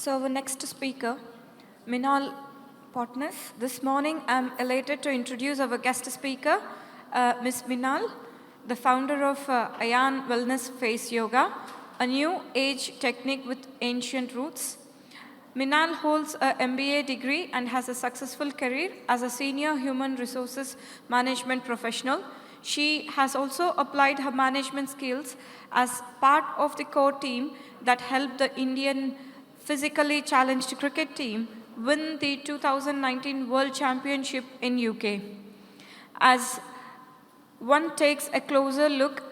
So our next speaker, Minal Potnis. This morning, I'm elated to introduce our guest speaker, Ms. Minal, the founder of ICAN Wellness Face Yoga, a new age technique with ancient roots. Minal holds a MBA degree and has a successful career as a senior human resources management professional. She has also applied her management skills as part of the core team that helped the Indian physically challenged cricket team win the 2019 World Championship in UK. As one takes a closer look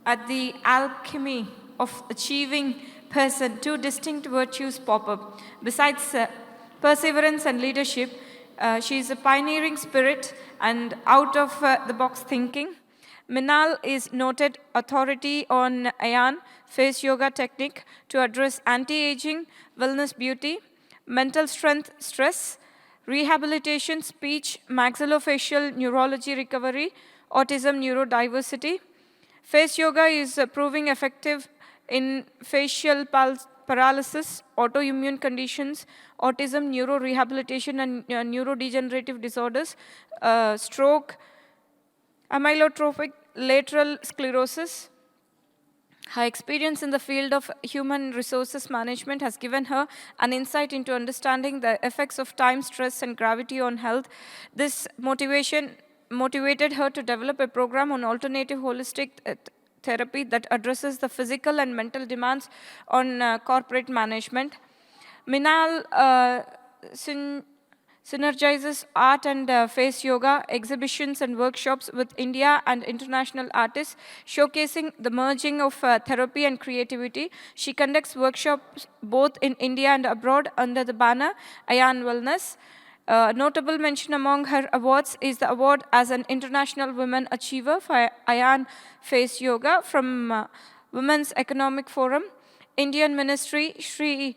at the alchemy of achieving person, two distinct virtues pop up. Besides perseverance and leadership, she is a pioneering spirit and out-of-the-box thinking. Minal is noted authority on ICAN face yoga technique to address anti-aging, wellness beauty, mental strength stress, rehabilitation, speech, maxillofacial neurology recovery, autism neurodiversity. Face yoga is proving effective in facial paralysis, autoimmune conditions, autism, neurorehabilitation, and neurodegenerative disorders, stroke, amyotrophic lateral sclerosis. Her experience in the field of human resources management has given her an insight into understanding the effects of time, stress, and gravity on health. This motivated her to develop a program on alternative holistic therapy that addresses the physical and mental demands on corporate management. Minal synergizes art and face yoga exhibitions and workshops with India and international artists, showcasing the merging of therapy and creativity. She conducts workshops both in India and abroad under the banner ICAN Wellness. Notable mention among her awards is the award as an International Women Achiever for ICAN Face Yoga from Women's Economic Forum, Indian Ministry, Sri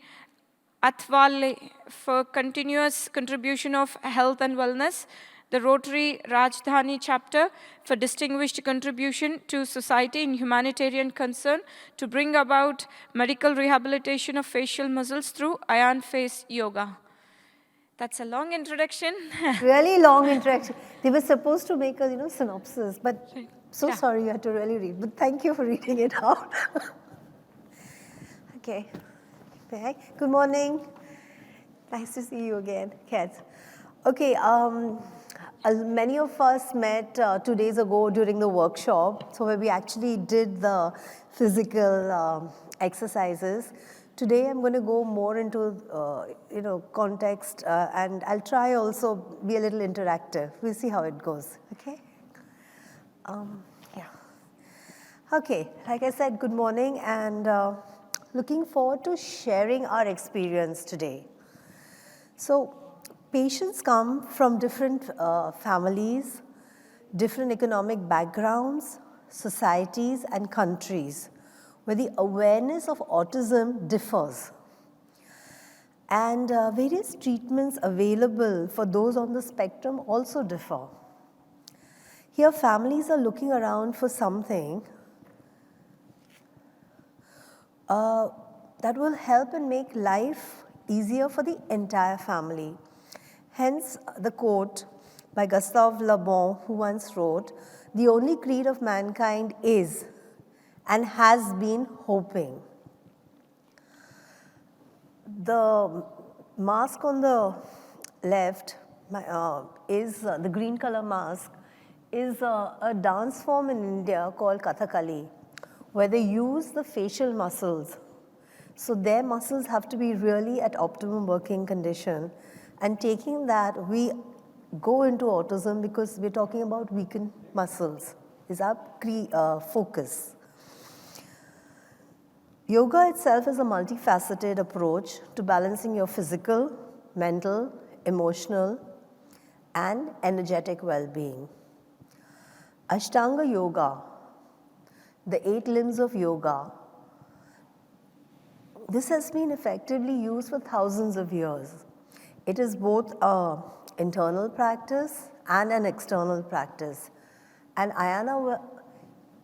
Athwale for continuous contribution of health and wellness, the Rotary Rajdhani chapter for distinguished contribution to society in humanitarian concern to bring about medical rehabilitation of facial muscles through ICAN Face Yoga. That's a long introduction. Really long introduction. They were supposed to make a synopsis, but sorry you had to really read. But thank you for reading it out. Okay. Good morning. Nice to see you again, Kat. Okay. Many of us met 2 days ago during the workshop, so where we actually did the physical exercises. Today I'm going to go more into context and I'll try also be a little interactive. We'll see how it goes. Okay. Yeah. Okay. Like I said, good morning and looking forward to sharing our experience today. So patients come from different families, different economic backgrounds, societies and countries, where the awareness of autism differs. And various treatments available for those on the spectrum also differ. Here families are looking around for something that will help and make life easier for the entire family. Hence the quote by Gustave Le Bon, who once wrote, "The only creed of mankind is and has been hoping." The mask on the left is the green color mask, is a dance form in India called Kathakali, where they use the facial muscles. So their muscles have to be really at optimum working condition. And taking that, we go into autism because we're talking about weakened muscles, is our focus. Yoga itself is a multifaceted approach to balancing your physical, mental, emotional, and energetic well-being. Ashtanga Yoga, the 8 limbs of yoga, this has been effectively used for thousands of years. It is both an internal practice and an external practice. And ICAN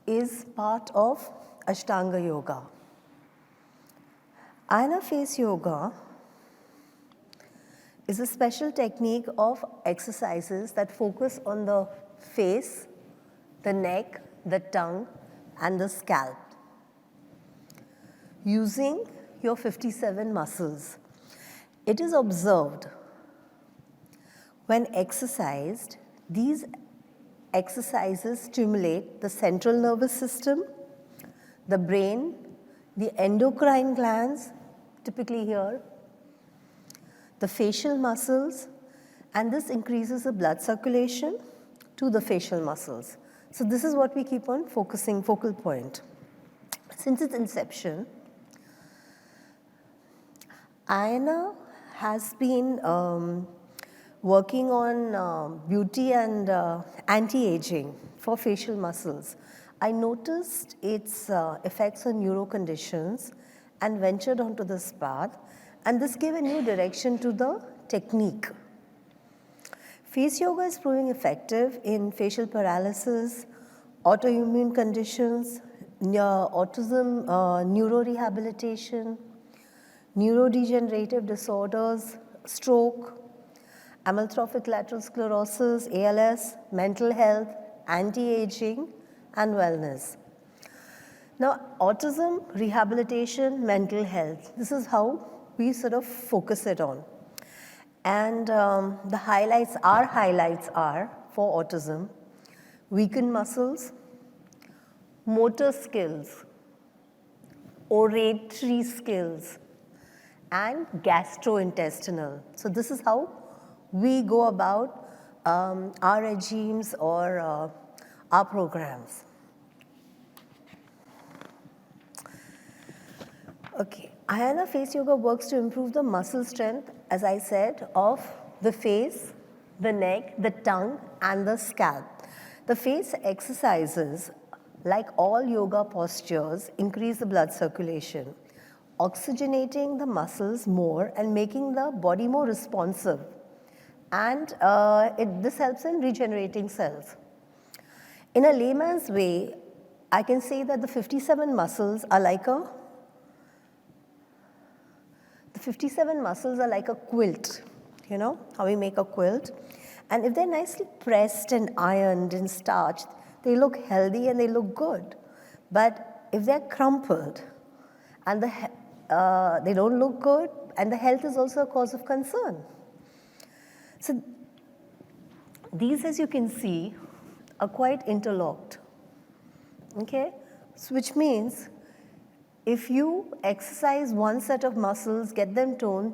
is part of Ashtanga Yoga. Ayana face yoga is a special technique of exercises that focus on the face, the neck, the tongue, and the scalp. Using your 57 muscles, it is observed when exercised, these exercises stimulate the central nervous system, the brain, the endocrine glands, typically here, the facial muscles, and this increases the blood circulation to the facial muscles. So this is what we keep on focusing, focal point. Since its inception, Ayana has been working on beauty and anti-aging for facial muscles. I noticed its effects on neuro conditions and ventured onto this path, and this gave a new direction to the technique. Face yoga is proving effective in facial paralysis, autoimmune conditions, autism, neurorehabilitation, neurodegenerative disorders, stroke, amyotrophic lateral sclerosis, ALS, mental health, anti-aging, and wellness. Now, autism, rehabilitation, mental health, this is how we sort of focus it on. And our highlights are, for autism, weakened muscles, motor skills, oratory skills, and gastrointestinal. So this is how we go about our regimes or our programs. Okay, Ayana face yoga works to improve the muscle strength, as I said, of the face, the neck, the tongue, and the scalp. The face exercises, like all yoga postures, increase the blood circulation, oxygenating the muscles more and making the body more responsive. And this helps in regenerating cells. In a layman's way, I can say that the 57 muscles are like a quilt, you know, how we make a quilt. And if they're nicely pressed and ironed and starched, they look healthy and they look good. But if they're crumpled and they don't look good, and the health is also a cause of concern. So these, as you can see, are quite interlocked, okay? So which means if you exercise one set of muscles, get them toned,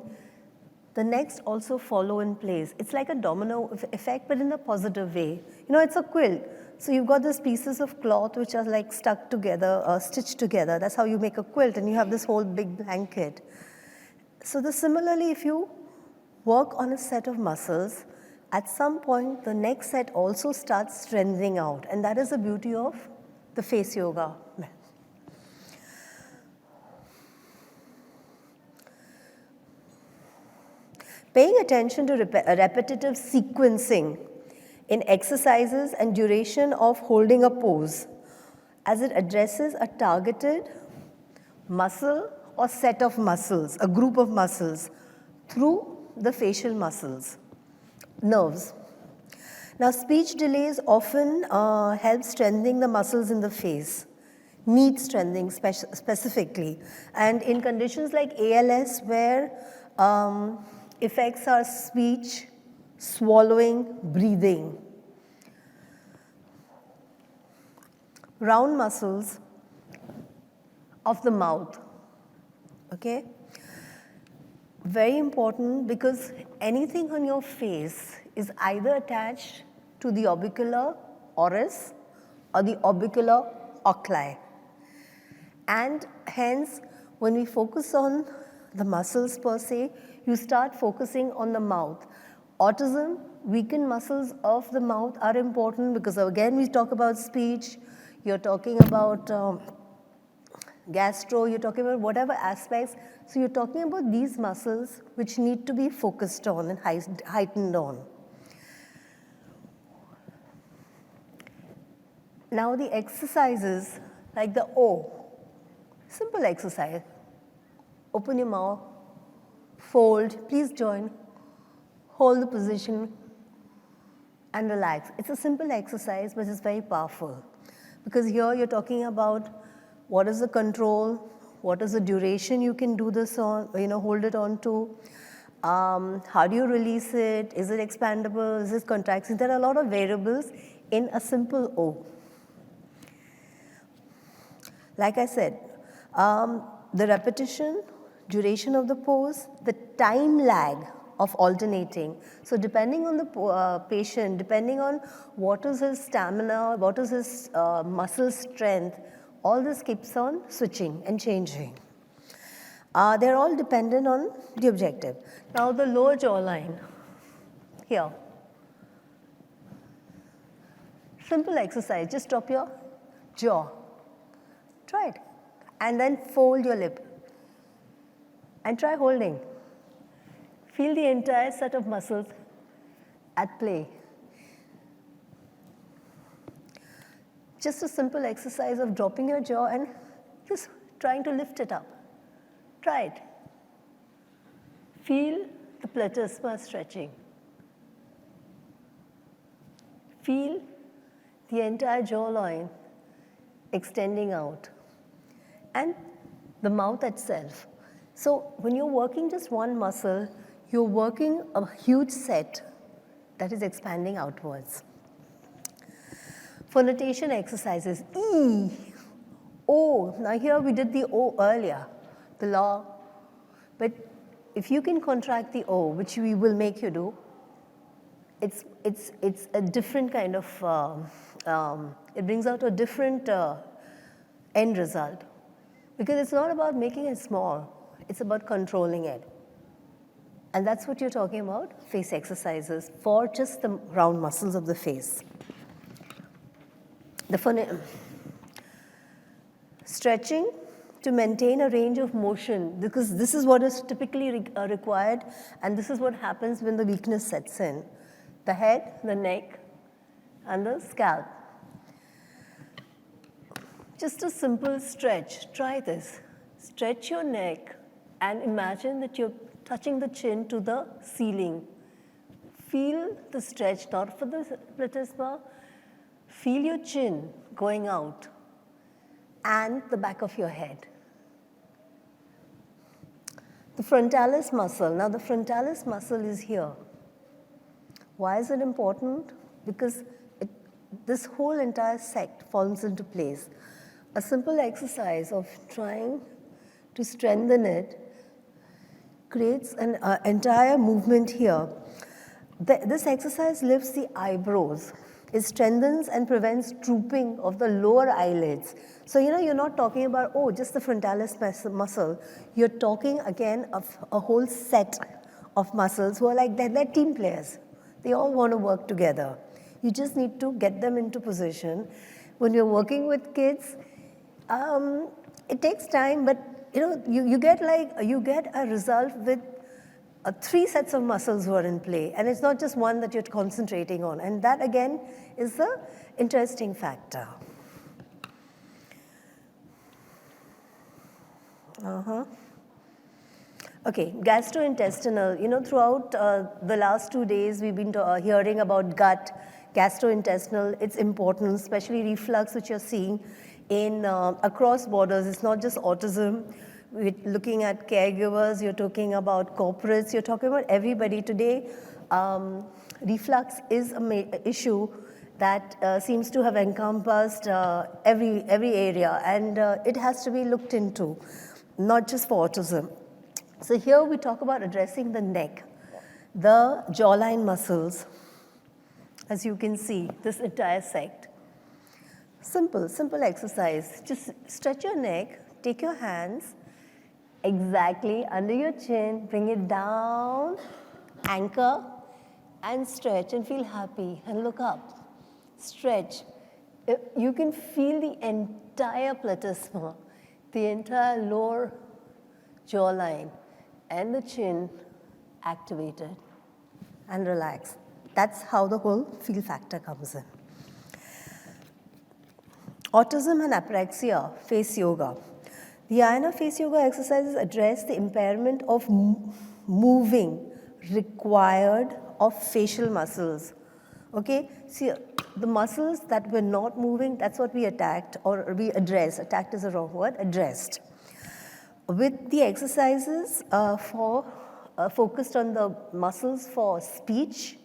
the next also follow in place. It's like a domino effect, but in a positive way. You know, it's a quilt. So you've got these pieces of cloth which are like stuck together, stitched together. That's how you make a quilt, and you have this whole big blanket. So similarly, if you work on a set of muscles, at some point the next set also starts strengthening out, and that is the beauty of the face yoga. Paying attention to repetitive sequencing in exercises and duration of holding a pose, as it addresses a targeted muscle or set of muscles, a group of muscles, through the facial muscles, nerves. Now, speech delays often help strengthening the muscles in the face, need strengthening specifically. And in conditions like ALS, where effects are speech, swallowing, breathing. Round muscles of the mouth, okay? Very important, because anything on your face is either attached to the orbicular oris or the orbicular oculi. And hence, when we focus on the muscles per se, you start focusing on the mouth. Autism, weakened muscles of the mouth are important, because again we talk about speech, you're talking about gastro, you're talking about whatever aspects. So you're talking about these muscles which need to be focused on and heightened on. Now the exercises like the O, simple exercise. open your mouth, fold, please join, hold the position, and relax. It's a simple exercise, but it's very powerful. Because here you're talking about what is the control, what is the duration you can do this on, hold it on to, how do you release it, is it expandable, is it contracting? There are a lot of variables in a simple O. Like I said, the repetition, duration of the pose, the time lag of alternating. So depending on the patient, depending on what is his stamina, what is his muscle strength, all this keeps on switching and changing. They're all dependent on the objective. Now the lower jawline, here. Simple exercise, just drop your jaw. Try it. And then fold your lip. And try holding. Feel the entire set of muscles at play. Just a simple exercise of dropping your jaw and just trying to lift it up. Try it. Feel the platysma stretching. Feel the entire jawline extending out. And the mouth itself. So when you're working just one muscle, you're working a huge set that is expanding outwards. Phonitation exercises, E, O. Now here we did the O earlier, the law. But if you can contract the O, which we will make you do, it's a different kind of, it brings out a different end result. Because it's not about making it small, it's about controlling it. And that's what you're talking about, face exercises for just the round muscles of the face. The stretching to maintain a range of motion, because this is what is typically required, and this is what happens when the weakness sets in. The head, the neck, and the scalp. Just a simple stretch. Try this. Stretch your neck and imagine that you're touching the chin to the ceiling. Feel the stretch, not for the platysma. Feel your chin going out and the back of your head. The frontalis muscle. Now the frontalis muscle is here. Why is it important? Because this whole entire sect falls into place. A simple exercise of trying to strengthen it creates an entire movement here. This exercise lifts the eyebrows. It strengthens and prevents drooping of the lower eyelids. So, you're not talking about, just the frontalis muscle. You're talking, again, of a whole set of muscles who are like, they're team players. They all want to work together. You just need to get them into position. When you're working with kids, it takes time, but you get a result with 3 sets of muscles who are in play, and it's not just one that you're concentrating on, and that again is the interesting factor. Okay, gastrointestinal. Throughout the last 2 days, we've been hearing about gut, gastrointestinal, its importance, especially reflux, which you're seeing in across borders. It's not just autism. We're looking at caregivers, you're talking about corporates, you're talking about everybody. Today, reflux is an issue that seems to have encompassed every area, and it has to be looked into, not just for autism. So here we talk about addressing the neck, the jawline muscles, as you can see, this entire sect. Simple exercise. Just stretch your neck, take your hands exactly under your chin, bring it down, anchor, and stretch and feel happy and look up. Stretch. You can feel the entire platysma, the entire lower jawline and the chin activated, and relax. That's how the whole feel factor comes in. Autism and apraxia, face yoga. The Ayana face yoga exercises address the impairment of moving required of facial muscles. Okay, see the muscles that were not moving, that's what we attacked or we addressed. Attacked is the wrong word, addressed. With the exercises focused on the muscles for speech,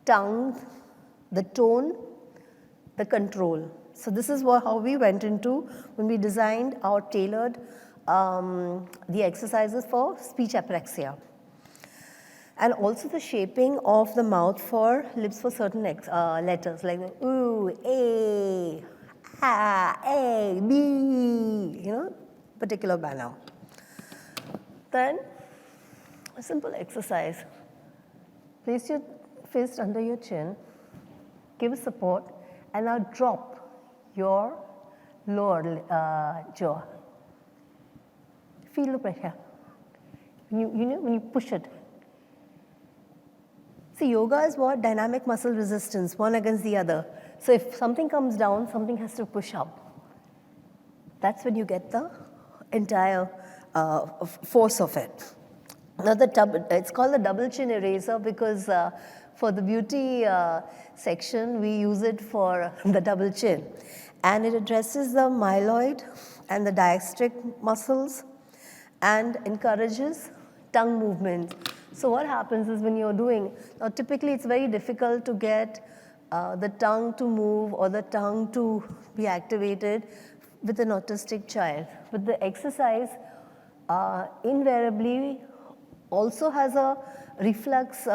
tongue, the tone, the control. So this is how we went into when we designed our tailored the exercises for speech apraxia. And also the shaping of the mouth for lips for certain letters like ooh, a, ha, a, b, particular manner. Then a simple exercise. Place your fist under your chin, give a support, and now drop your lower jaw. Feel the pressure. When you push it. See, yoga is what? Dynamic muscle resistance, one against the other. So if something comes down, something has to push up. That's when you get the entire force of it. Now it's called the double chin eraser because for the beauty section, we use it for the double chin. And it addresses the myloid and the digastric muscles and encourages tongue movement. So what happens is when you're doing, now typically it's very difficult to get the tongue to move or the tongue to be activated with an autistic child. But the exercise invariably also has a reflex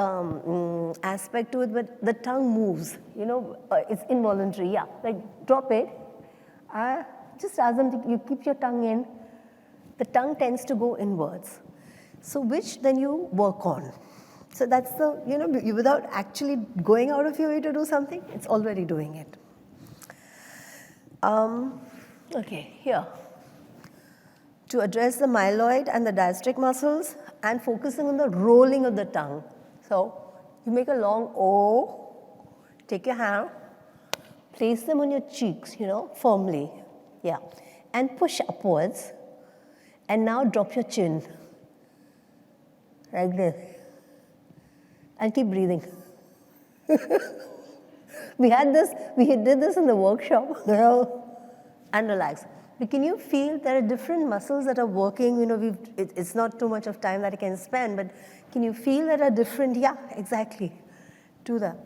aspect to it, but the tongue moves, it's involuntary, yeah. Like drop it, just ask them to, you keep your tongue in, the tongue tends to go inwards. So which then you work on. So that's the, without actually going out of your way to do something, it's already doing it. Okay, here. To address the myloid and the digastric muscles and focusing on the rolling of the tongue. So you make a long O, take your hand, place them on your cheeks, firmly. Yeah. And push upwards. And now drop your chin. Like this. And keep breathing. We did this in the workshop, and relax. But can you feel there are different muscles that are working? It's not too much of time that I can spend, but can you feel there are different? Yeah, exactly. Do that.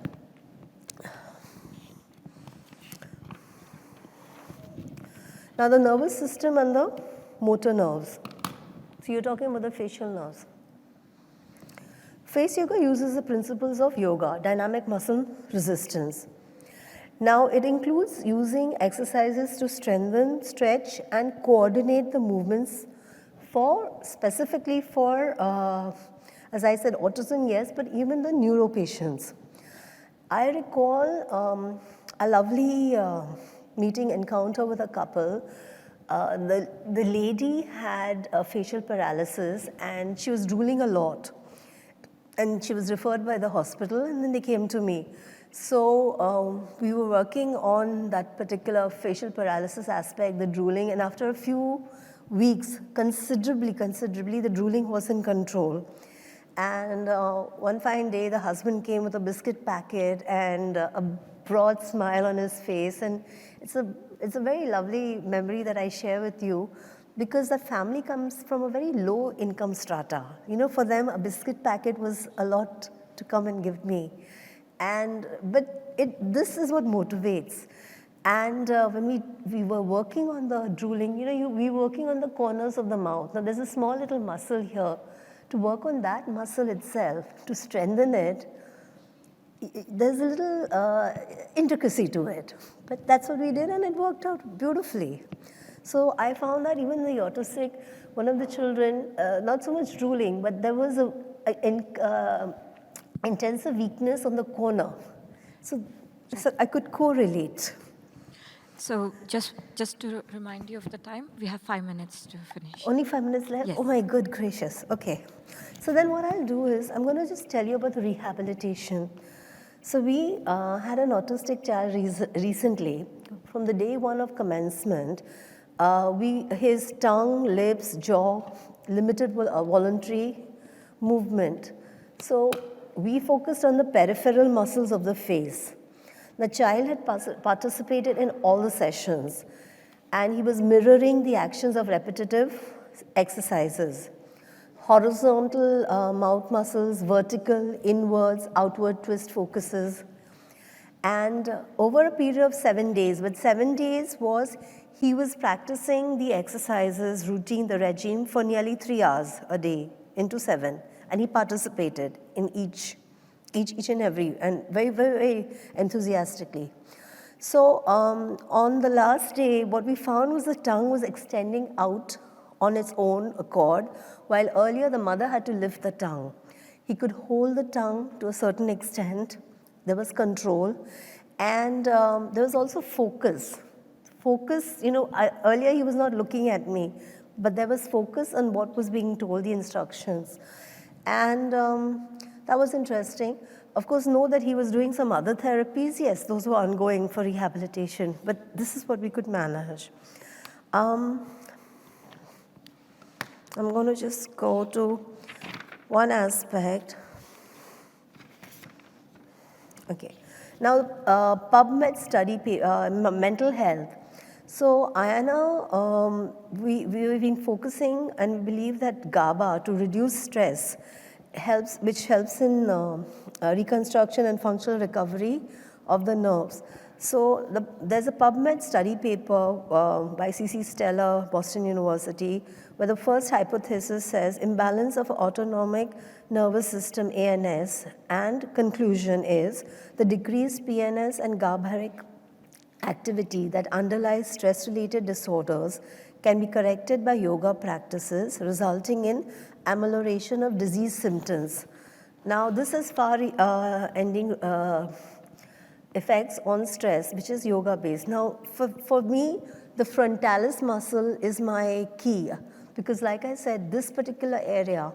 Now the nervous system and the motor nerves. So you're talking about the facial nerves. Face yoga uses the principles of yoga, dynamic muscle resistance. Now it includes using exercises to strengthen, stretch, and coordinate the movements specifically for, as I said, autism, yes, but even the neuro patients. I recall a lovely meeting encounter with a couple. The lady had a facial paralysis and she was drooling a lot. And she was referred by the hospital and then they came to me. So we were working on that particular facial paralysis aspect, the drooling, and after a few weeks, considerably, the drooling was in control. And one fine day, the husband came with a biscuit packet and a broad smile on his face. And it's a very lovely memory that I share with you because the family comes from a very low income strata. For them, a biscuit packet was a lot to come and give me. But this is what motivates. And when we were working on the drooling, we were working on the corners of the mouth. Now there's a small little muscle here. To work on that muscle itself, to strengthen it, there's a little intricacy to it. But that's what we did and it worked out beautifully. So I found that even the autistic, one of the children, not so much drooling, but there was a intensive weakness on the corner. So I could correlate. So just to remind you of the time, we have 5 minutes to finish. Only 5 minutes left? Yes. Oh my good gracious. Okay. So then what I'll do is, I'm going to just tell you about the rehabilitation. So we had an autistic child recently. From the day one of commencement, His tongue, lips, jaw, limited voluntary movement. So we focused on the peripheral muscles of the face. The child had participated in all the sessions, and he was mirroring the actions of repetitive exercises. Horizontal mouth muscles, vertical, inwards, outward twist focuses. And over a period of 7 days, but 7 days was, he was practicing the exercises, routine, the regime for nearly 3 hours a day into 7. And he participated in each and every, and very, very, very enthusiastically. So on the last day, what we found was the tongue was extending out on its own accord, while earlier the mother had to lift the tongue. He could hold the tongue to a certain extent. There was control, and there was also focus. Focus, earlier he was not looking at me, but there was focus on what was being told, the instructions. And that was interesting. Of course, know that he was doing some other therapies. Yes, those were ongoing for rehabilitation, but this is what we could manage. I'm going to just go to one aspect. Okay. Now, PubMed study, mental health. So, Ayana, we've been focusing and believe that GABA, to reduce stress, which helps in reconstruction and functional recovery of the nerves. So there's a PubMed study paper by C.C. Steller, Boston University, where the first hypothesis says imbalance of autonomic nervous system, ANS, and conclusion is the decreased PNS and GABAergic activity that underlies stress-related disorders can be corrected by yoga practices, resulting in amelioration of disease symptoms. Now, this has far-ending effects on stress, which is yoga-based. Now, for me, the frontalis muscle is my key, because like I said, this particular area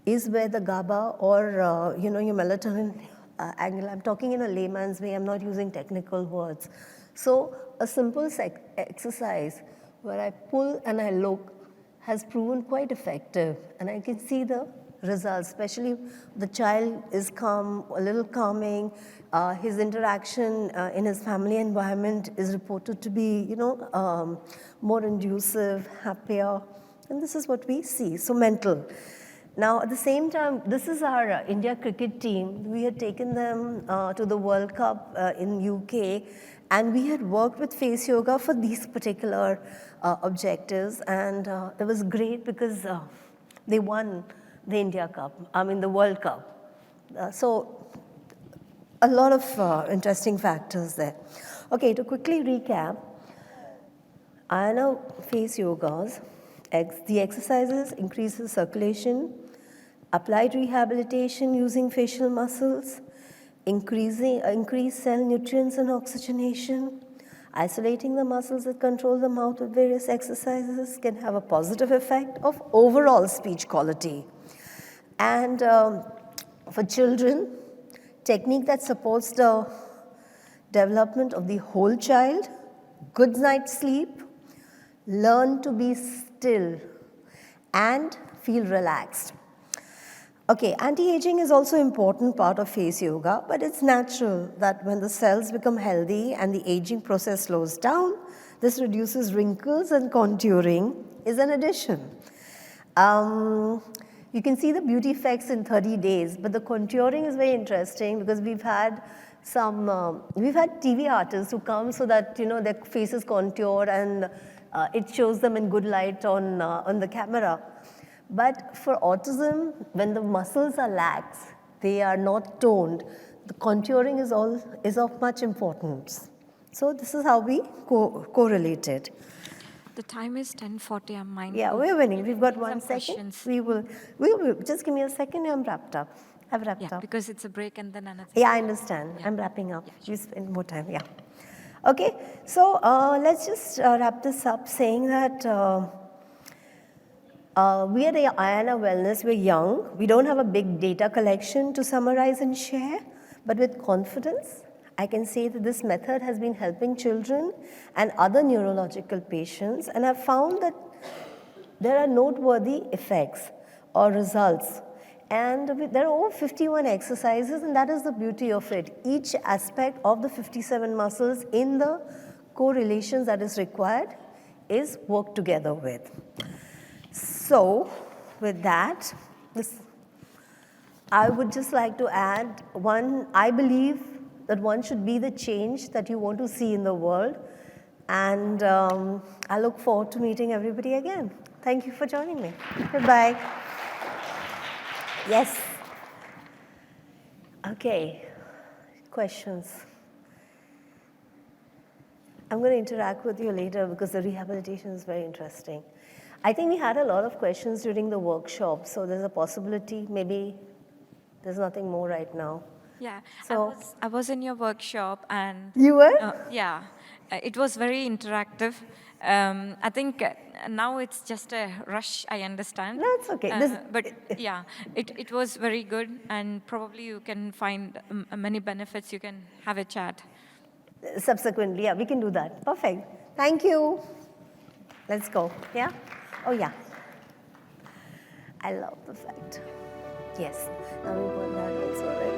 is where the GABA or your melatonin angle, I'm talking in a layman's way, I'm not using technical words. So a simple exercise where I pull and I look has proven quite effective, and I can see the results, especially the child is calm, a little calming, his interaction in his family environment is reported to be, more conducive, happier, and this is what we see, so mental. Now, at the same time, this is our India cricket team. We had taken them to the World Cup in UK, and we had worked with face yoga for these particular objectives, and it was great because they won the the World Cup. So a lot of interesting factors there. Okay, to quickly recap, Ayana face yogas, the exercises increases circulation, applied rehabilitation using facial muscles, increase cell nutrients and oxygenation, isolating the muscles that control the mouth with various exercises can have a positive effect of overall speech quality. And for children, technique that supports the development of the whole child, good night's sleep, learn to be still, and feel relaxed. Okay, anti-aging is also an important part of face yoga, but it's natural that when the cells become healthy and the aging process slows down, this reduces wrinkles and contouring is an addition. You can see the beauty effects in 30 days, but the contouring is very interesting because we've had TV artists who come so that their faces contour and it shows them in good light on the camera. But for autism, when the muscles are lax, they are not toned, the contouring is of much importance. So this is how we correlate it. The time is 10:40. I'm mindful. Yeah, we're winning. We've got 1 second. Questions. We will just give me a second. I'm wrapped up. I've wrapped up. Because it's a break and then another. Yeah, I understand. Yeah. I'm wrapping up. We spend more time. Yeah. Okay. So let's just wrap this up, saying that we at Ayana Wellness, we're young. We don't have a big data collection to summarize and share, but with confidence I can say that this method has been helping children and other neurological patients, and I've found that there are noteworthy effects or results. And there are over 51 exercises, and that is the beauty of it. Each aspect of the 57 muscles in the correlations that is required is worked together with. So, with that, I would just like to add one, I believe that one should be the change that you want to see in the world. And I look forward to meeting everybody again. Thank you for joining me. Goodbye. Yes. Okay. Questions? I'm going to interact with you later because the rehabilitation is very interesting. I think we had a lot of questions during the workshop, so there's a possibility maybe there's nothing more right now. Yeah, So, I was in your workshop and you were? yeah, it was very interactive. I think now it's just a rush, I understand. That's okay. But yeah, it was very good, and probably you can find many benefits. You can have a chat. Subsequently, yeah, we can do that. Perfect. Thank you. Let's go. Yeah? Oh, yeah. I love the fact. Yes. Now we got that also.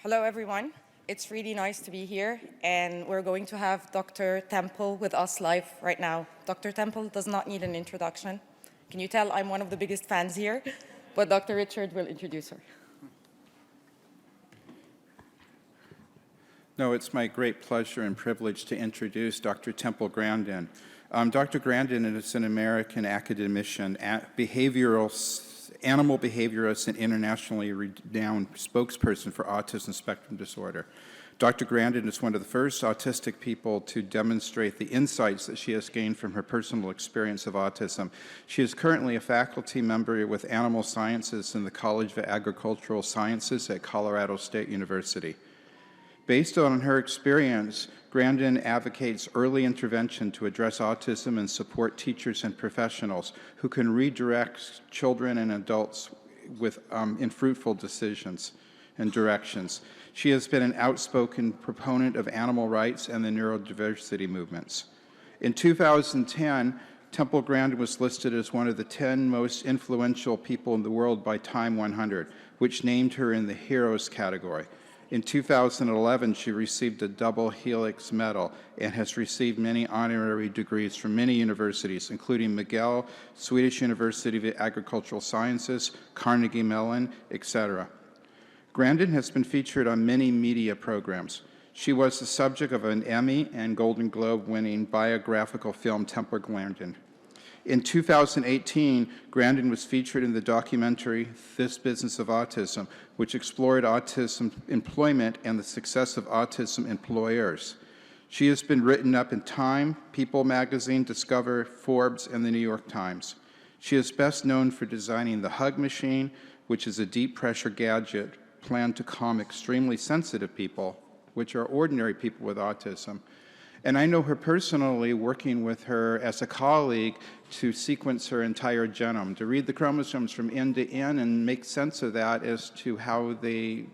Hello, everyone. It's really nice to be here, and we're going to have Dr. Temple with us live right now. Dr. Temple does not need an introduction. Can you tell I'm one of the biggest fans here? But Dr. Richard will introduce her. No, it's my great pleasure and privilege to introduce Dr. Temple Grandin. Dr. Grandin is an American academician, animal behaviorist, and internationally renowned spokesperson for autism spectrum disorder. Dr. Grandin is one of the first autistic people to demonstrate the insights that she has gained from her personal experience of autism. She is currently a faculty member with Animal Sciences in the College of Agricultural Sciences at Colorado State University. Based on her experience, Grandin advocates early intervention to address autism and support teachers and professionals who can redirect children and adults in fruitful decisions and directions. She has been an outspoken proponent of animal rights and the neurodiversity movements. In 2010, Temple Grandin was listed as one of the 10 most influential people in the world by Time 100, which named her in the Heroes category. In 2011, she received a double Helix Medal and has received many honorary degrees from many universities, including McGill, Swedish University of Agricultural Sciences, Carnegie Mellon, etc. Grandin has been featured on many media programs. She was the subject of an Emmy and Golden Globe-winning biographical film, Temple Grandin. In 2018, Grandin was featured in the documentary This Business of Autism, which explored autism employment and the success of autism employers. She has been written up in Time, People magazine, Discover, Forbes, and the New York Times. She is best known for designing the Hug Machine, which is a deep-pressure gadget planned to calm extremely sensitive people, which are ordinary people with autism. And I know her personally, working with her as a colleague to sequence her entire genome, to read the chromosomes from end to end and make sense of that as to how they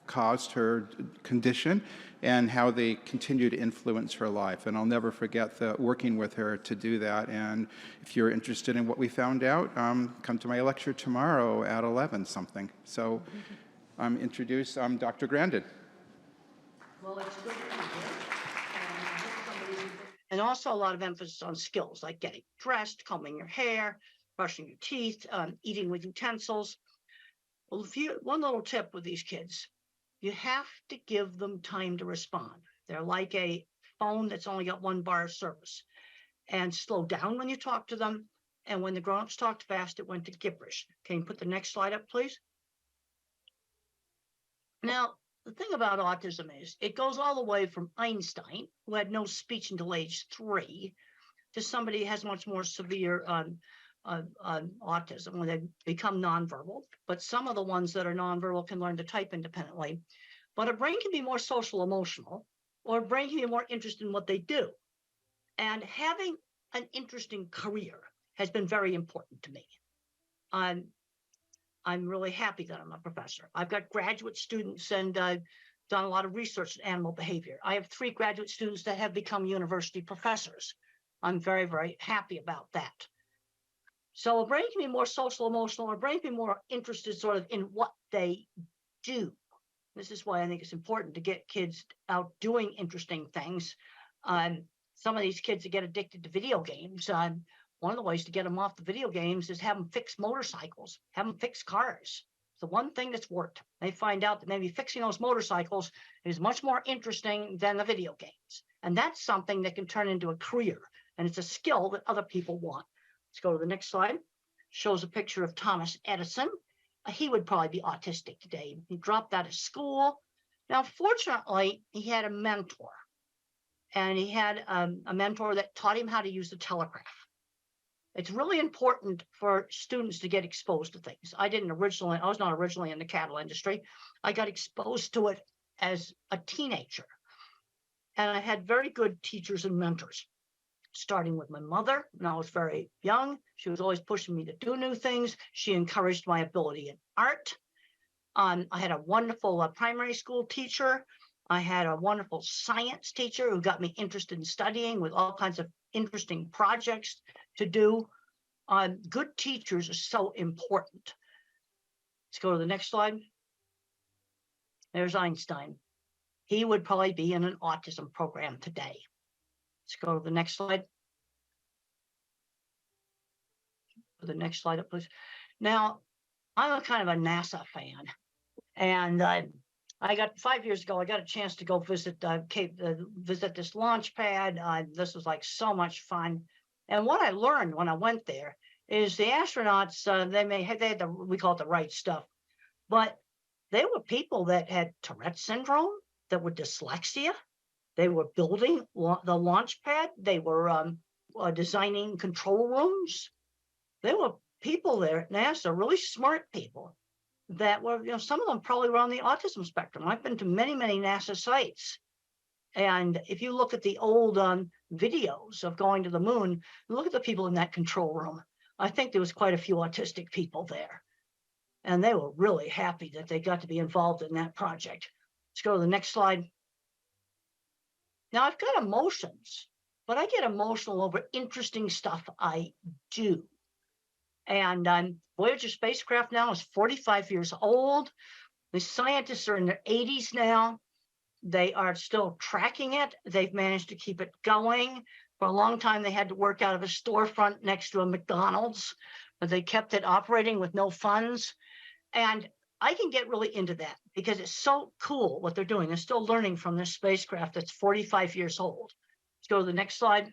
caused her condition and how they continue to influence her life. And I'll never forget working with her to do that. And if you're interested in what we found out, come to my lecture tomorrow at 11 something. So introduce Dr. Grandin. Well, it's good to be here. And also a lot of emphasis on skills like getting dressed, combing your hair, brushing your teeth, eating with utensils. Well, one little tip with these kids, you have to give them time to respond. They're like a phone that's only got one bar of service. And slow down when you talk to them. And when the grown-ups talked fast, it went to gibberish. Can you put the next slide up, please? Now, the thing about autism is it goes all the way from Einstein, who had no speech until age 3, to somebody who has much more severe autism when they become nonverbal. But some of the ones that are nonverbal can learn to type independently. But a brain can be more social emotional, or a brain can be more interested in what they do. And having an interesting career has been very important to me. I'm really happy that I'm a professor. I've got graduate students, and I've done a lot of research in animal behavior. I have 3 graduate students that have become university professors. I'm very, very happy about that. So a brain can be more social emotional, or a brain can be more interested sort of in what they do. This is why I think it's important to get kids out doing interesting things. Some of these kids that get addicted to video games, one of the ways to get them off the video games is have them fix motorcycles, have them fix cars. It's the one thing that's worked. They find out that maybe fixing those motorcycles is much more interesting than the video games. And that's something that can turn into a career. And it's a skill that other people want. Let's go to the next slide. Shows a picture of Thomas Edison. He would probably be autistic today. He dropped out of school. Now, fortunately, he had a mentor. And he had a mentor that taught him how to use the telegraph. It's really important for students to get exposed to things. I was not originally in the cattle industry. I got exposed to it as a teenager. And I had very good teachers and mentors, starting with my mother when I was very young. She was always pushing me to do new things. She encouraged my ability in art. I had a wonderful primary school teacher. I had a wonderful science teacher who got me interested in studying with all kinds of interesting projects to do. Good teachers are so important. Let's go to the next slide. There's Einstein. He would probably be in an autism program today. Let's go to the next slide. Put the next slide up, please. Now, I'm a kind of a NASA fan. And I got 5 years ago, I got a chance to go visit visit this launch pad. This was like so much fun. And what I learned when I went there is the astronauts, they had we call it the right stuff, but they were people that had Tourette syndrome, that were dyslexia. They were building the launch pad. They were designing control rooms. There were people there at NASA, really smart people, that were, some of them probably were on the autism spectrum. I've been to many, many NASA sites. And if you look at the old videos of going to the moon, look at the people in that control room. I think there was quite a few autistic people there. And they were really happy that they got to be involved in that project. Let's go to the next slide. Now, I've got emotions, but I get emotional over interesting stuff I do. And Voyager spacecraft now is 45 years old. The scientists are in their 80s now. They are still tracking it. They've managed to keep it going. For a long time, they had to work out of a storefront next to a McDonald's, but they kept it operating with no funds. And I can get really into that because it's so cool what they're doing. They're still learning from this spacecraft that's 45 years old. Let's go to the next slide.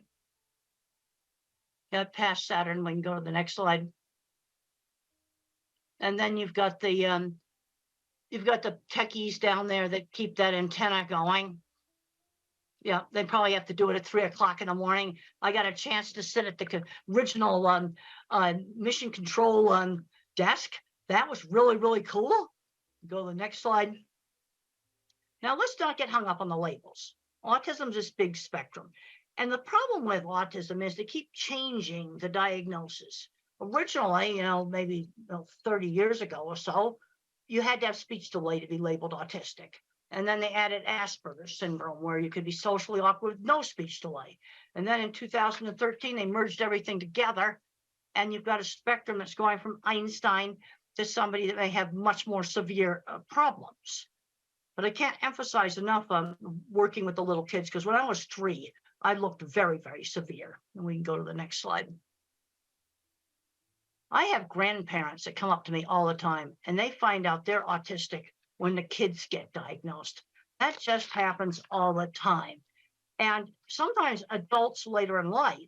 Got past Saturn. We can go to the next slide. And then you've got the techies down there that keep that antenna going. Yeah, they probably have to do it at 3 o'clock in the morning. I got a chance to sit at the original mission control desk. That was really, really cool. Go to the next slide. Now, let's not get hung up on the labels. Autism is this big spectrum. And the problem with autism is they keep changing the diagnosis. Originally, maybe 30 years ago or so, you had to have speech delay to be labeled autistic. And then they added Asperger's syndrome, where you could be socially awkward with no speech delay. And then in 2013, they merged everything together. And you've got a spectrum that's going from Einstein to somebody that may have much more severe problems. But I can't emphasize enough on working with the little kids, because when I was 3, I looked very, very severe. And we can go to the next slide. I have grandparents that come up to me all the time, and they find out they're autistic when the kids get diagnosed. That just happens all the time. And sometimes adults later in life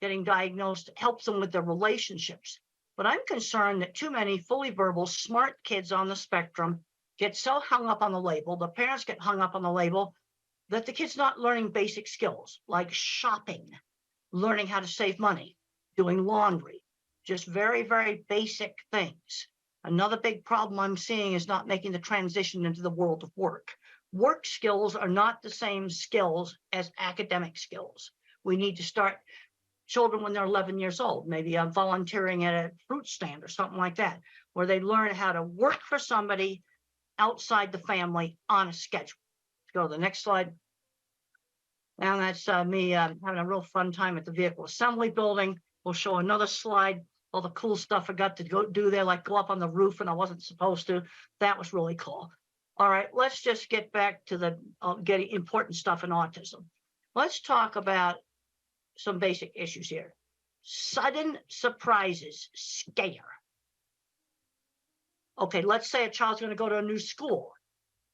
getting diagnosed helps them with their relationships. But I'm concerned that too many fully verbal, smart kids on the spectrum get so hung up on the label, the parents get hung up on the label, that the kid's not learning basic skills like shopping, learning how to save money, doing laundry, just very, very basic things. Another big problem I'm seeing is not making the transition into the world of work. Work skills are not the same skills as academic skills. We need to start children when they're 11 years old, maybe volunteering at a fruit stand or something like that, where they learn how to work for somebody outside the family on a schedule. Let's go to the next slide. Now that's me having a real fun time at the vehicle assembly building. We'll show another slide, all the cool stuff I got to go do there, like go up on the roof and I wasn't supposed to. That was really cool. All right, let's just get back to the getting important stuff in autism. Let's talk about some basic issues here. Sudden surprises scare. Okay, let's say a child's going to go to a new school.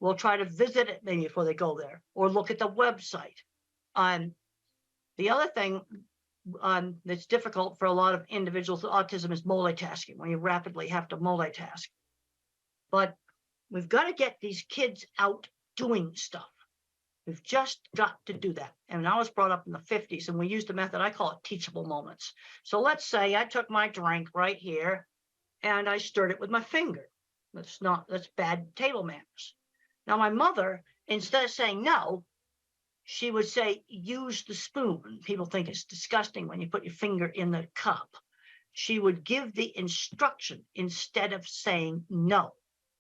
We'll try to visit it maybe before they go there, or look at the website. The other thing that's difficult for a lot of individuals with autism is multitasking, when you rapidly have to multitask. But we've got to get these kids out doing stuff. We've just got to do that. And I was brought up in the 50s, and we used a method, I call it teachable moments. So let's say I took my drink right here and I stirred it with my finger. That's bad table manners. Now, my mother, instead of saying no, she would say, use the spoon. People think it's disgusting when you put your finger in the cup. She would give the instruction instead of saying no.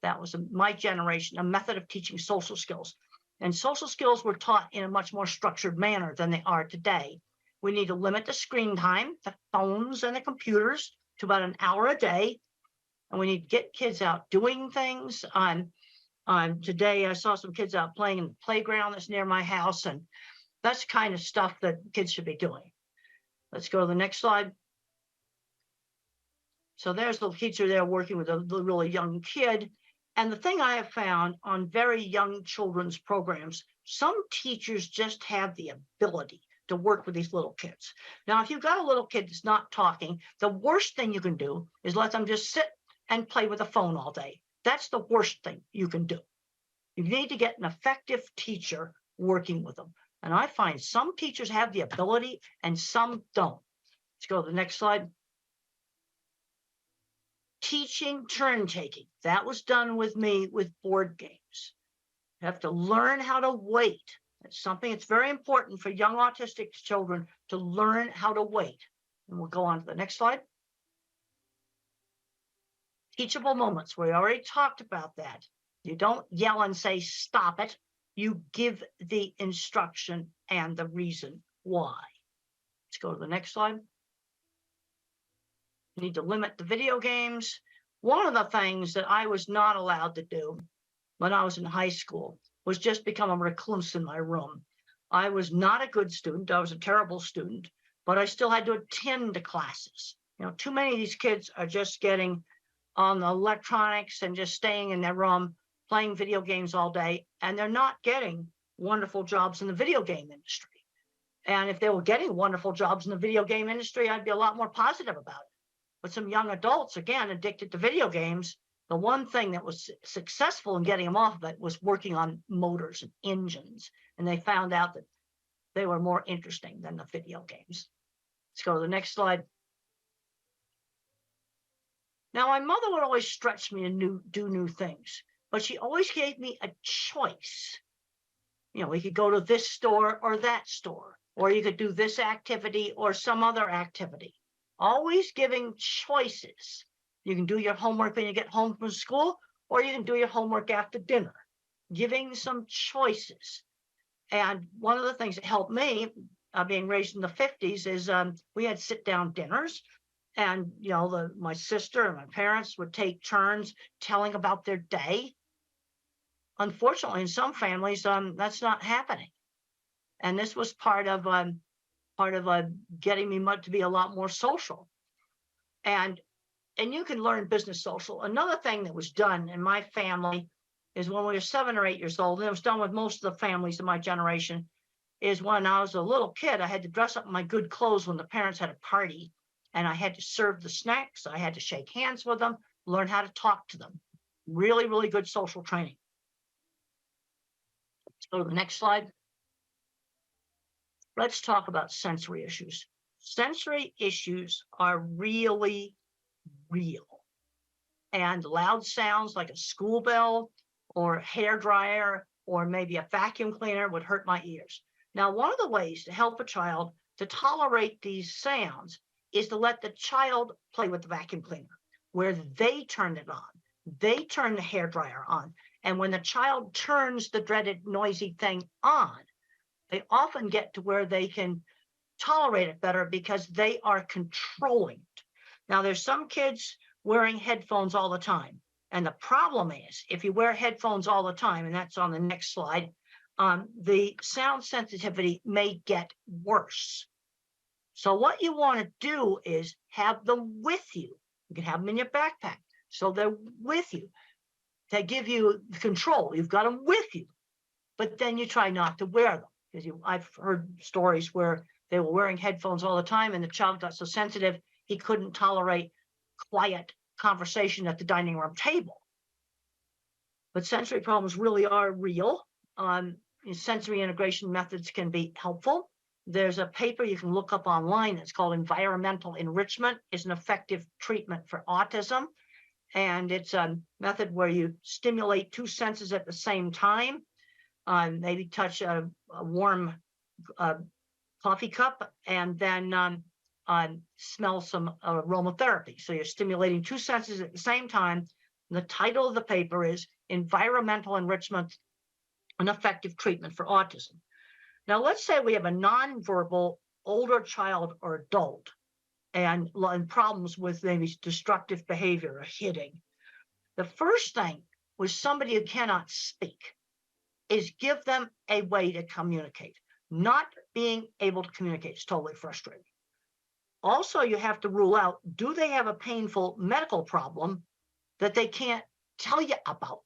That was my generation, a method of teaching social skills. And social skills were taught in a much more structured manner than they are today. We need to limit the screen time, the phones and the computers, to about an hour a day. And we need to get kids out doing things. Today, I saw some kids out playing in the playground that's near my house, and that's the kind of stuff that kids should be doing. Let's go to the next slide. So there's the teacher there working with a really young kid. And the thing I have found on very young children's programs, some teachers just have the ability to work with these little kids. Now, if you've got a little kid that's not talking, the worst thing you can do is let them just sit and play with a phone all day. That's the worst thing you can do. You need to get an effective teacher working with them. And I find some teachers have the ability and some don't. Let's go to the next slide. Teaching turn taking. That was done with me with board games. You have to learn how to wait. It's something that's very important for young autistic children to learn how to wait. And we'll go on to the next slide. Teachable moments. We already talked about that. You don't yell and say, stop it. You give the instruction and the reason why. Let's go to the next slide. You need to limit the video games. One of the things that I was not allowed to do when I was in high school was just become a recluse in my room. I was not a good student. I was a terrible student, but I still had to attend to classes. You know, too many of these kids are just getting on the electronics and just staying in their room, playing video games all day, and they're not getting wonderful jobs in the video game industry. And if they were getting wonderful jobs in the video game industry, I'd be a lot more positive about it. But some young adults, again, addicted to video games, the one thing that was successful in getting them off of it was working on motors and engines. And they found out that they were more interesting than the video games. Let's go to the next slide. Now, my mother would always stretch me to do new things, but she always gave me a choice. You know, we could go to this store or that store, or you could do this activity or some other activity. Always giving choices. You can do your homework when you get home from school, or you can do your homework after dinner. Giving some choices. And one of the things that helped me, being raised in the 50s, is we had sit-down dinners. And, you know, my sister and my parents would take turns telling about their day. Unfortunately, in some families, that's not happening. And this was part of getting me to be a lot more social. And you can learn business social. Another thing that was done in my family is when we were 7 or 8 years old, and it was done with most of the families in my generation, is when I was a little kid, I had to dress up in my good clothes when the parents had a party. And I had to serve the snacks. I had to shake hands with them, learn how to talk to them. Really, really good social training. Let's go to the next slide. Let's talk about sensory issues. Sensory issues are really real. And loud sounds like a school bell or a hair dryer or maybe a vacuum cleaner would hurt my ears. Now, one of the ways to help a child to tolerate these sounds is to let the child play with the vacuum cleaner, where they turn it on. They turn the hair dryer on. And when the child turns the dreaded noisy thing on, they often get to where they can tolerate it better because they are controlling it. Now, there's some kids wearing headphones all the time. And the problem is, if you wear headphones all the time, and that's on the next slide, the sound sensitivity may get worse. So what you want to do is have them with you. You can have them in your backpack. So they're with you. They give you control. You've got them with you. But then you try not to wear them. Because I've heard stories where they were wearing headphones all the time and the child got so sensitive he couldn't tolerate quiet conversation at the dining room table. But sensory problems really are real. Sensory integration methods can be helpful. There's a paper you can look up online that's called Environmental Enrichment is an Effective Treatment for Autism. And it's a method where you stimulate two senses at the same time. Maybe touch a warm coffee cup and then smell some aromatherapy. So you're stimulating two senses at the same time. And the title of the paper is Environmental Enrichment, an Effective Treatment for Autism. Now, let's say we have a nonverbal older child or adult and problems with maybe destructive behavior or hitting. The first thing with somebody who cannot speak is give them a way to communicate. Not being able to communicate is totally frustrating. Also, you have to rule out, do they have a painful medical problem that they can't tell you about?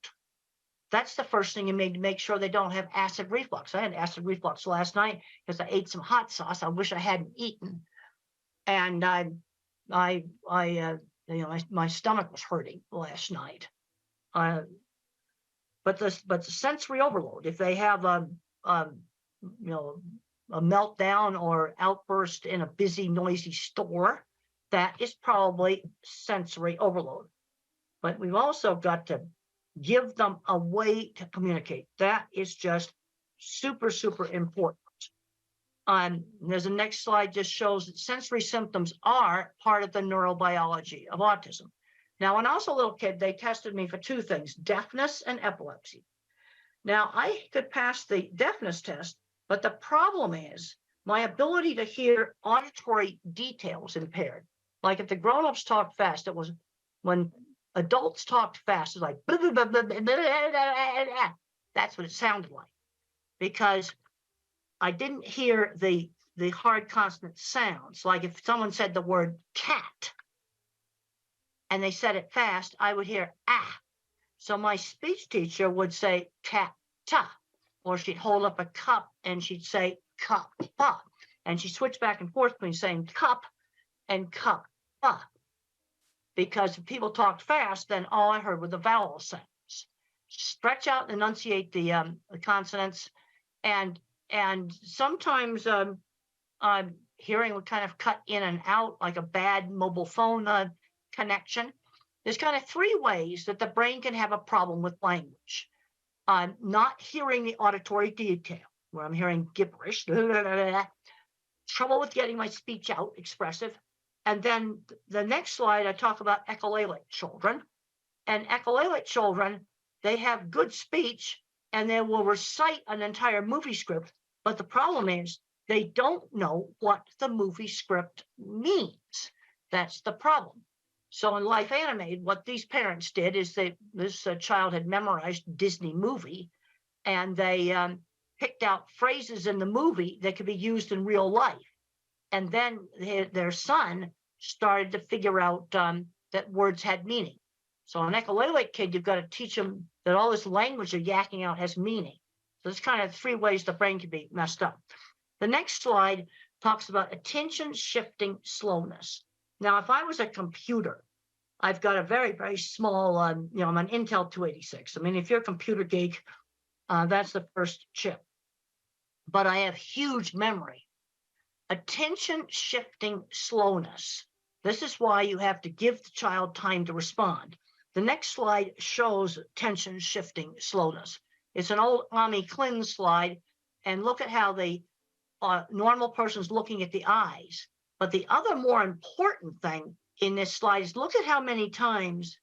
That's the first thing you make sure they don't have acid reflux. I had acid reflux last night because I ate some hot sauce I wish I hadn't eaten. And my stomach was hurting last night. But the sensory overload, if they have a meltdown or outburst in a busy, noisy store, that is probably sensory overload. But we've also got to give them a way to communicate. That is just super, super important. There's a next slide just shows that sensory symptoms are part of the neurobiology of autism. Now, when I was a little kid, they tested me for two things, deafness and epilepsy. Now, I could pass the deafness test, but the problem is my ability to hear auditory details impaired. Like if the grown-ups talked fast, it was when adults talked fast, it's like, blah, blah, blah, blah, blah, blah, blah, blah. That's what it sounded like. Because I didn't hear the hard consonant sounds. Like if someone said the word cat and they said it fast, I would hear ah. So my speech teacher would say cat ta, or she'd hold up a cup and she'd say cup pa. And she switched back and forth between saying cup and cup pa. Because if people talked fast, then all I heard were the vowel sounds. Stretch out and enunciate the consonants. And sometimes hearing would kind of cut in and out like a bad mobile phone connection. There's kind of three ways that the brain can have a problem with language. Not hearing the auditory detail, where I'm hearing gibberish, trouble with getting my speech out, expressive. And then the next slide, I talk about echolalic children. And echolalic children, they have good speech and they will recite an entire movie script. But the problem is they don't know what the movie script means. That's the problem. So in Life Animated, what these parents did is this child had memorized Disney movie, and they picked out phrases in the movie that could be used in real life. And then their son started to figure out that words had meaning. So an echolalic kid, you've got to teach them that all this language they're yakking out has meaning. So there's kind of three ways the brain can be messed up. The next slide talks about attention shifting slowness. Now, if I was a computer I've got a very, very small, I'm an Intel 286. I mean, if you're a computer geek, that's the first chip. But I have huge memory. Attention shifting slowness. This is why you have to give the child time to respond. The next slide shows attention shifting slowness. It's an old Ami Klin slide, and look at how the normal person's looking at the eyes. But the other more important thing in this slide is look at how many times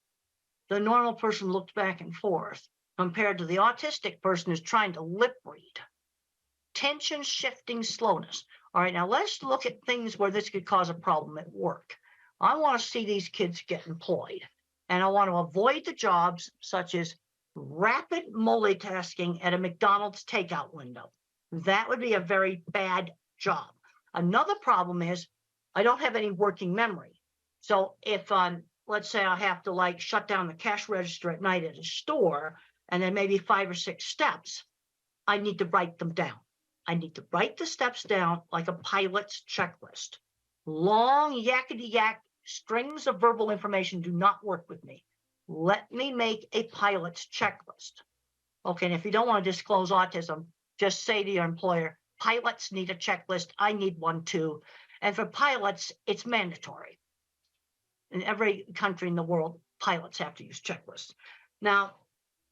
the normal person looked back and forth compared to the autistic person who's trying to lip read. Tension shifting slowness. All right, now let's look at things where this could cause a problem at work. I want to see these kids get employed, and I want to avoid the jobs such as rapid multitasking at a McDonald's takeout window. That would be a very bad job. Another problem is I don't have any working memory. So if let's say I have to shut down the cash register at night at a store, and then maybe 5 or 6 steps, I need to write them down. I need to write the steps down like a pilot's checklist. Long yakety-yak strings of verbal information do not work with me. Let me make a pilot's checklist. Okay, and if you don't want to disclose autism, just say to your employer, pilots need a checklist. I need one too. And for pilots, it's mandatory. In every country in the world, pilots have to use checklists. Now,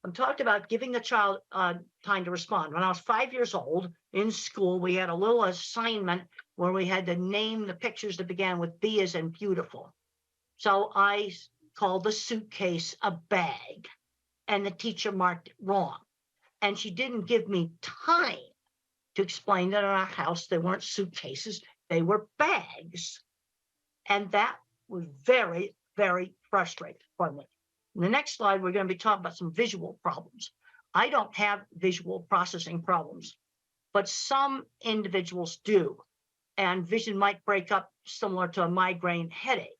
I'm talking about giving the child time to respond. When I was 5 years old in school, we had a little assignment where we had to name the pictures that began with B as in beautiful. So I called the suitcase a bag, and the teacher marked it wrong. And she didn't give me time to explain that in our house, they weren't suitcases, they were bags. And that was very, very frustrating for me. In the next slide, we're going to be talking about some visual problems. I don't have visual processing problems, but some individuals do. And vision might break up similar to a migraine headache.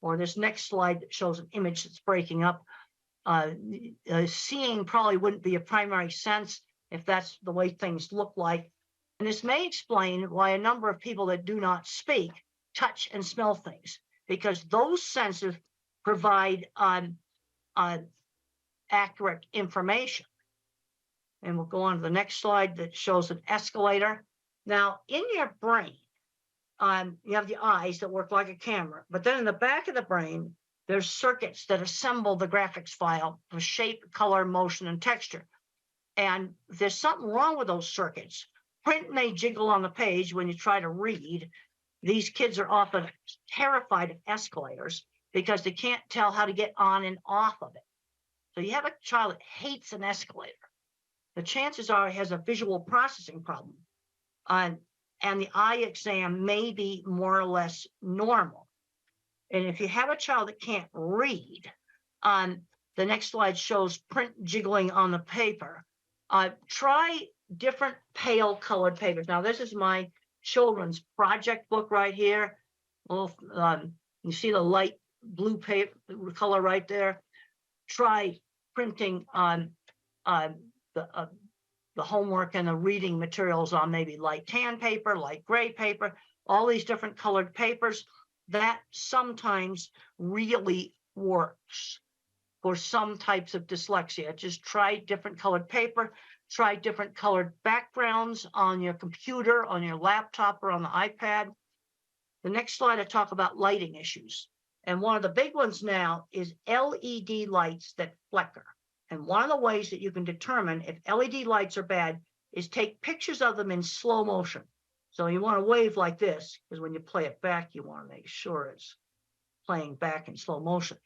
Or this next slide that shows an image that's breaking up. Seeing probably wouldn't be a primary sense if that's the way things look like. And this may explain why a number of people that do not speak touch and smell things, because those senses provide accurate information. And we'll go on to the next slide that shows an escalator. Now, in your brain, you have the eyes that work like a camera, but then in the back of the brain, there's circuits that assemble the graphics file of shape, color, motion, and texture. And if there's something wrong with those circuits, print may jiggle on the page when you try to read. These kids are often terrified of escalators because they can't tell how to get on and off of it. So you have a child that hates an escalator. The chances are he has a visual processing problem. And the eye exam may be more or less normal. And if you have a child that can't read, the next slide shows print jiggling on the paper. Try different pale colored papers. Now, this is my children's project book right here. Well, you see the light blue paper color right there. Try printing on the homework and the reading materials on maybe light tan paper, light gray paper, all these different colored papers. That sometimes really works for some types of dyslexia. Just try different colored paper, try different colored backgrounds on your computer, on your laptop, or on the iPad. The next slide, I talk about lighting issues. And one of the big ones now is LED lights that flicker. And one of the ways that you can determine if LED lights are bad is take pictures of them in slow motion. So you want to wave like this, because when you play it back, you want to make sure it's playing back in slow motion.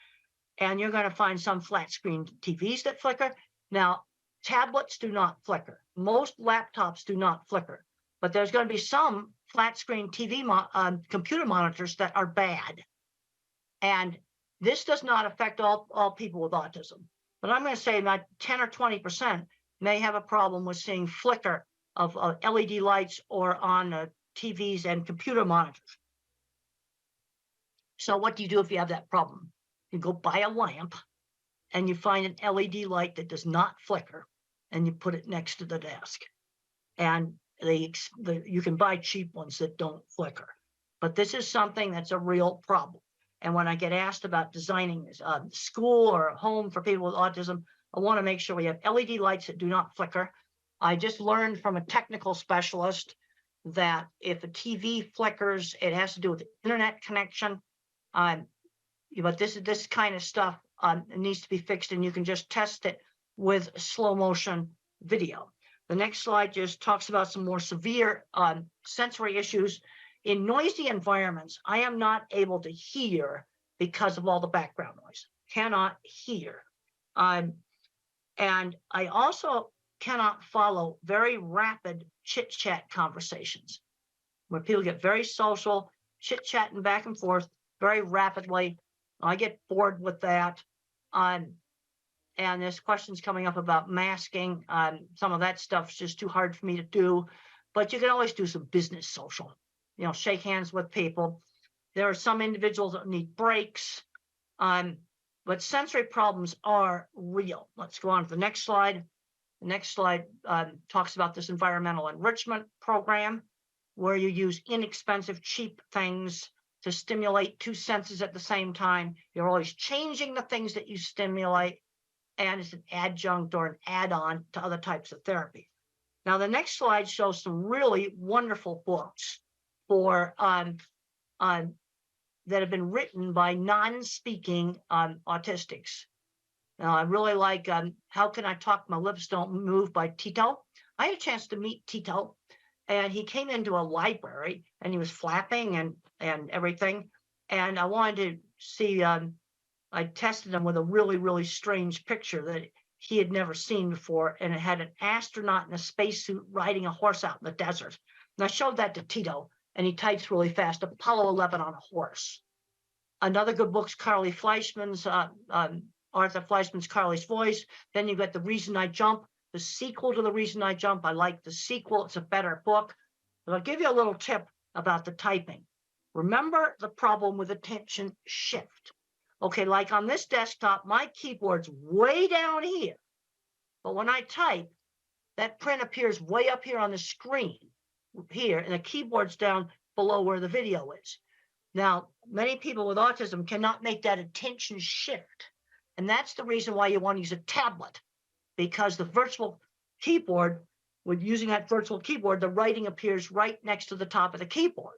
And you're going to find some flat screen TVs that flicker. Now, tablets do not flicker. Most laptops do not flicker. But there's going to be some flat screen TV computer monitors that are bad. And this does not affect all people with autism. But I'm going to say about 10 or 20% may have a problem with seeing flicker of LED lights or on TVs and computer monitors. So what do you do if you have that problem? You go buy a lamp and you find an LED light that does not flicker and you put it next to the desk. And you can buy cheap ones that don't flicker. But this is something that's a real problem. And when I get asked about designing a school or a home for people with autism, I want to make sure we have LED lights that do not flicker. I just learned from a technical specialist that if a TV flickers, it has to do with the internet connection. But this kind of stuff needs to be fixed, and you can just test it with slow motion video. The next slide just talks about some more severe sensory issues. In noisy environments, I am not able to hear because of all the background noise. Cannot hear. And I also cannot follow very rapid chit-chat conversations where people get very social, chit-chatting back and forth very rapidly. I get bored with that. And there's questions coming up about masking. Some of that stuff's just too hard for me to do. But you can always do some business social, shake hands with people. There are some individuals that need breaks. But sensory problems are real. Let's go on to the next slide. The next slide talks about this environmental enrichment program, where you use inexpensive, cheap things to stimulate two senses at the same time. You're always changing the things that you stimulate, and it's an adjunct or an add-on to other types of therapy. Now, the next slide shows some really wonderful books for that have been written by non-speaking autistics. Now, I really like How Can I Talk My Lips Don't Move by Tito. I had a chance to meet Tito, and he came into a library, and he was flapping and everything. And I wanted to see, I tested him with a really, really strange picture that he had never seen before, and it had an astronaut in a spacesuit riding a horse out in the desert. And I showed that to Tito, and he types really fast, Apollo 11 on a horse. Another good book's Carly Fleischman's, Arthur Fleischman's Carly's Voice. Then you got The Reason I Jump, the sequel to The Reason I Jump. I like the sequel. It's a better book. But I'll give you a little tip about the typing. Remember the problem with attention shift. Okay, like on this desktop, my keyboard's way down here. But when I type, that print appears way up here on the screen here, and the keyboard's down below where the video is. Now, many people with autism cannot make that attention shift. And that's the reason why you want to use a tablet, because the virtual keyboard, with using that virtual keyboard, the writing appears right next to the top of the keyboard.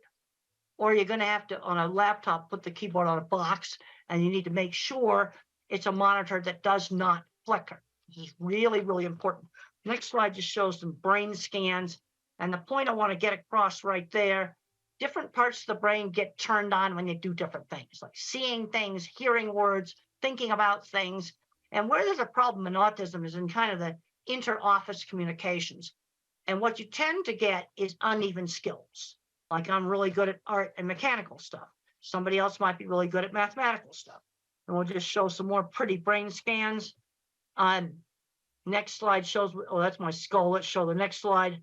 Or you're going to have to, on a laptop, put the keyboard on a box, and you need to make sure it's a monitor that does not flicker. This is really, really important. Next slide just shows some brain scans. And the point I want to get across right there, different parts of the brain get turned on when you do different things, like seeing things, hearing words, thinking about things. And where there's a problem in autism is in kind of the inter-office communications. And what you tend to get is uneven skills. Like I'm really good at art and mechanical stuff. Somebody else might be really good at mathematical stuff. And we'll just show some more pretty brain scans. Next slide shows, oh, that's my skull. Let's show the next slide.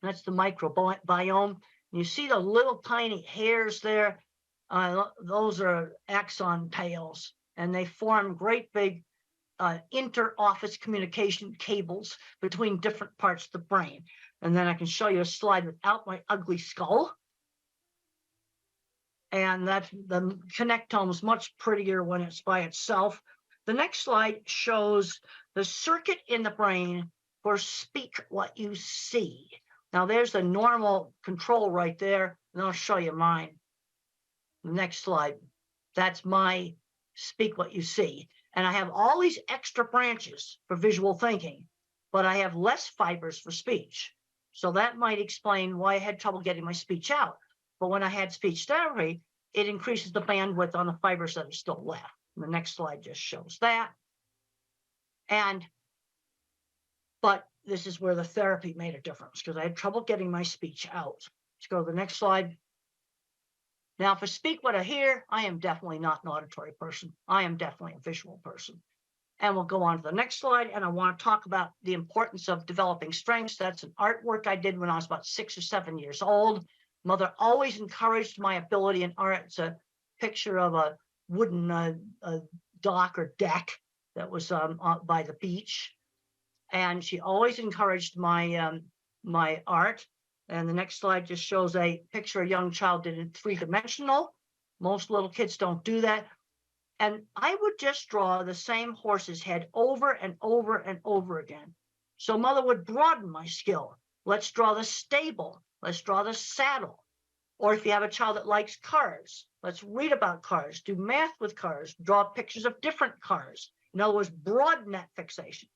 That's the microbiome. You see the little tiny hairs there. Those are axon tails, and they form great big inter-office communication cables between different parts of the brain. And then I can show you a slide without my ugly skull. And that's the connectome is much prettier when it's by itself. The next slide shows the circuit in the brain for speak what you see. Now there's the normal control right there, and I'll show you mine. The next slide, that's my speak what you see. And I have all these extra branches for visual thinking, but I have less fibers for speech. So that might explain why I had trouble getting my speech out. But when I had speech therapy, it increases the bandwidth on the fibers that are still left. And the next slide just shows that. But this is where the therapy made a difference, because I had trouble getting my speech out. Let's go to the next slide. Now, for speak what I hear, I am definitely not an auditory person. I am definitely a visual person. And we'll go on to the next slide. And I want to talk about the importance of developing strengths. That's an artwork I did when I was about 6 or 7 years old. Mother always encouraged my ability in art. It's a picture of a wooden dock or deck that was by the beach. And she always encouraged my my art. And the next slide just shows a picture a young child did in 3-dimensional. Most little kids don't do that. And I would just draw the same horse's head over and over and over again. So mother would broaden my skill. Let's draw the stable. Let's draw the saddle. Or if you have a child that likes cars, let's read about cars, do math with cars, draw pictures of different cars. In other words, broaden that fixation.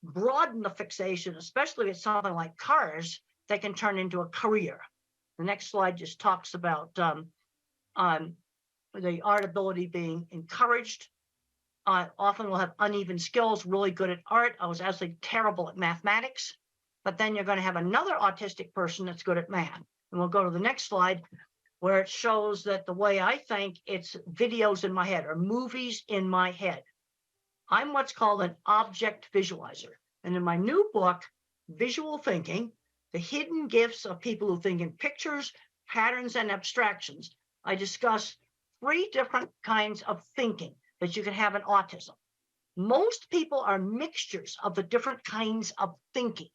Broaden the fixation, especially if it's something like cars that can turn into a career. The next slide just talks about the art ability being encouraged. Often we'll have uneven skills, really good at art. I was absolutely terrible at mathematics, but then you're going to have another autistic person that's good at math. And we'll go to the next slide where it shows that the way I think, it's videos in my head or movies in my head. I'm what's called an object visualizer. And in my new book, Visual Thinking, The Hidden Gifts of People Who Think in Pictures, Patterns, and Abstractions, I discuss 3 different kinds of thinking that you can have in autism. Most people are mixtures of the different kinds of thinking.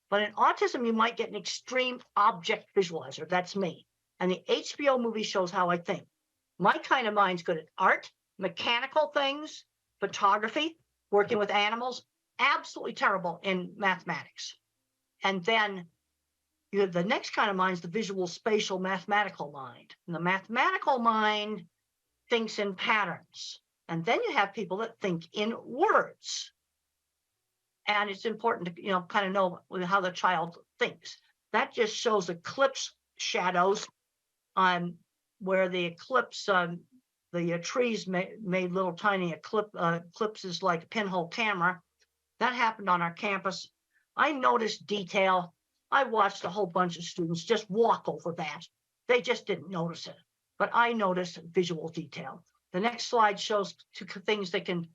But in autism, you might get an extreme object visualizer. That's me. And the HBO movie shows how I think. My kind of mind's good at art, mechanical things, photography, working with animals, absolutely terrible in mathematics. And then the next kind of mind is the visual, spatial, mathematical mind. And the mathematical mind thinks in patterns. And then you have people that think in words. And it's important to kind of know how the child thinks. That just shows eclipse shadows on where the eclipse, the trees made little tiny eclipses like a pinhole camera. That happened on our campus. I noticed detail. I watched a whole bunch of students just walk over that. They just didn't notice it. But I noticed visual detail. The next slide shows 2 things that can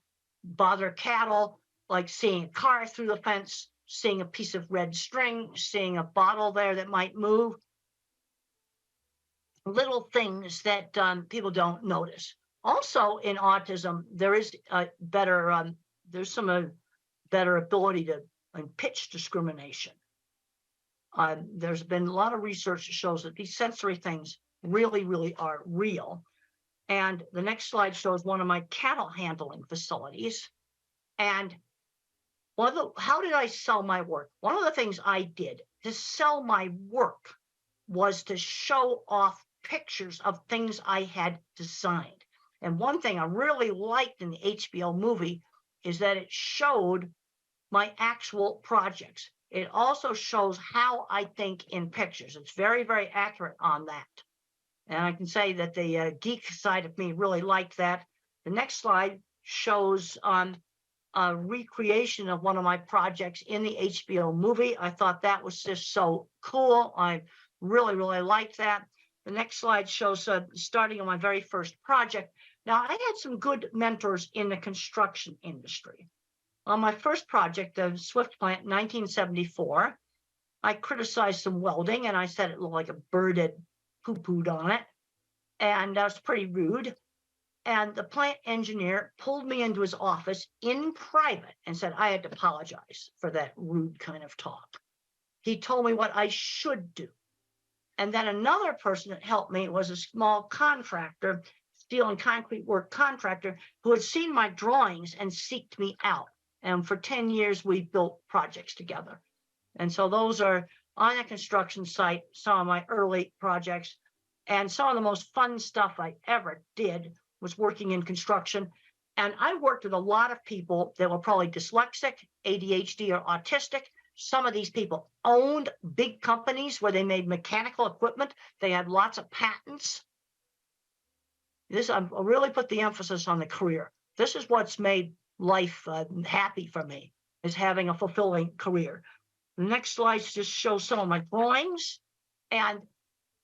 bother cattle, like seeing a car through the fence, seeing a piece of red string, seeing a bottle there that might move. Little things that people don't notice. Also in autism, there is there's some better ability to pitch discrimination. There's been a lot of research that shows that these sensory things really, really are real. And the next slide shows one of my cattle handling facilities. And how did I sell my work? One of the things I did to sell my work was to show off pictures of things I had designed. And one thing I really liked in the HBO movie is that it showed my actual projects. It also shows how I think in pictures. It's very, very accurate on that. And I can say that the geek side of me really liked that. The next slide shows a recreation of one of my projects in the HBO movie. I thought that was just so cool. I really, really liked that. The next slide shows starting on my very first project. Now, I had some good mentors in the construction industry. On my first project, the Swift plant in 1974, I criticized some welding, and I said it looked like a bird had poo-pooed on it, and that was pretty rude. And the plant engineer pulled me into his office in private and said I had to apologize for that rude kind of talk. He told me what I should do. And then another person that helped me was a small contractor, steel and concrete work contractor, who had seen my drawings and seeked me out. And for 10 years, we built projects together. And so those are on a construction site, some of my early projects. And some of the most fun stuff I ever did was working in construction. And I worked with a lot of people that were probably dyslexic, ADHD, or autistic. Some of these people owned big companies where they made mechanical equipment. They had lots of patents. I really put the emphasis on the career. This is what's made life happy for me, is having a fulfilling career. The next slide just shows some of my drawings. And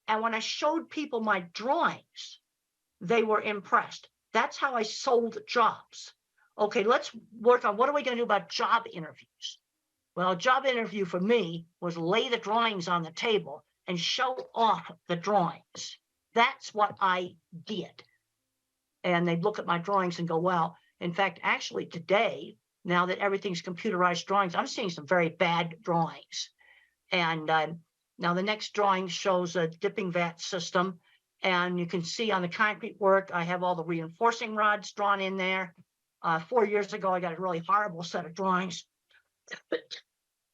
when I showed people my drawings, they were impressed. That's how I sold jobs. Okay, let's work on what are we going to do about job interviews? Well, a job interview for me was lay the drawings on the table and show off the drawings. That's what I did. And they'd look at my drawings and go, wow. In fact, actually today, now that everything's computerized drawings, I'm seeing some very bad drawings. And Now, the next drawing shows a dipping vat system, and you can see on the concrete work, I have all the reinforcing rods drawn in there. 4 years ago, I got a really horrible set of drawings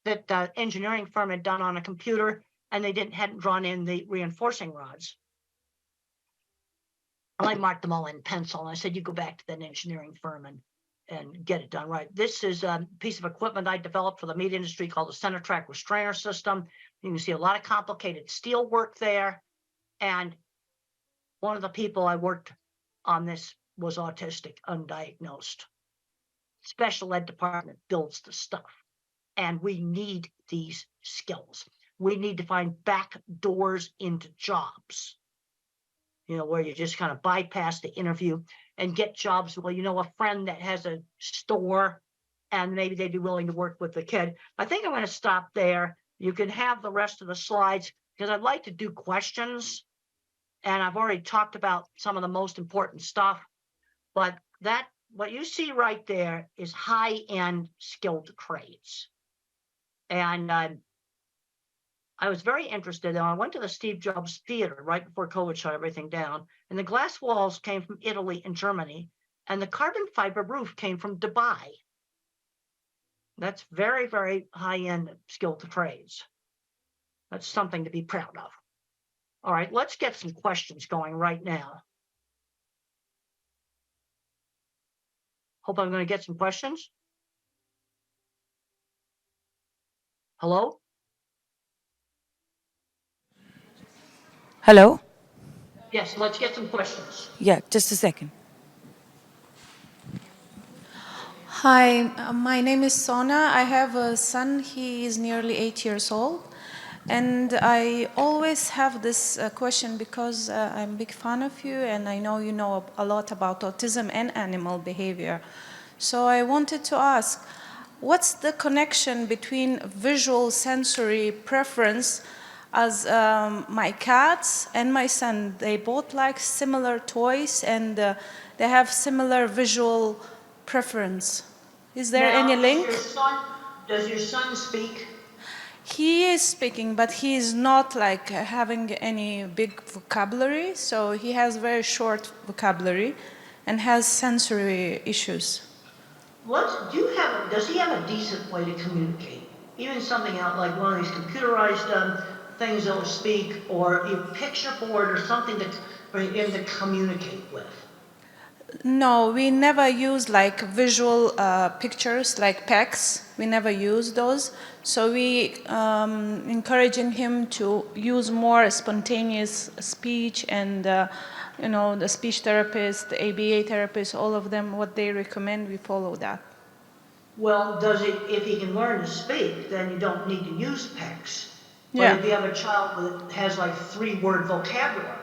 that the engineering firm had done on a computer, and they hadn't drawn in the reinforcing rods. And I marked them all in pencil, and I said, you go back to that engineering firm and get it done right. This is a piece of equipment I developed for the meat industry called the center track restrainer system. You can see a lot of complicated steel work there. And one of the people I worked on this was autistic, undiagnosed. Special ed department builds the stuff. And we need these skills. We need to find back doors into jobs, where you just kind of bypass the interview and get jobs. Well, a friend that has a store, and maybe they'd be willing to work with the kid. I think I'm going to stop there. You can have the rest of the slides because I'd like to do questions. And I've already talked about some of the most important stuff, but what you see right there is high-end skilled trades. And I was very interested. I went to the Steve Jobs Theater right before COVID shut everything down. And the glass walls came from Italy and Germany. And the carbon fiber roof came from Dubai. That's very, very high-end skilled trades. That's something to be proud of. All right, let's get some questions going right now. Hope I'm going to get some questions. Hello? Hello? Yes, let's get some questions. Yeah, just a second. Hi, my name is Sona. I have a son. He is nearly 8 years old. And I always have this question because I'm a big fan of you and I know you know a lot about autism and animal behavior. So I wanted to ask, what's the connection between visual sensory preference as my cats and my son? They both like similar toys and they have similar visual preference. Is there any link? Does your son speak? He is speaking, but he is not like having any big vocabulary. So he has very short vocabulary and has sensory issues. Does he have a decent way to communicate? Even something out like one of these computerized things that will speak, or a picture board or something for him to communicate with? No, we never use like visual pictures like PECs. We never use those. So we encouraging him to use more spontaneous speech and the speech therapist, the ABA therapist, all of them, what they recommend, we follow that. Well, if he can learn to speak, then you don't need to use PECs. But Yeah. if you have a child that has like 3-word vocabulary,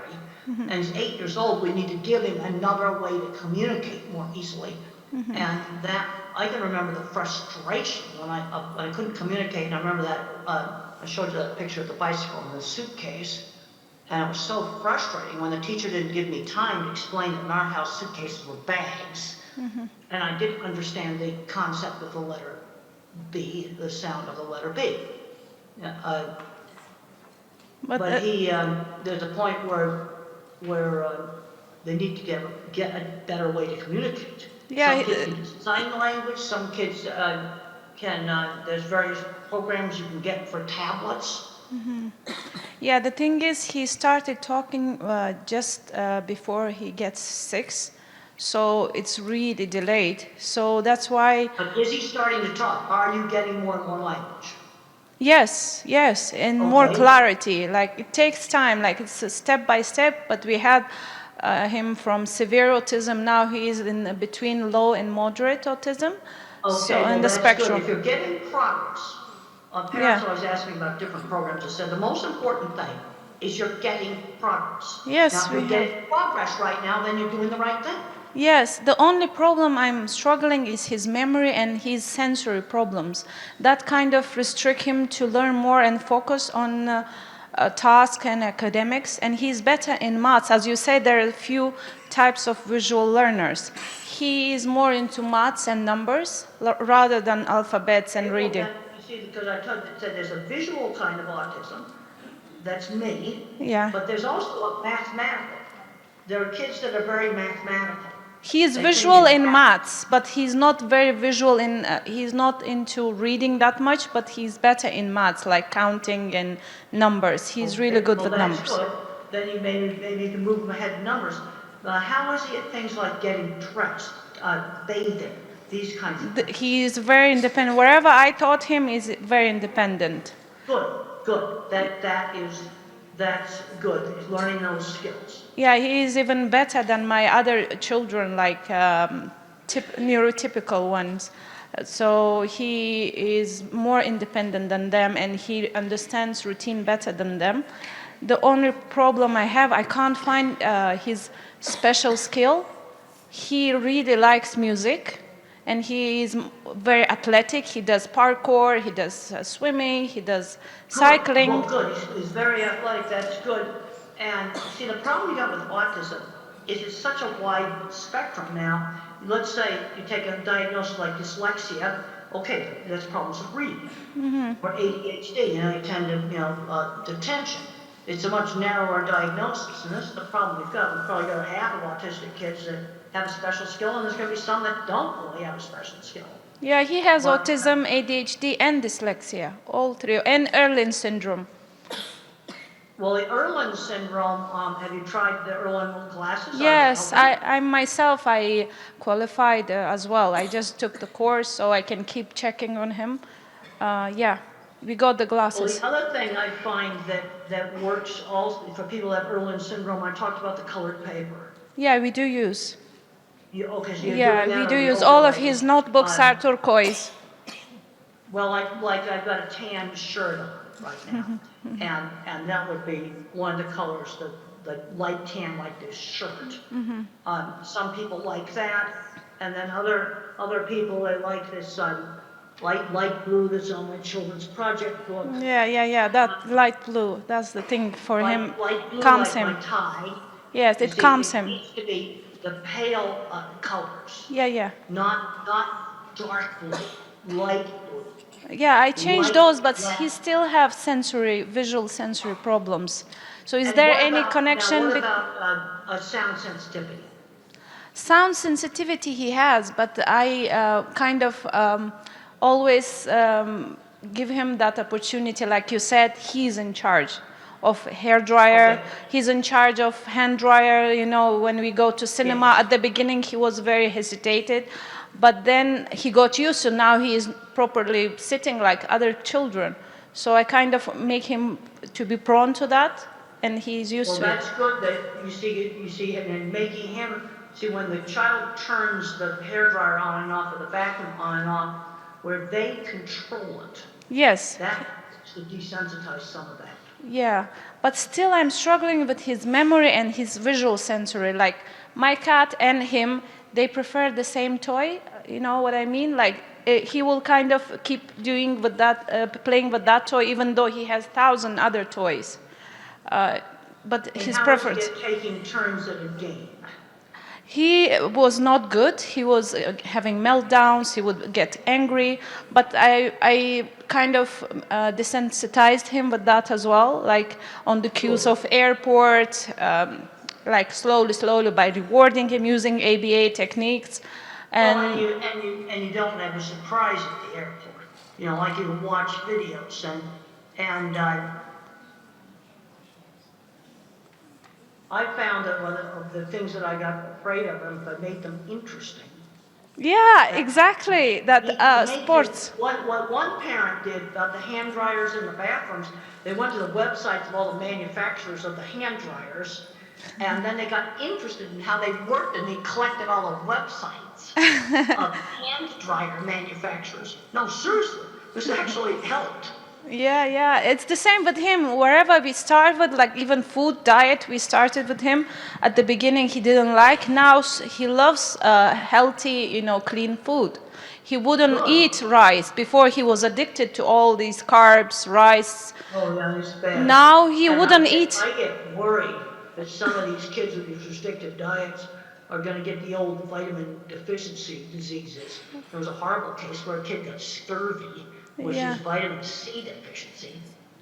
and he's 8 years old, we need to give him another way to communicate more easily. And that, I can remember the frustration when I couldn't communicate. And I remember that, I showed you that picture of the bicycle in the suitcase. And it was so frustrating when the teacher didn't give me time to explain that in our house suitcases were bags. And I didn't understand the concept of the letter B, the sound of the letter B. But there's a point where they need to get a better way to communicate. Yeah, some kids can do sign language. Some kids there's various programs you can get for tablets. Yeah, the thing is, he started talking just before he gets 6, so it's really delayed. So that's why. But is he starting to talk? Are you getting more and more language? Yes, and more clarity. Like it takes time. Like it's a step by step. But we had him from severe autism. Now he is in between low and moderate autism. Okay, so in the spectrum. Good. If you're getting progress, parents always ask me about different programs. I said the most important thing is you're getting progress. Yes, now, if you're getting progress right now, then you're doing the right thing. Yes, the only problem I'm struggling is his memory and his sensory problems. That kind of restrict him to learn more and focus on task and academics. And he's better in maths. As you said, there are a few types of visual learners. He is more into maths and numbers rather than alphabets and reading. You see, because I said there's a visual kind of autism, that's me. Yeah. But there's also a mathematical. There are kids that are very mathematical. He is They visual think in maths, but he's not very visual in, he's not into reading that much, but he's better in maths, like counting and numbers. He's really good with that's numbers. good. Then you maybe you can move them ahead in numbers. How is he at things like getting dressed, bathing, these kinds of things? He is very independent. Wherever I taught him, is very independent. Good. That's good. He's learning those skills. Yeah, he is even better than my other children, like neurotypical ones. So he is more independent than them, and he understands routine better than them. The only problem I have, I can't find his special skill. He really likes music, and he is very athletic. He does parkour, he does swimming, he does cycling. Well, good. He's very athletic. That's good. And see, the problem you got with autism is it's such a wide spectrum now. Let's say you take a diagnosis like dyslexia. Okay, that's problems with reading. Or ADHD, you tend to, detention. It's a much narrower diagnosis, and this is the problem we've got. We've probably got half of autistic kids that have a special skill, and there's going to be some that don't really have a special skill. Yeah, he has autism, ADHD, and dyslexia, all three, and Erlin syndrome. Well, the Erlin syndrome, have you tried the Erlin classes? Yes, I myself, I qualified as well. I just took the course, so I can keep checking on him. Yeah, we got the glasses. Well, the other thing I find that works also for people that have Erlin syndrome, I talked about the colored paper. Yeah, we do use. Yeah, we do use. All of his notebooks are turquoise. Well, like I've got a tan shirt on right now, and that would be one of the colors, the light tan like this shirt. Some people like that, and then other people, they like this light blue that's on my children's project book. Yeah, that light blue, that's the thing for him, Light blue, calms like him. my tie. Yes, it calms him. It needs to be the pale colors. Yeah. Not dark blue, light blue. Yeah, I changed those, but he still have visual sensory problems. So is there any connection? What about sound sensitivity? Sound sensitivity he has, but I kind of always give him that opportunity. Like you said, he's in charge of hair dryer. Okay. He's in charge of hand dryer. When we go to cinema, at the beginning he was very hesitated, but then he got used to. Now he is properly sitting like other children. So I kind of make him to be prone to that, and he's used to it. Well, that's good that you see him and making him see when the child turns the hair dryer on and off or the vacuum on and off, where they control it. Yes. That to desensitize some of that. Yeah, but still I'm struggling with his memory and his visual sensory. Like my cat and him, they prefer the same toy. You know what I mean? Like he will kind of keep doing with that, playing with that toy, even though he has 1,000 other toys. But and his How preference. is he taking turns at a game? He was not good. He was having meltdowns. He would get angry. But I kind of desensitized him with that as well, like on the cues of airport, like slowly by rewarding him using ABA techniques. And you don't have a surprise at the airport. Like you watch videos and I found that one of the things that I got afraid of them, if I made them interesting. Yeah, exactly. Sports. What one parent did about the hand dryers in the bathrooms, they went to the websites of all the manufacturers of the hand dryers, and then they got interested in how they worked, and they collected all the websites of hand dryer manufacturers. No, seriously, this actually helped. Yeah. It's the same with him. Wherever we start with, like even food, diet, we started with him. At the beginning, he didn't like. Now he loves healthy, clean food. He wouldn't eat rice. Before, he was addicted to all these carbs, rice. Oh, yeah, it's bad. Now he wouldn't eat. I get worried that some of these kids with these restrictive diets are going to get the old vitamin deficiency diseases. There was a horrible case where a kid got scurvy, which is vitamin C deficiency.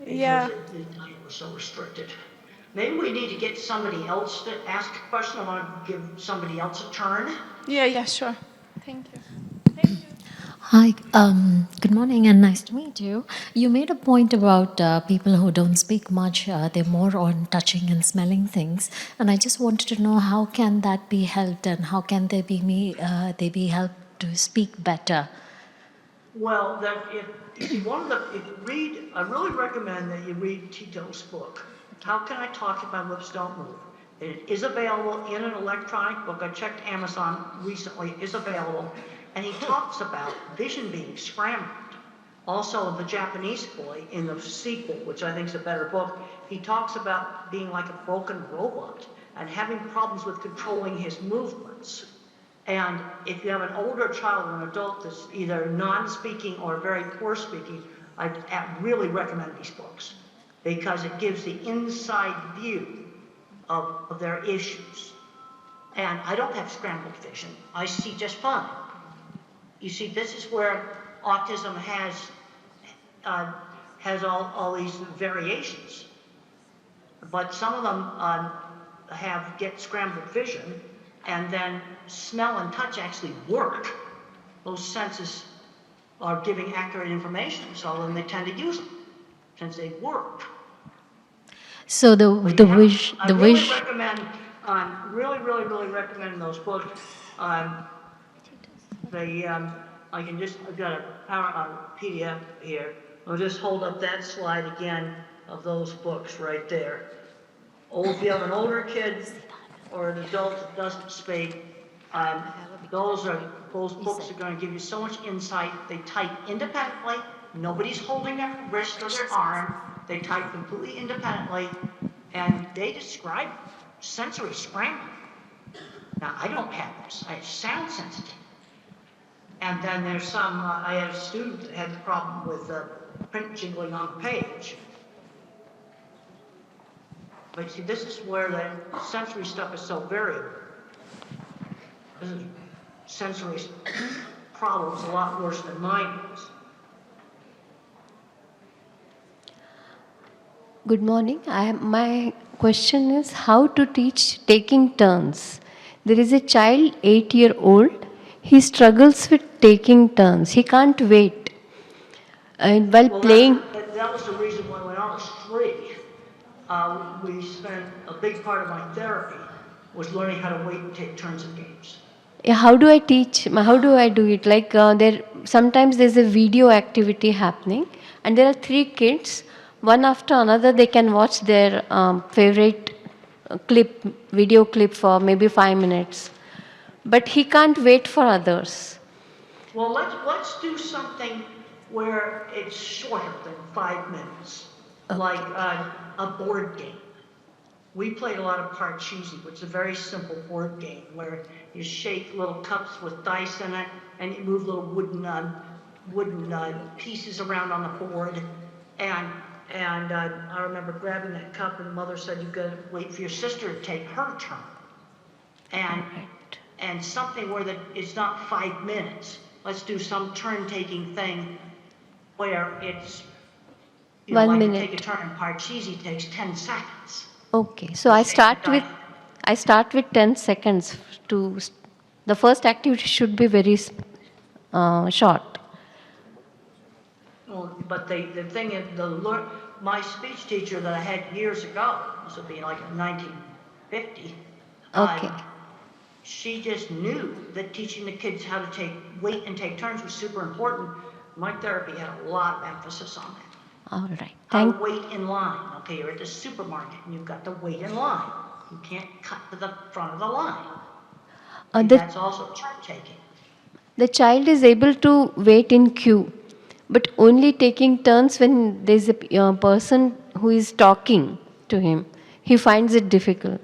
Yeah. Because the time was so restricted. Maybe we need to get somebody else to ask a question. I want to give somebody else a turn. Yeah, sure. Thank you. Hi, good morning and nice to meet you. You made a point about people who don't speak much, they're more on touching and smelling things. And I just wanted to know how can that be helped and how can they be helped to speak better? Well, if you read, I really recommend that you read Tito's book. How Can I Talk If My Lips Don't Move? It is available in an electronic book. I checked Amazon recently. It is available. And he talks about vision being scrambled. Also, the Japanese boy in the sequel, which I think is a better book, he talks about being like a broken robot and having problems with controlling his movements. And if you have an older child or an adult that's either non-speaking or very poor speaking, I really recommend these books because it gives the inside view of their issues. And I don't have scrambled vision. I see just fine. You see, this is where autism has all these variations. But some of them get scrambled vision, and then smell and touch actually work. Those senses are giving accurate information, so then they tend to use them since they work. So I really recommend, really recommend those books. I've got a PDF here. I'll just hold up that slide again of those books right there. If you have an older kid or an adult that doesn't speak, those books are going to give you so much insight. They type independently. Nobody's holding their wrist or their arm. They type completely independently, and they describe sensory scrambling. Now, I don't have this. I have sound sensitive. And then there's some, I had a student that had a problem with print jingling on the page. But see, this is where the sensory stuff is so variable. This is sensory problems a lot worse than mine was. Good morning. My question is how to teach taking turns. There is a child, 8-year-old. He struggles with taking turns. He can't wait. And while playing. That was the reason why when I was 3, we spent a big part of my therapy was learning how to wait and take turns in games. How do I teach? How do I do it? Like sometimes there's a video activity happening, and there are 3 kids. One after another, they can watch their favorite video clip for maybe 5 minutes. But he can't wait for others. Well, let's do something where it's shorter than 5 minutes, like a board game. We played a lot of Parcheesi, which is a very simple board game where you shake little cups with dice in it, and you move little wooden pieces around on the board. And I remember grabbing that cup, and Mother said, "You've got to wait for your sister to take her turn." And something where it's not 5 minutes. Let's do some turn-taking thing where it's 1 minute. Take a turn in Parcheesi takes 10 seconds. Okay, so I start with 10 seconds. The first activity should be very short. Well, but the thing is, my speech teacher that I had years ago, this would be like 1950. Okay. She just knew that teaching the kids how to wait and take turns was super important. My therapy had a lot of emphasis on that. All right. How to wait in line. Okay, you're at the supermarket and you've got to wait in line. You can't cut to the front of the line. That's also turn taking. The child is able to wait in queue, but only taking turns when there's a person who is talking to him. He finds it difficult.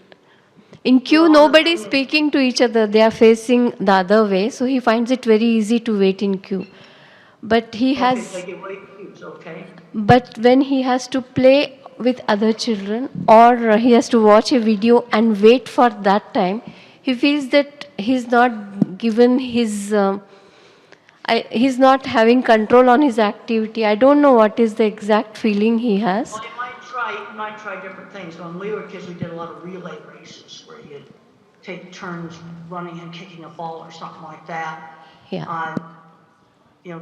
In queue, nobody is speaking to each other. They are facing the other way, so he finds it very easy to wait in queue. But he has. Okay, wait queues, okay. But when he has to play with other children or he has to watch a video and wait for that time, he feels that he's not given his He's not having control on his activity. I don't know what is the exact feeling he has. Well, you might try different things. When we were kids, we did a lot of relay races where you'd take turns running and kicking a ball or something like that. Yeah.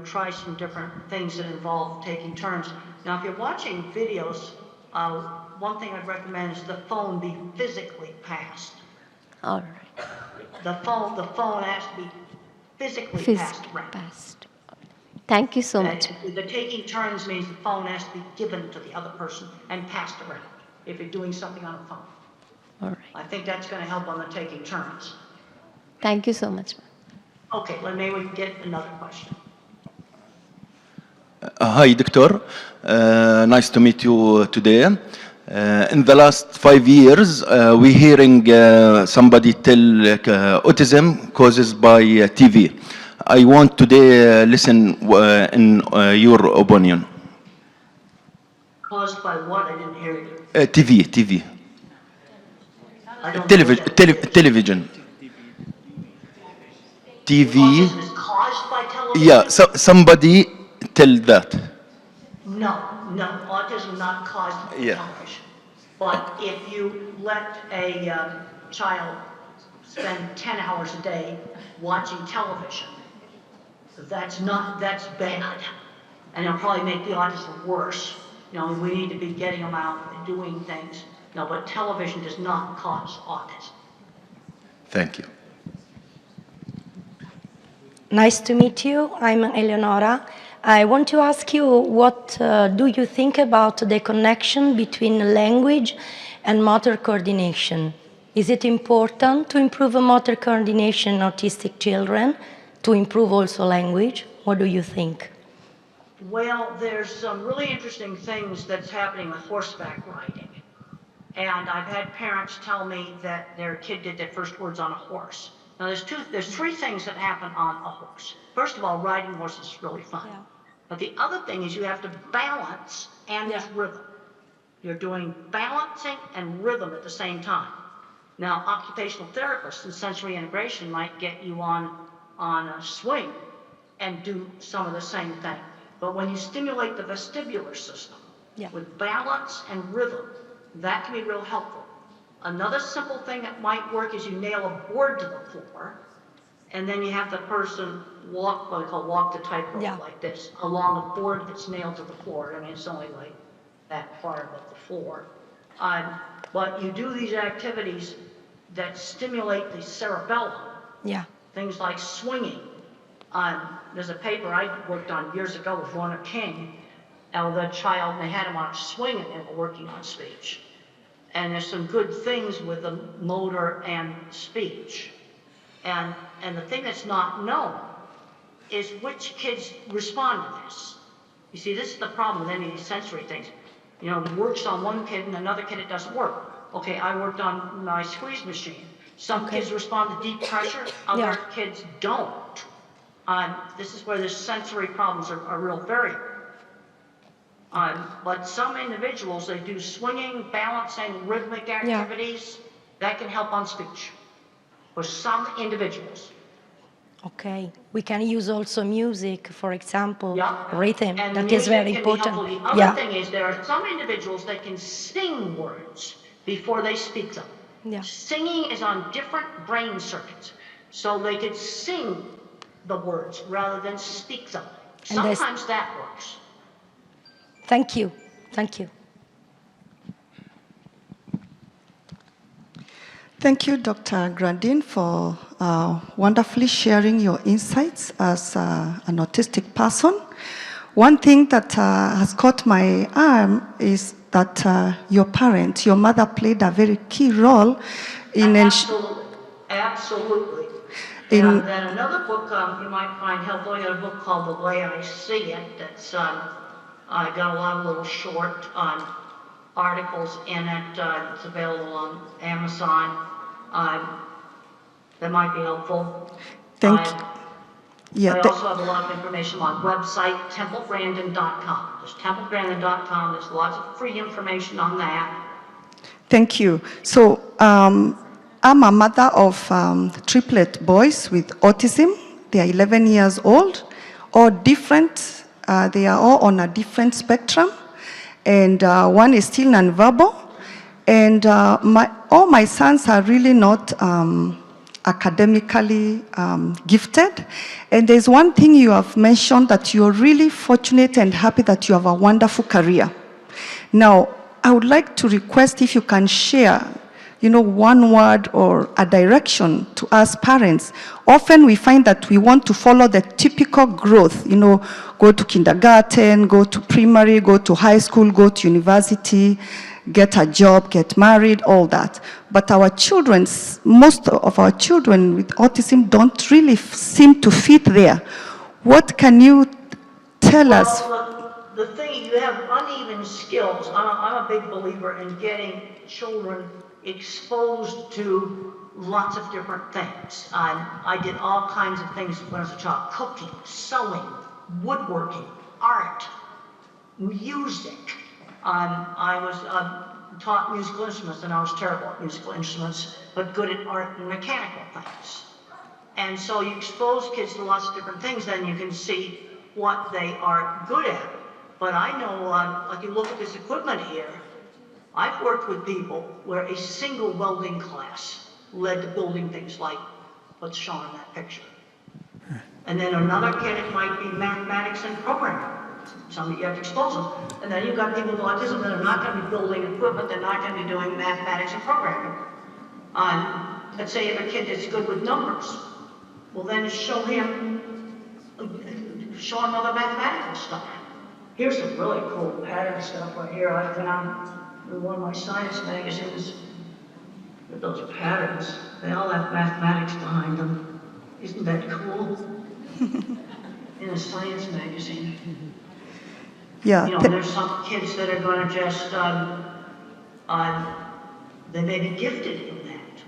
Try some different things that involve taking turns. Now, if you're watching videos, one thing I'd recommend is the phone be physically passed. All right. The phone has to be physically passed around. Passed. Thank you so much. The taking turns means the phone has to be given to the other person and passed around if you're doing something on a phone. All right. I think that's going to help on the taking turns. Thank you so much. Okay, maybe we can get another question. Hi, Doctor. Nice to meet you today. In the last 5 years, we're hearing somebody tell autism causes by TV. I want today listen in your opinion. Caused by what? I didn't hear you. TV. I don't know what that is. Television. TV. Autism is caused by television? Yeah, somebody tell that. No, autism is not caused by television. But if you let a child spend 10 hours a day watching television, that's bad. And it'll probably make the autism worse. We need to be getting them out and doing things. But television does not cause autism. Thank you. Nice to meet you. I'm Eleonora. I want to ask you, what do you think about the connection between language and motor coordination? Is it important to improve motor coordination in autistic children, to improve also language? What do you think? Well, there's some really interesting things that's happening with horseback riding. And I've had parents tell me that their kid did their first words on a horse. Now, there's three things that happen on a horse. First of all, riding horses is really fun. Yeah. But the other thing is you have to balance and there's rhythm. You're doing balancing and rhythm at the same time. Now, occupational therapists and sensory integration might get you on a swing and do some of the same thing. But when you stimulate the vestibular system with balance and rhythm, that can be real helpful. Another simple thing that might work is you nail a board to the floor, and then you have the person walk, what we call walk the tightrope like this, along a board that's nailed to the floor. I mean, it's only like that far above the floor. But you do these activities that stimulate the cerebellum. Yeah. Things like swinging. There's a paper I worked on years ago with Lorna King. Now, the child, they had him on a swing and they were working on speech. And there's some good things with the motor and speech. And the thing that's not known is which kids respond to this. You see, this is the problem with any of these sensory things. It works on one kid and another kid it doesn't work. Okay, I worked on my squeeze machine. Some kids respond to deep pressure, other kids don't. This is where the sensory problems are real variable. But some individuals, they do swinging, balancing, rhythmic activities. That can help on speech for some individuals. Okay. We can use also music, for example, rhythm. And that is very important. The other thing is there are some individuals that can sing words before they speak them. Yeah. Singing is on different brain circuits. So they could sing the words rather than speak them. Sometimes that works. Thank you. Thank you. Thank you, Dr. Grandin, for wonderfully sharing your insights as an autistic person. One thing that has caught my eye is that your mother played a very key role in Absolutely. And then another book you might find helpful, a book called The Way I See It, that's I got a lot of little short articles in it. It's available on Amazon. That might be helpful. Thank you. Yeah, I also have a lot of information on my website, templegrandin.com. Just templegrandin.com. There's lots of free information on that. Thank you. So I'm a mother of triplet boys with autism. They are 11 years old. all different. They are all on a different spectrum, and one is still nonverbal. And all my sons are really not academically gifted. And there's one thing you have mentioned, that you're really fortunate and happy that you have a wonderful career. Now, I would like to request if you can share, one word or a direction to us parents. Often we find that we want to follow the typical growth, go to kindergarten, go to primary, go to high school, go to university, get a job, get married, all that. But most of our children with autism don't really seem to fit there. What can you tell us? The thing, you have uneven skills. I'm a big believer in getting children exposed to lots of different things. I did all kinds of things when I was a child: cooking, sewing, woodworking, art, music. I was taught musical instruments, and I was terrible at musical instruments, but good at art and mechanical things. And so you expose kids to lots of different things, then you can see what they are good at. But I know, like you look at this equipment here, I've worked with people where a single welding class led to building things like what's shown in that picture. And then another kid, it might be mathematics and programming. Somebody, you have to expose them. And then you've got people with autism that are not going to be building equipment, they're not going to be doing mathematics and programming. Let's say you have a kid that's good with numbers. Well, then show him other mathematical stuff. Here's some really cool pattern stuff right here I found in one of my science magazines. Those patterns, they all have mathematics behind them. Isn't that cool? In a science magazine. Yeah. There's some kids that are going to just, they may be gifted in that.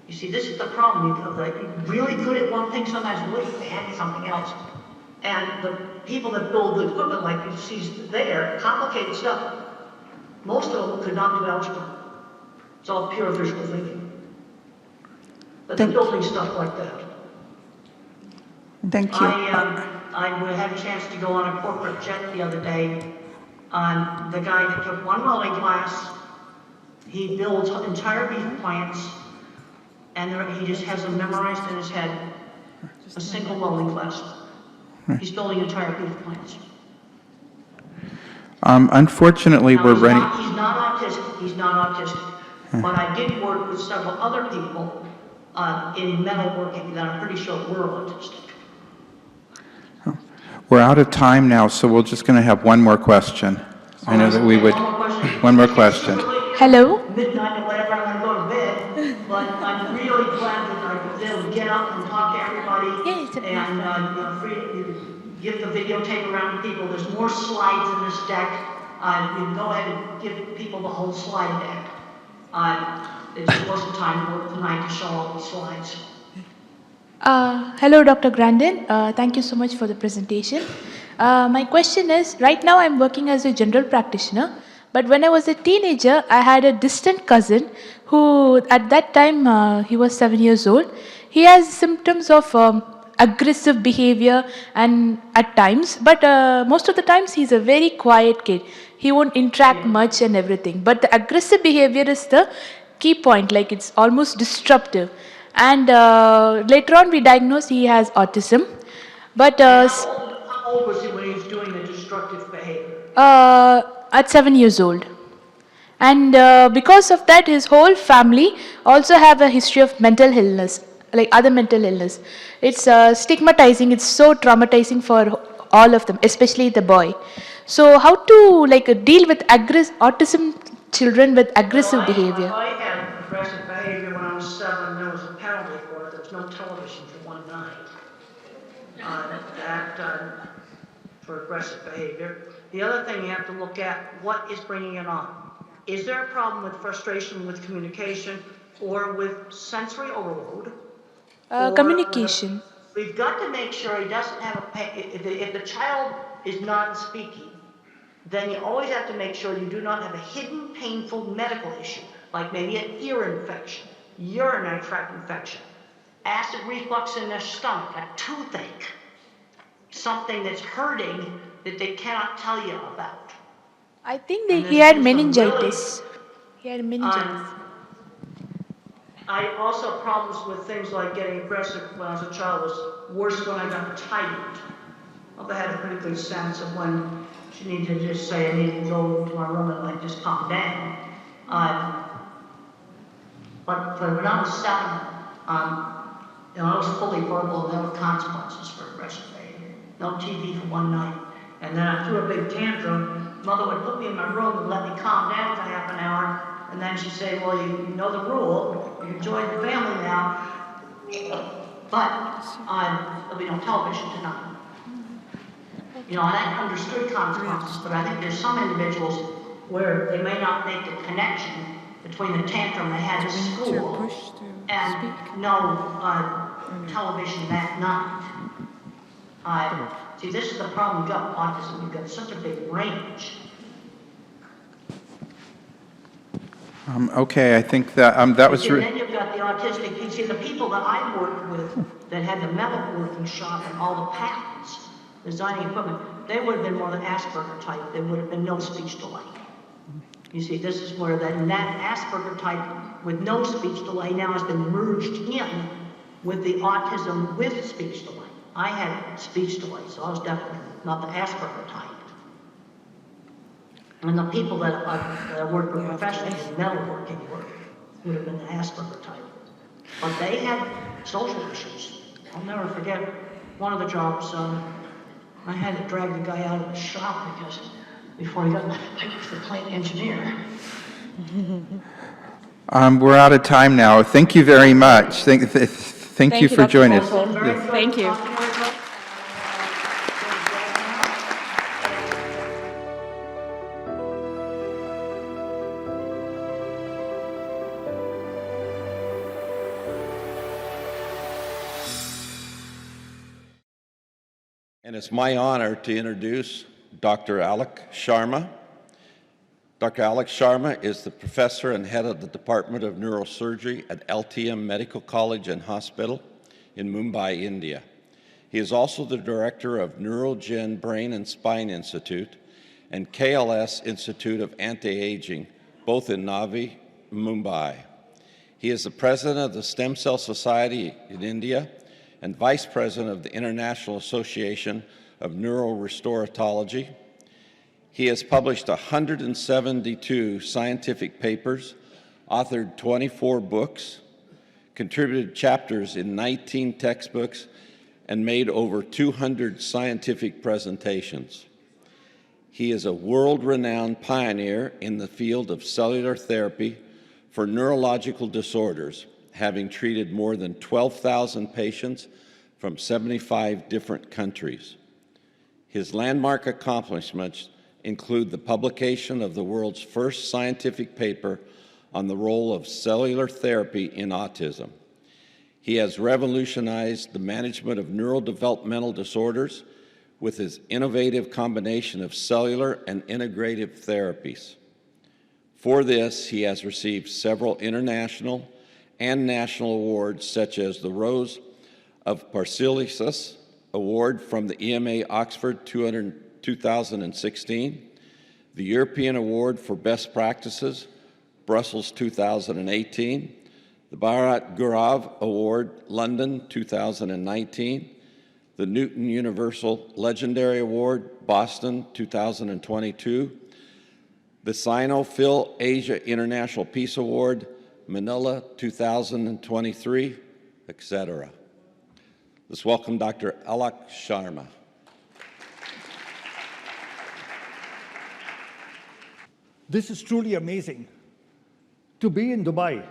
You see, this is the problem. You're really good at one thing, sometimes really bad at something else. And the people that build the equipment, like you see there, complicated stuff, most of them could not do algebra. It's all pure visual thinking. But they're building stuff like that. Thank you. I had a chance to go on a corporate jet the other day. The guy that took one welding class, he builds entire beef plants, and he just has them memorized in his head. A single welding class. He's building entire beef plants. Unfortunately, now, we're running. He's not autistic. But I did work with several other people in metalworking that I'm pretty sure were autistic. We're out of time now, so we're just going to have one more question. I know that we would. One more question. Hello. Midnight or whatever, I'm going to go to bed. But I'm really glad that I was able to get up and talk to everybody and free to give the videotape around to people. There's more slides in this deck. You can go ahead and give people the whole slide deck. It just wasn't time to work tonight to show all the slides. Hello, Dr. Grandin. Thank you so much for the presentation. My question is, right now I'm working as a general practitioner, but when I was a teenager, I had a distant cousin who, at that time, he was 7 years old. He has symptoms of aggressive behavior and at times, but most of the times he's a very quiet kid. He won't interact much and everything, but the aggressive behavior is the key point, like it's almost disruptive. And later on we diagnosed he has autism. But how old was he when he was doing the destructive behavior? At 7 years old. And because of that, his whole family also have a history of mental illness, like other mental illness. It's stigmatizing, it's so traumatizing for all of them, especially the boy. So how to deal with autism children with aggressive behavior? I had aggressive behavior when I was 7. There was a penalty for it. There was no television for one night. For aggressive behavior. The other thing you have to look at, what is bringing it on? Is there a problem with frustration with communication or with sensory overload? Communication. We've got to make sure he doesn't have if the child is non-speaking, then you always have to make sure you do not have a hidden painful medical issue, like maybe an ear infection, urinary tract infection, acid reflux in their stomach, a toothache, something that's hurting that they cannot tell you about. I think And he there's had some meningitis. really, He had meningitis. I also had problems with things like getting aggressive when I was a child was worse when I got tired. Mother had a pretty good sense of when she needed to just say, I need to go to my room and like just calm down. But when I was 7, I was fully verbal and there were consequences for aggressive behavior. No TV for one night. And then I threw a big tantrum. Mother would put me in my room and let me calm down for half an hour. And then she'd say, well, you know the rule. You join the family now. But there'll be no television tonight. And I understood consequences, but I think there's some individuals where they may not make the connection between the tantrum they had at school and no television that night. See, this is the problem you've got with autism. You've got such a big range. Okay, I think that was... And then you've got the autistic. You see, the people that I worked with that had the metal working shop and all the patents, designing equipment, they would have been more the Asperger type. There would have been no speech delay. You see, this is where that Asperger type with no speech delay now has been merged in with the autism with speech delay. I had speech delay, so I was definitely not the Asperger type. And the people that I worked with professionally in metalworking work would have been the Asperger type. But they had social issues. I'll never forget one of the jobs, I had to drag the guy out of the shop because before he got picked for plant engineer. We're out of time now. Thank you very much. Thank you for joining us. Yes. Thank you. And it's my honor to introduce Dr. Alok Sharma. Dr. Alok Sharma is the professor and head of the Department of Neurosurgery at LTM Medical College and Hospital in Mumbai, India. He is also the director of Neurogen Brain and Spine Institute and KLS Institute of Anti-Aging, both in Navi, Mumbai. He is the president of the Stem Cell Society in India and vice president of the International Association of Neurorestoratology. He has published 172 scientific papers, authored 24 books, contributed chapters in 19 textbooks, and made over 200 scientific presentations. He is a world-renowned pioneer in the field of cellular therapy for neurological disorders, having treated more than 12,000 patients from 75 different countries. His landmark accomplishments include the publication of the world's first scientific paper on the role of cellular therapy in autism. He has revolutionized the management of neurodevelopmental disorders with his innovative combination of cellular and integrative therapies. For this, he has received several international and national awards, such as the Rose of Paracelsus Award from the EMA Oxford 2016, the European Award for Best Practices, Brussels 2018, the Bharat Gaurav Award, London 2019, the Newton Universal Legendary Award, Boston 2022, the Sino-Phil Asia International Peace Award, Manila 2023, etc. Let's welcome Dr. Alok Sharma. This is truly amazing. To be in Dubai,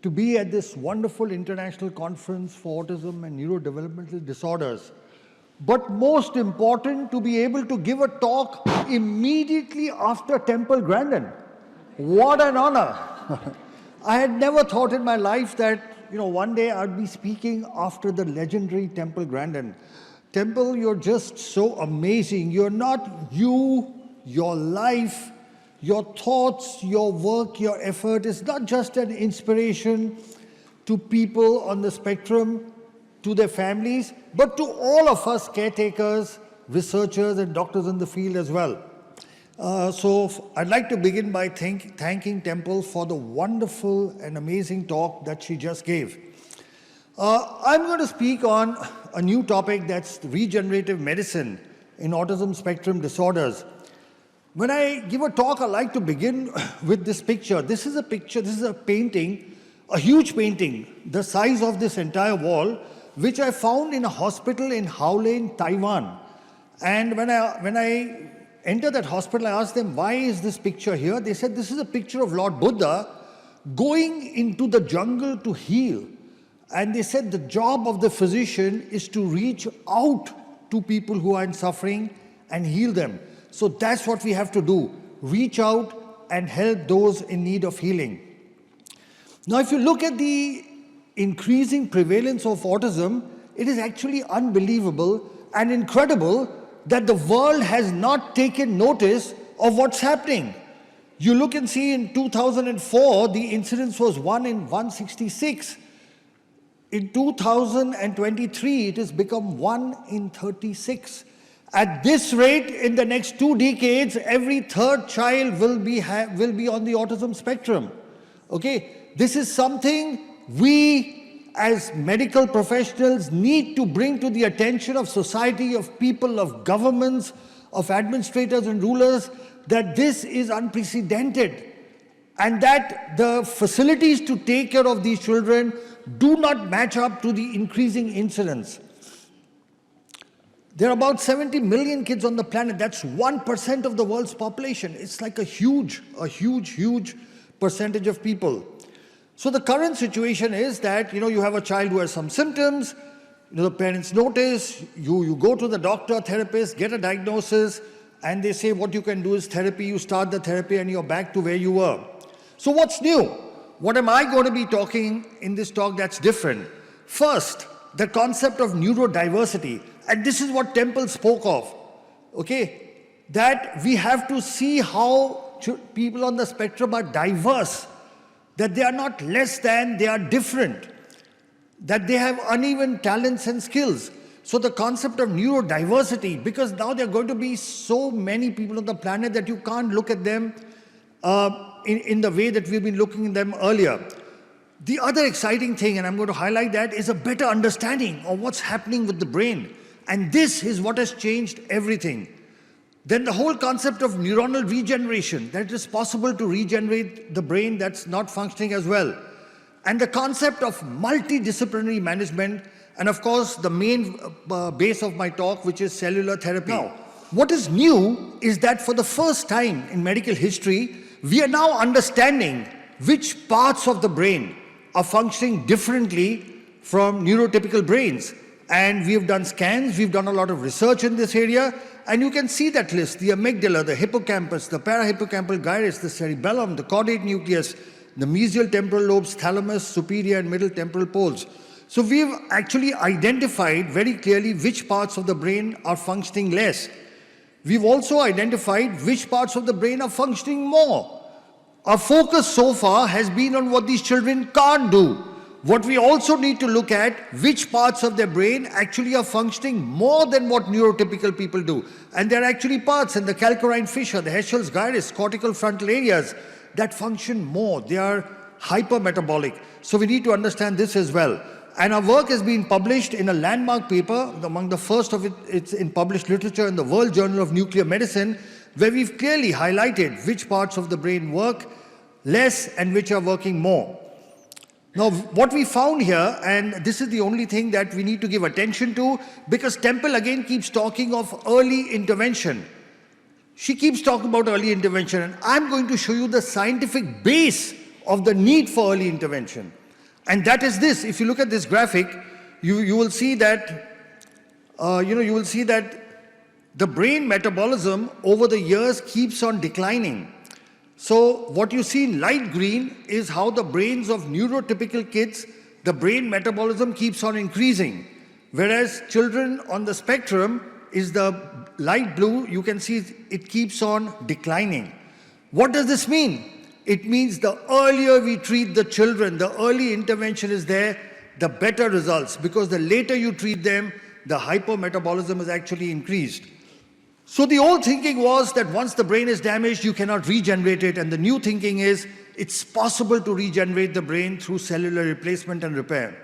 to be at this wonderful international conference for autism and neurodevelopmental disorders, but most important, to be able to give a talk immediately after Temple Grandin. What an honor. I had never thought in my life that, one day I'd be speaking after the legendary Temple Grandin. Temple, you're just so amazing. You're not you, your life, your thoughts, your work, your effort is not just an inspiration to people on the spectrum, to their families, but to all of us caretakers, researchers, and doctors in the field as well. So I'd like to begin by thanking Temple for the wonderful and amazing talk that she just gave. I'm going to speak on a new topic, that's regenerative medicine in autism spectrum disorders. When I give a talk, I like to begin with this picture. This is a picture, this is a painting, a huge painting, the size of this entire wall, which I found in a hospital in Howlin, Taiwan. And when I entered that hospital, I asked them, why is this picture here? They said, this is a picture of Lord Buddha going into the jungle to heal. And they said the job of the physician is to reach out to people who are in suffering and heal them. So that's what we have to do, reach out and help those in need of healing. Now, if you look at the increasing prevalence of autism, it is actually unbelievable and incredible that the world has not taken notice of what's happening. You look and see in 2004, the incidence was 1 in 166. In 2023, it has become 1 in 36. At this rate, in the next 2 decades, every third child will be on the autism spectrum. Okay, this is something we as medical professionals need to bring to the attention of society, of people, of governments, of administrators and rulers, that this is unprecedented and that the facilities to take care of these children do not match up to the increasing incidence. There are about 70 million kids on the planet. That's 1% of the world's population. It's like a huge percentage of people. So the current situation is that, you have a child who has some symptoms, the parents notice, you go to the doctor, therapist, get a diagnosis, and they say what you can do is therapy, you start the therapy and you're back to where you were. So what's new? What am I going to be talking in this talk that's different? First, the concept of neurodiversity, and this is what Temple spoke of, okay? That we have to see how people on the spectrum are diverse, that they are not less than, they are different, that they have uneven talents and skills. So the concept of neurodiversity, because now there are going to be so many people on the planet that you can't look at them in the way that we've been looking at them earlier. The other exciting thing, and I'm going to highlight that, is a better understanding of what's happening with the brain. And this is what has changed everything. Then the whole concept of neuronal regeneration, that it is possible to regenerate the brain that's not functioning as well. And the concept of multidisciplinary management, and of course the main base of my talk, which is cellular therapy. Now, what is new is that for the first time in medical history, we are now understanding which parts of the brain are functioning differently from neurotypical brains. And we have done scans, we've done a lot of research in this area, and you can see that list: the amygdala, the hippocampus, the parahippocampal gyrus, the cerebellum, the caudate nucleus, the mesial temporal lobes, thalamus, superior and middle temporal poles. So we've actually identified very clearly which parts of the brain are functioning less. We've also identified which parts of the brain are functioning more. Our focus so far has been on what these children can't do. What we also need to look at, which parts of their brain actually are functioning more than what neurotypical people do. And there are actually parts in the calcarine fissure, the Heschel's gyrus, cortical frontal areas that function more. They are hypermetabolic. So we need to understand this as well. And our work has been published in a landmark paper, among the first of it's in published literature in the World Journal of Nuclear Medicine, where we've clearly highlighted which parts of the brain work less and which are working more. Now, what we found here, and this is the only thing that we need to give attention to, because Temple again keeps talking of early intervention. She keeps talking about early intervention, and I'm going to show you the scientific base of the need for early intervention. And that is this. If you look at this graphic, you will see that, the brain metabolism over the years keeps on declining. So what you see in light green is how the brains of neurotypical kids, the brain metabolism keeps on increasing. Whereas children on the spectrum is the light blue, you can see it keeps on declining. What does this mean? It means the earlier we treat the children, the early intervention is there, the better results, because the later you treat them, the hypometabolism is actually increased. So the old thinking was that once the brain is damaged, you cannot regenerate it, and the new thinking is it's possible to regenerate the brain through cellular replacement and repair.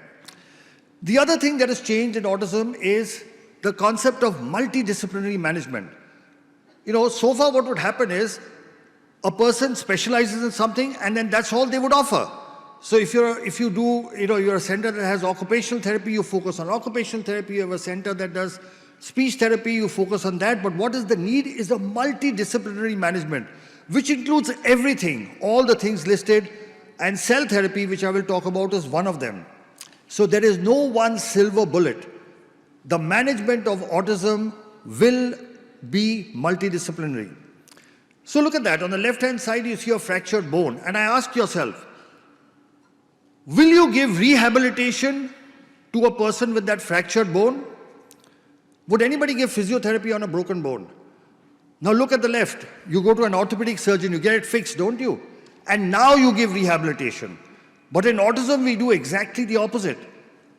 The other thing that has changed in autism is the concept of multidisciplinary management. So far what would happen is a person specializes in something and then that's all they would offer. So if you're a center that has occupational therapy, you focus on occupational therapy. You have a center that does speech therapy, you focus on that. But what is the need is a multidisciplinary management, which includes everything, all the things listed, and cell therapy, which I will talk about, is one of them. So there is no one silver bullet. The management of autism will be multidisciplinary. So look at that. On the left-hand side, you see a fractured bone. And I ask yourself, will you give rehabilitation to a person with that fractured bone? Would anybody give physiotherapy on a broken bone? Now look at the left. You go to an orthopedic surgeon, you get it fixed, don't you? And now you give rehabilitation. But in autism, we do exactly the opposite.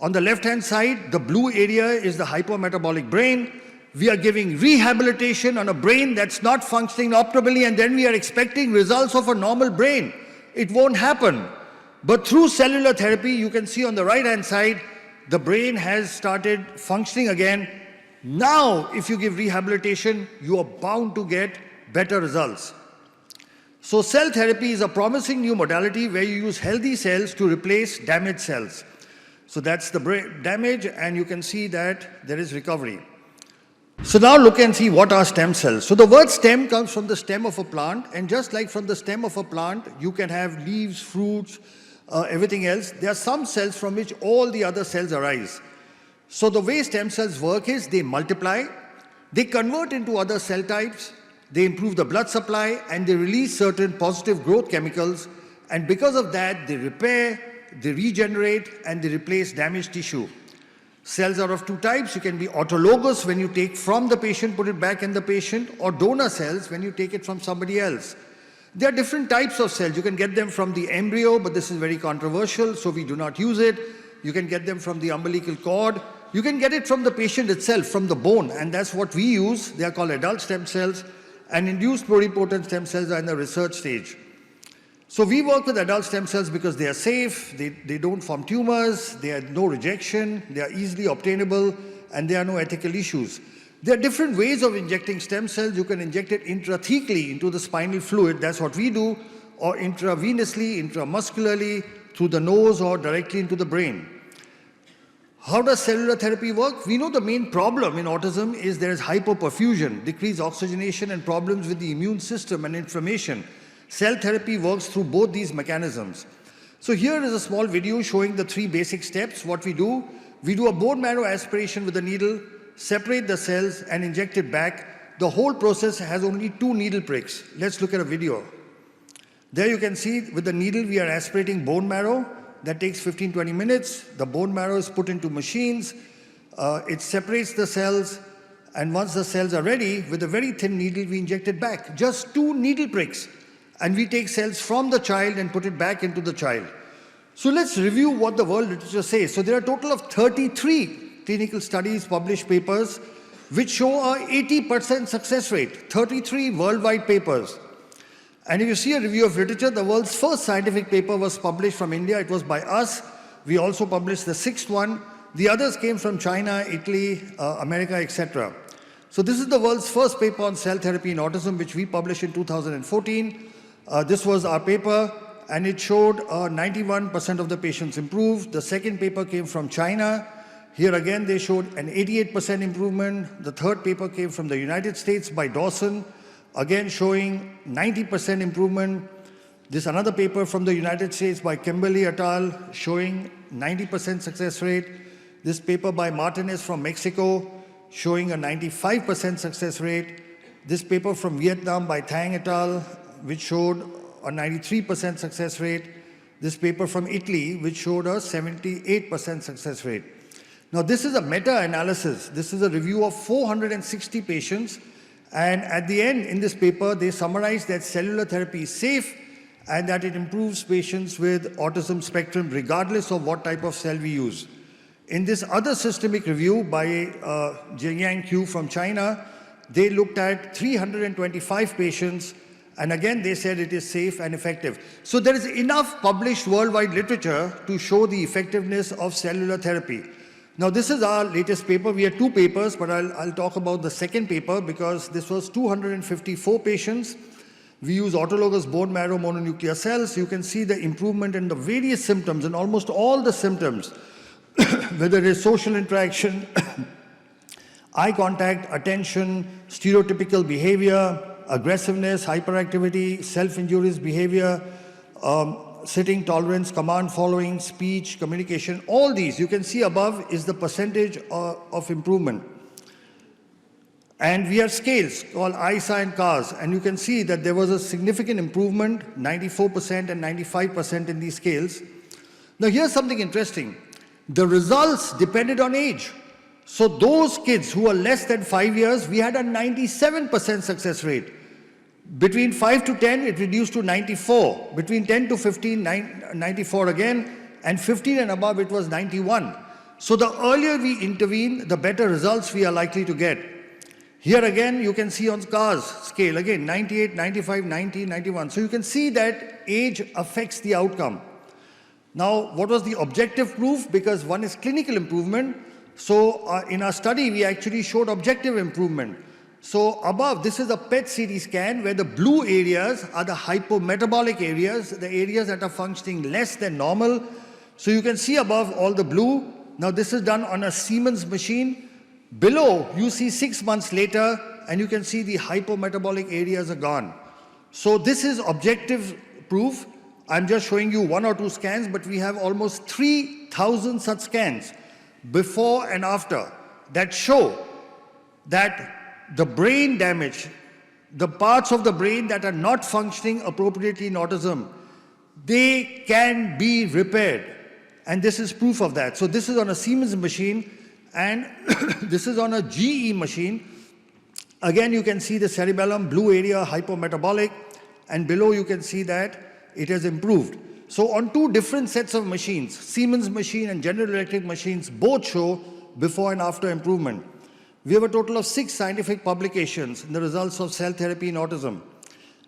On the left-hand side, the blue area is the hypometabolic brain. We are giving rehabilitation on a brain that's not functioning optimally, and then we are expecting results of a normal brain. It won't happen. But through cellular therapy, you can see on the right-hand side, the brain has started functioning again. Now, if you give rehabilitation, you are bound to get better results. So cell therapy is a promising new modality where you use healthy cells to replace damaged cells. So that's the brain damage, and you can see that there is recovery. So now look and see what are stem cells. So the word stem comes from the stem of a plant, and just like from the stem of a plant, you can have leaves, fruits, everything else. There are some cells from which all the other cells arise. So the way stem cells work is they multiply, they convert into other cell types, they improve the blood supply, and they release certain positive growth chemicals, and because of that, they repair, they regenerate, and they replace damaged tissue. Cells are of two types. You can be autologous, when you take from the patient, put it back in the patient, or donor cells, when you take it from somebody else. There are different types of cells. You can get them from the embryo, but this is very controversial, so we do not use it. You can get them from the umbilical cord. You can get it from the patient itself, from the bone, and that's what we use. They are called adult stem cells, and induced pluripotent stem cells are in the research stage. So we work with adult stem cells because they are safe, they don't form tumors, they have no rejection, they are easily obtainable, and there are no ethical issues. There are different ways of injecting stem cells. You can inject it intrathecally into the spinal fluid, that's what we do, or intravenously, intramuscularly, through the nose, or directly into the brain. How does cellular therapy work? We know the main problem in autism is there is hypoperfusion, decreased oxygenation, and problems with the immune system and inflammation. Cell therapy works through both these mechanisms. So here is a small video showing the three basic steps. What we do a bone marrow aspiration with a needle, separate the cells, and inject it back. The whole process has only 2 needle pricks. Let's look at a video. There you can see with the needle we are aspirating bone marrow. That takes 15-20 minutes. The bone marrow is put into machines. It separates the cells, and once the cells are ready, with a very thin needle we inject it back. Just 2 needle pricks. And we take cells from the child and put it back into the child. So let's review what the world literature says. So there are a total of 33 clinical studies, published papers, which show a 80% success rate. 33 worldwide papers. And if you see a review of literature, the world's first scientific paper was published from India. It was by us. We also published the 6th one. The others came from China, Italy, America, etc. So this is the world's first paper on cell therapy in autism, which we published in 2014. This was our paper, and it showed 91% of the patients improved. The second paper came from China. Here again, they showed an 88% improvement. The third paper came from the United States by Dawson, again showing 90% improvement. This another paper from the United States by Kimberly et al. Showing 90% success rate. This paper by Martinez from Mexico showing a 95% success rate. This paper from Vietnam by Thang et al. Which showed a 93% success rate. This paper from Italy, which showed a 78% success rate. Now this is a meta-analysis. This is a review of 460 patients. And at the end, in this paper, they summarize that cellular therapy is safe and that it improves patients with autism spectrum regardless of what type of cell we use. In this other systemic review by Jingyang Q from China, they looked at 325 patients, and again they said it is safe and effective. So there is enough published worldwide literature to show the effectiveness of cellular therapy. Now this is our latest paper. We had two papers, but I'll talk about the second paper because this was 254 patients. We use autologous bone marrow mononuclear cells. You can see the improvement in the various symptoms, and almost all the symptoms, whether it is social interaction, eye contact, attention, stereotypical behavior, aggressiveness, hyperactivity, self-injurious behavior, sitting tolerance, command following, speech, communication, all these you can see above is the percentage of improvement. And we have scales called ICAN CARS, and you can see that there was a significant improvement, 94% and 95% in these scales. Now here's something interesting. The results depended on age. So those kids who are less than 5 years, we had a 97% success rate. Between 5 to 10, it reduced to 94. Between 10 to 15, 94 again. And 15 and above, it was 91. So the earlier we intervene, the better results we are likely to get. Here again, you can see on CARS scale, again, 98, 95, 90, 91. So you can see that age affects the outcome. Now, what was the objective proof? Because one is clinical improvement. So in our study, we actually showed objective improvement. So above, this is a PET CT scan where the blue areas are the hypometabolic areas, the areas that are functioning less than normal. So you can see above all the blue. Now this is done on a Siemens machine. Below, you see 6 months later, and you can see the hypometabolic areas are gone. So this is objective proof. I'm just showing you 1 or 2 scans, but we have almost 3,000 such scans before and after that show that the brain damage, the parts of the brain that are not functioning appropriately in autism, they can be repaired. And this is proof of that. So this is on a Siemens machine, and this is on a GE machine. Again, you can see the cerebellum, blue area, hypometabolic, and below you can see that it has improved. So on 2 different sets of machines, Siemens machine and General Electric machines, both show before and after improvement. We have a total of 6 scientific publications in the results of cell therapy in autism.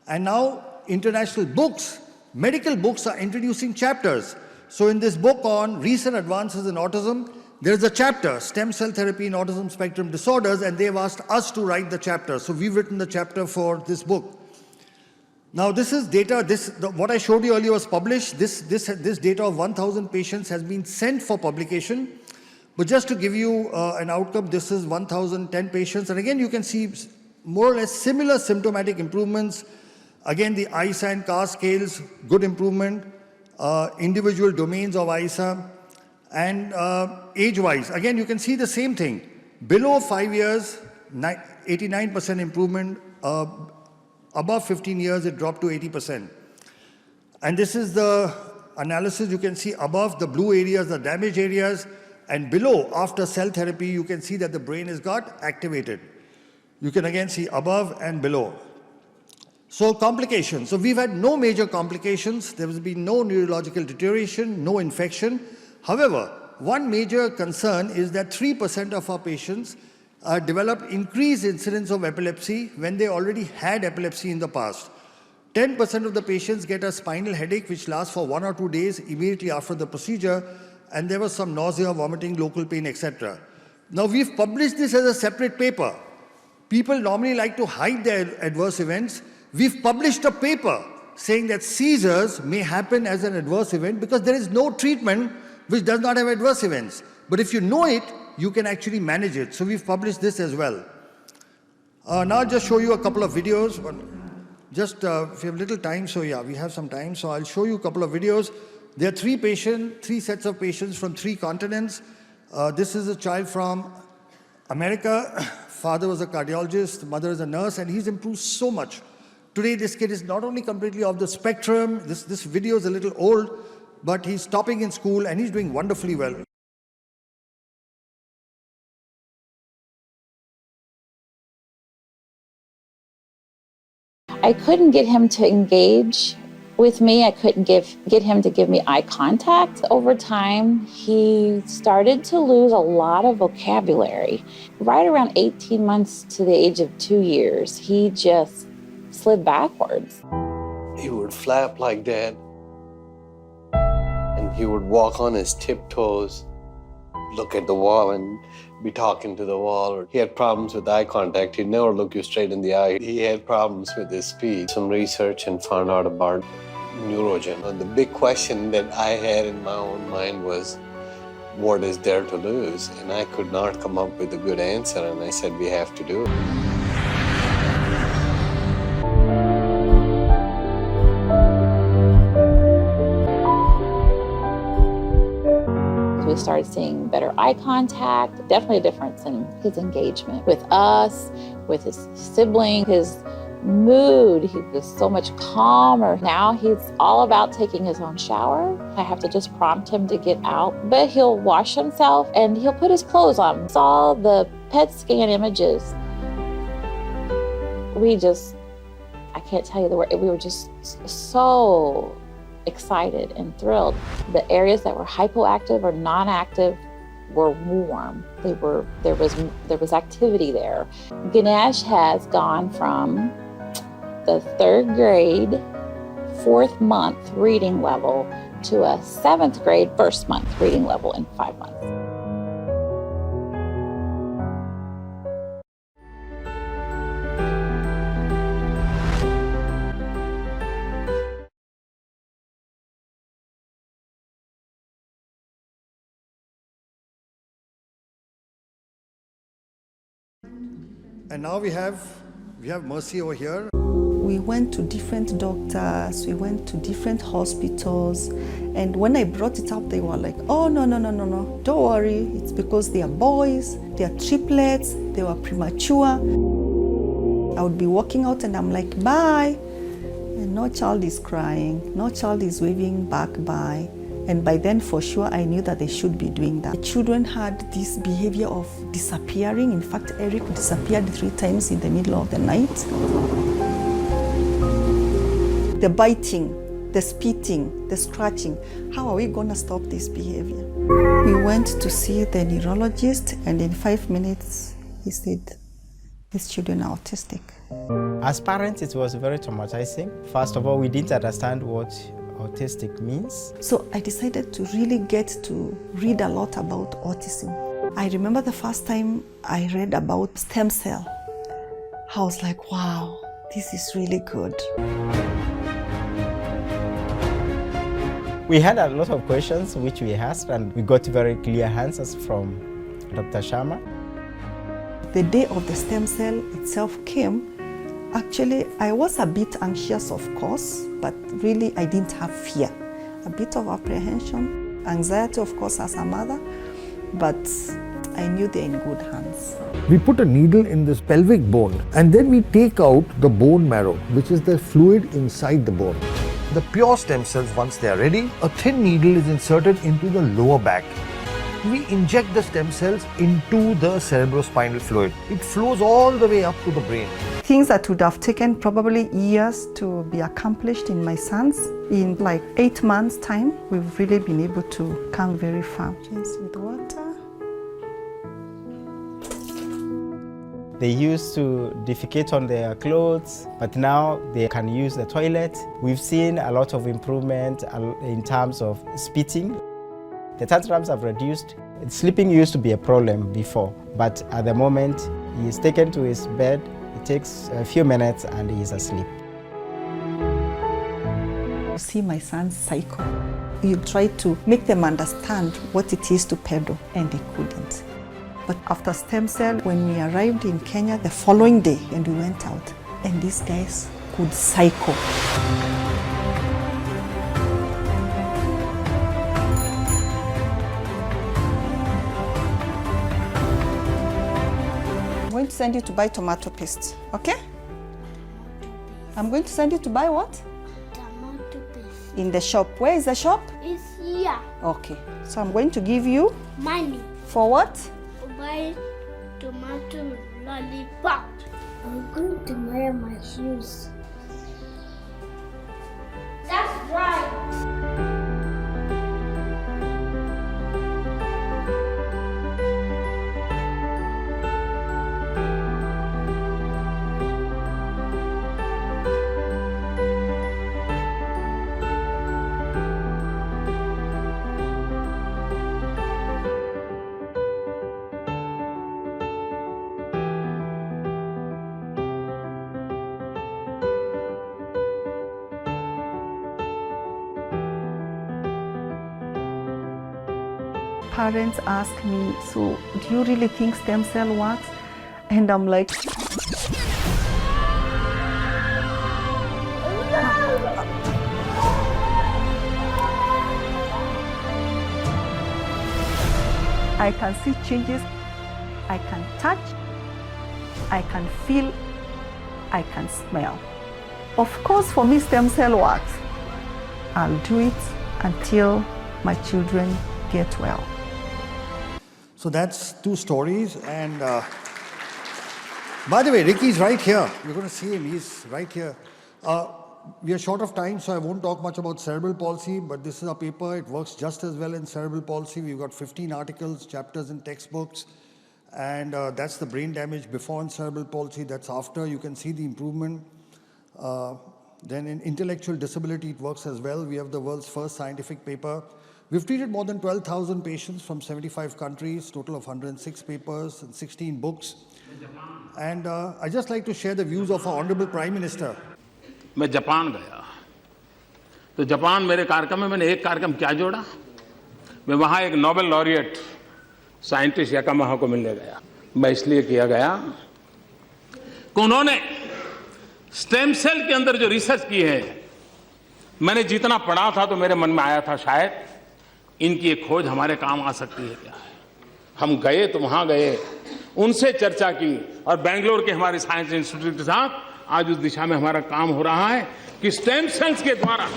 And now international books, medical books are introducing chapters. So in this book on recent advances in autism, there is a chapter, Stem Cell Therapy in Autism Spectrum Disorders, and they've asked us to write the chapter. So we've written the chapter for this book. Now this is data, what I showed you earlier was published. This data of 1,000 patients has been sent for publication. But just to give you an outcome, this is 1,010 patients. And again, you can see more or less similar symptomatic improvements. Again, the ISA and CAR scales, good improvement. Individual domains of ISA. And age-wise, again, you can see the same thing. Below 5 years, 89% improvement. Above 15 years, it dropped to 80%. And this is the analysis. You can see above the blue areas, the damaged areas. And below, after cell therapy, you can see that the brain has got activated. You can again see above and below. So complications. So we've had no major complications. There has been no neurological deterioration, no infection. However, one major concern is that 3% of our patients developed increased incidence of epilepsy when they already had epilepsy in the past. 10% of the patients get a spinal headache which lasts for 1 or 2 days immediately after the procedure, and there was some nausea, vomiting, local pain, etc. Now we've published this as a separate paper. People normally like to hide their adverse events. We've published a paper saying that seizures may happen as an adverse event because there is no treatment which does not have adverse events. But if you know it, you can actually manage it. So we've published this as well. Now I'll just show you a couple of videos. Just if you have little time, so yeah, we have some time. So I'll show you a couple of videos. There are 3 sets of patients from 3 continents. This is a child from America. Father was a cardiologist, mother is a nurse, and he's improved so much. Today, this kid is not only completely off the spectrum, this video is a little old, but he's topping in school and he's doing wonderfully well. I couldn't get him to engage With me, I couldn't get him to give me eye contact. Over time, he started to lose a lot of vocabulary. Right around 18 months to the age of 2 years, he just slid backwards. He would flap like that, and he would walk on his tiptoes, look at the wall and be talking to the wall. He had problems with eye contact. He'd never look you straight in the eye. He had problems with his speech. Some research and found out about neurogen. And the big question that I had in my own mind was, what is there to lose? And I could not come up with a good answer, and I said, we have to do it. We started seeing better eye contact, definitely a difference in his engagement with us, with his sibling, his mood. He was so much calmer. Now he's all about taking his own shower. I have to just prompt him to get out, but he'll wash himself and he'll put his clothes on. Saw the PET scan images. I can't tell you the word, we were just so excited and thrilled. The areas that were hypoactive or non-active were warm. There was activity there. Ganesh has gone from the 3rd grade, 4th month reading level to a 7th grade, 1st month reading level in 5 months. And now we have Mercy over here. We went to different doctors, we went to different hospitals, and when I brought it up, they were like, oh, no, don't worry, it's because they are boys, they are triplets, they were premature. I would be walking out and I'm like, bye, and no child is crying, no child is waving back bye. And by then, for sure, I knew that they should be doing that. The children had this behavior of disappearing. In fact, Eric disappeared 3 times in the middle of the night. The biting, the spitting, the scratching. How are we going to stop this behavior? We went to see the neurologist, and in 5 minutes, he said, these children are autistic. As parents, it was very traumatizing. First of all, we didn't understand what autistic means. So I decided to really get to read a lot about autism. I remember the first time I read about stem cell. I was like, wow, this is really good. We had a lot of questions which we asked, and we got very clear answers from Dr. Sharma. The day of the stem cell itself came. Actually, I was a bit anxious, of course, but really I didn't have fear. A bit of apprehension, anxiety, of course, as a mother, but I knew they're in good hands. We put a needle in this pelvic bone and then we take out the bone marrow, which is the fluid inside the bone. The pure stem cells, once they are ready, a thin needle is inserted into the lower back. We inject the stem cells into the cerebrospinal fluid. It flows all the way up to the brain. Things that would have taken probably years to be accomplished in my sons, in like 8 months' time, we've really been able to come very far. Just with water. They used to defecate on their clothes, but now they can use the toilet. We've seen a lot of improvement in terms of spitting. The tantrums have reduced. Sleeping used to be a problem before, but at the moment, he is taken to his bed. It takes a few minutes and he is asleep. You see my son's cycle. You try to make them understand what it is to pedal, and they couldn't. But after stem cell, when we arrived in Kenya the following day and we went out, and these guys could cycle. I'm going to send you to buy tomato paste, okay? I'm going to send you to buy what? Tomato paste. In the shop. Where is the shop? It's here. Okay. So I'm going to give you... Money. For what? To buy tomato lollipop. I'm going to wear my shoes. That's parents ask me, so do you really think stem cell works? And I'm like, I can see changes, I can touch, I can feel, I can smell. Of course, for me, stem cell works. I'll do it until my children get well. So that's two stories. And by the way, Ricky's right here. You're going to see him. He's right here. We are short of time, so I won't talk much about cerebral palsy, but this is a paper. It works just as well in cerebral palsy. We've got 15 articles, chapters in textbooks, and that's the brain damage before in cerebral palsy. That's after. You can see the improvement. Then in intellectual disability, it works as well. We have the world's first scientific paper. We've treated more than 12,000 patients from 75 countries, total of 106 papers and 16 books. And I'd just like to share the views of our Honorable Prime Minister. मैं Japan गया तो Japan मेरे कार्यक्रम में मैंने एक कार्यक्रम क्या जोड़ा मैं वहाँ एक नोबेल लॉरिएट साइंटिस्ट याकामाहा को मिलने गया मैं इसलिए किया गया कि उन्होंने स्टेम सेल के अंदर जो रिसर्च की है मैंने जितना पढ़ा था तो मेरे मन में आया था शायद इनकी एक खोज हमारे काम आ सकती है क्या हम गए तो वहाँ गए उनसे चर्चा की और बेंगलोर के हमारे साइंस इंस्टीट्यूट के साथ आज उस दिशा में हमारा काम हो रहा है कि स्टेम सेल्स के द्वारा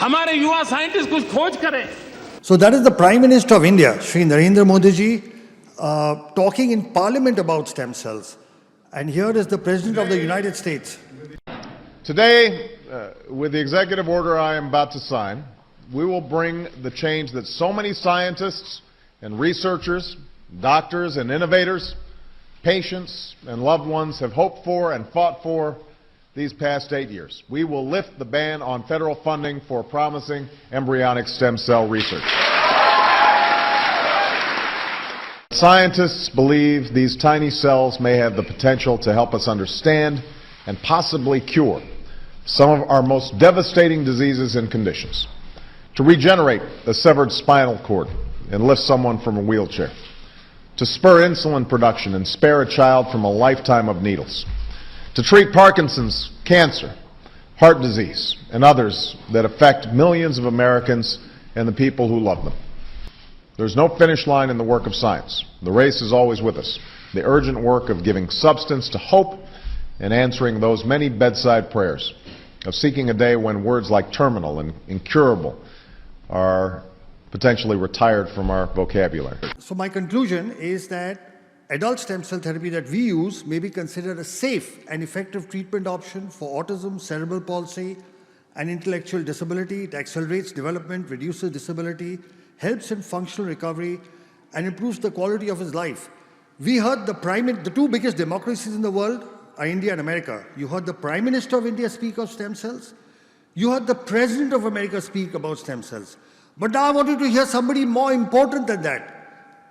हमारे युवा साइंटिस्ट कुछ खोज करें. So that is the Prime Minister of India, Shri Narendra Modi ji, talking in Parliament about stem cells. And here is the President of the United States. Today, with the executive order I am about to sign, we will bring the change that so many scientists and researchers, doctors and innovators, patients and loved ones have hoped for and fought for these past 8 years. We will lift the ban on federal funding for promising embryonic stem cell research. Scientists believe these tiny cells may have the potential to help us understand and possibly cure some of our most devastating diseases and conditions, to regenerate the severed spinal cord and lift someone from a wheelchair, to spur insulin production and spare a child from a lifetime of needles, to treat Parkinson's, cancer, heart disease, and others that affect millions of Americans and the people who love them. There's no finish line in the work of science. The race is always with us. The urgent work of giving substance to hope and answering those many bedside prayers, of seeking a day when words like terminal and incurable are potentially retired from our vocabulary. So my conclusion is that adult stem cell therapy that we use may be considered a safe and effective treatment option for autism, cerebral palsy, and intellectual disability. It accelerates development, reduces disability, helps in functional recovery, and improves the quality of his life. We heard the two biggest democracies in the world are India and America. You heard the Prime Minister of India speak of stem cells. You heard the President of America speak about stem cells. But now I want you to hear somebody more important than that.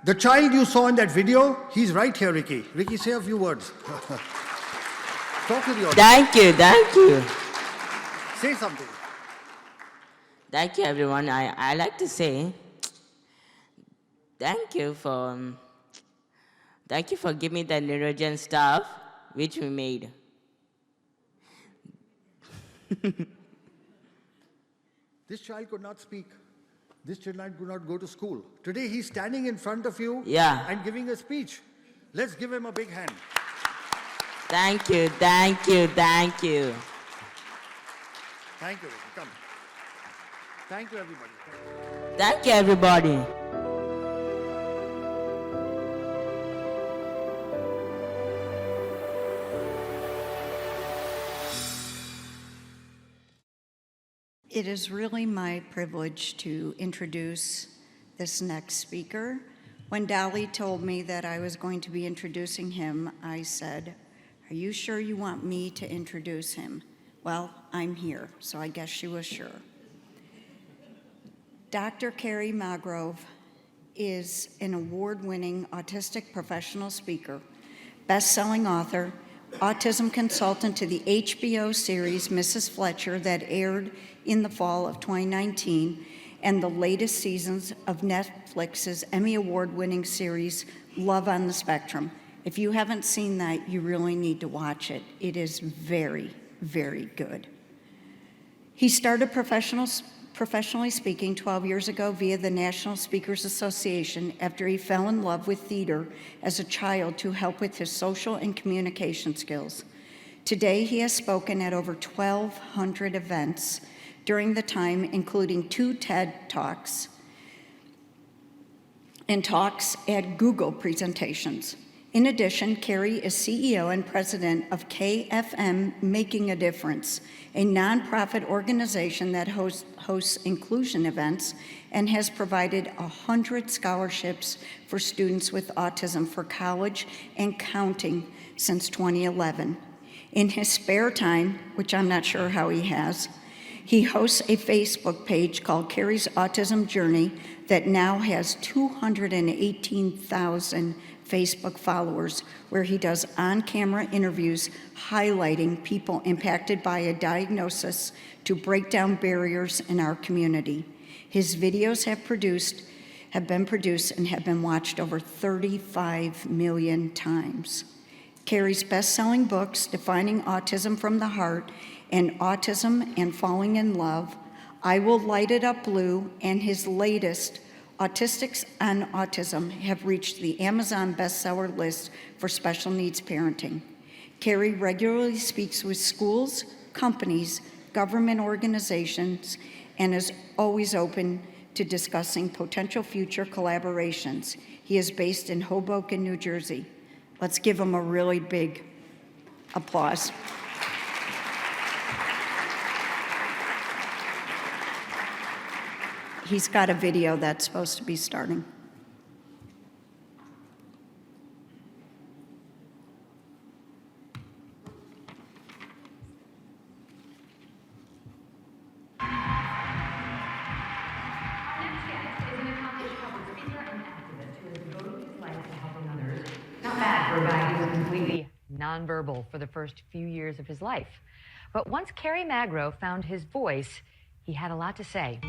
The child you saw in that video, he's right here, Ricky. Ricky, say a few words. Talk to the audience. Thank you. Say something. Thank you, everyone. I like to say thank you for giving me the neurogen stuff which we made. This child could not speak. This child could not go to school. Today he's standing in front of you and giving a speech. Let's give him a big hand. Thank you. Thank you, Ricky. Come. Thank you, everybody. Thank you, everybody. It is really my privilege to introduce this next speaker. When Dali told me that I was going to be introducing him, I said, "Are you sure you want me to introduce him?" Well, I'm here, so I guess she was sure. Dr. Kerry Magro is an award-winning autistic professional speaker, best-selling author, autism consultant to the HBO series Mrs. Fletcher that aired in the fall of 2019, and the latest seasons of Netflix's Emmy Award-winning series, Love on the Spectrum. If you haven't seen that, you really need to watch it. It is very, very good. He started professionally speaking 12 years ago via the National Speakers Association after he fell in love with theater as a child to help with his social and communication skills. Today, he has spoken at over 1,200 events during the time, including 2 TED Talks and talks at Google presentations. In addition, Kerry is CEO and president of KFM Making a Difference, a nonprofit organization that hosts inclusion events and has provided 100 scholarships for students with autism for college and counting since 2011. In his spare time, which I'm not sure how he has, he hosts a Facebook page called Kerry's Autism Journey that now has 218,000 Facebook followers, where he does on-camera interviews highlighting people impacted by a diagnosis to break down barriers in our community. His videos have been produced and have been watched over 35 million times. Kerry's best-selling books, Defining Autism from the Heart and Autism and Falling in Love, I Will Light It Up Blue, and his latest, Autistics on Autism, have reached the Amazon bestseller list for special needs parenting. Kerry regularly speaks with schools, companies, government organizations, and is always open to discussing potential future collaborations. He is based in Hoboken, New Jersey. Let's give him a really big applause. He's got a video that's supposed to be starting. Not bad for a guy who was completely nonverbal for the first few years of his life. But once Kerry Magro found his voice, he had a lot to say.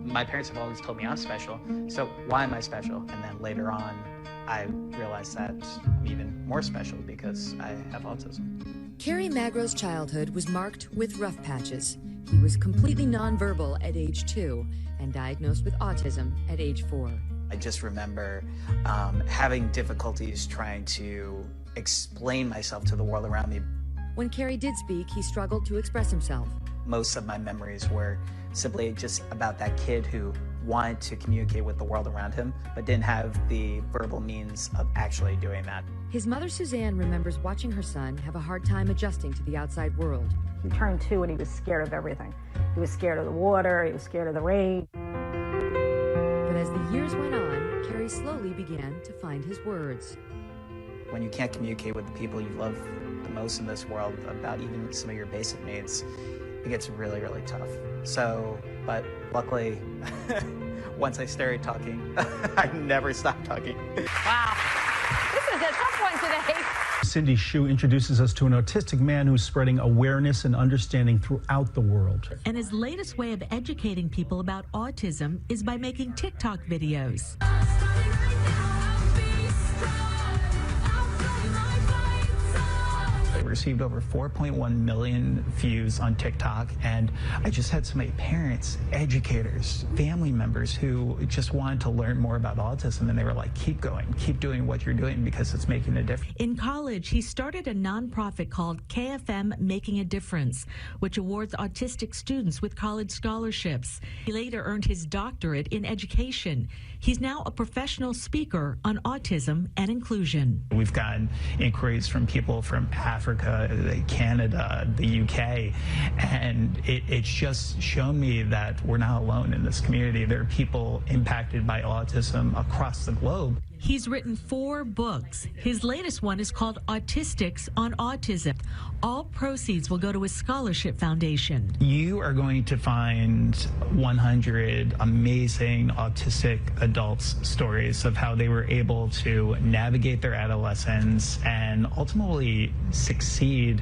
My parents have always told me I'm special, so why am I special? And then later on, I realized that I'm even more special because I have autism. Kerry Magro's childhood was marked with rough patches. He was completely nonverbal at age 2 and diagnosed with autism at age 4. I just remember having difficulties trying to explain myself to the world around me. When Kerry did speak, he struggled to express himself. Most of my memories were simply just about that kid who wanted to communicate with the world around him, but didn't have the verbal means of actually doing that. His mother, Suzanne, remembers watching her son have a hard time adjusting to the outside world. He turned 2 and he was scared of everything. He was scared of the water, he was scared of the rain. But as the years went on, Kerry slowly began to find his words. When you can't communicate with the people you love the most in this world about even some of your basic needs, it gets really, really tough. So, but luckily, once I started talking, I never stopped talking. Wow. This is a tough one today. Cindy Hsu introduces us to an autistic man who's spreading awareness and understanding throughout the world. And his latest way of educating people about autism is by making TikTok videos. I received over 4.1 million views on TikTok, and I just had so many parents, educators, family members who just wanted to learn more about autism, and they were like, keep going, keep doing what you're doing because it's making a difference. In college, he started a nonprofit called KFM Making a Difference, which awards autistic students with college scholarships. He later earned his doctorate in education. He's now a professional speaker on autism and inclusion. We've gotten inquiries from people from Africa, Canada, the UK, and it's just shown me that we're not alone in this community. There are people impacted by autism across the globe. He's written 4 books. His latest one is called Autistics on Autism. All proceeds will go to his scholarship foundation. You are going to find 100 amazing autistic adults' stories of how they were able to navigate their adolescence and ultimately succeed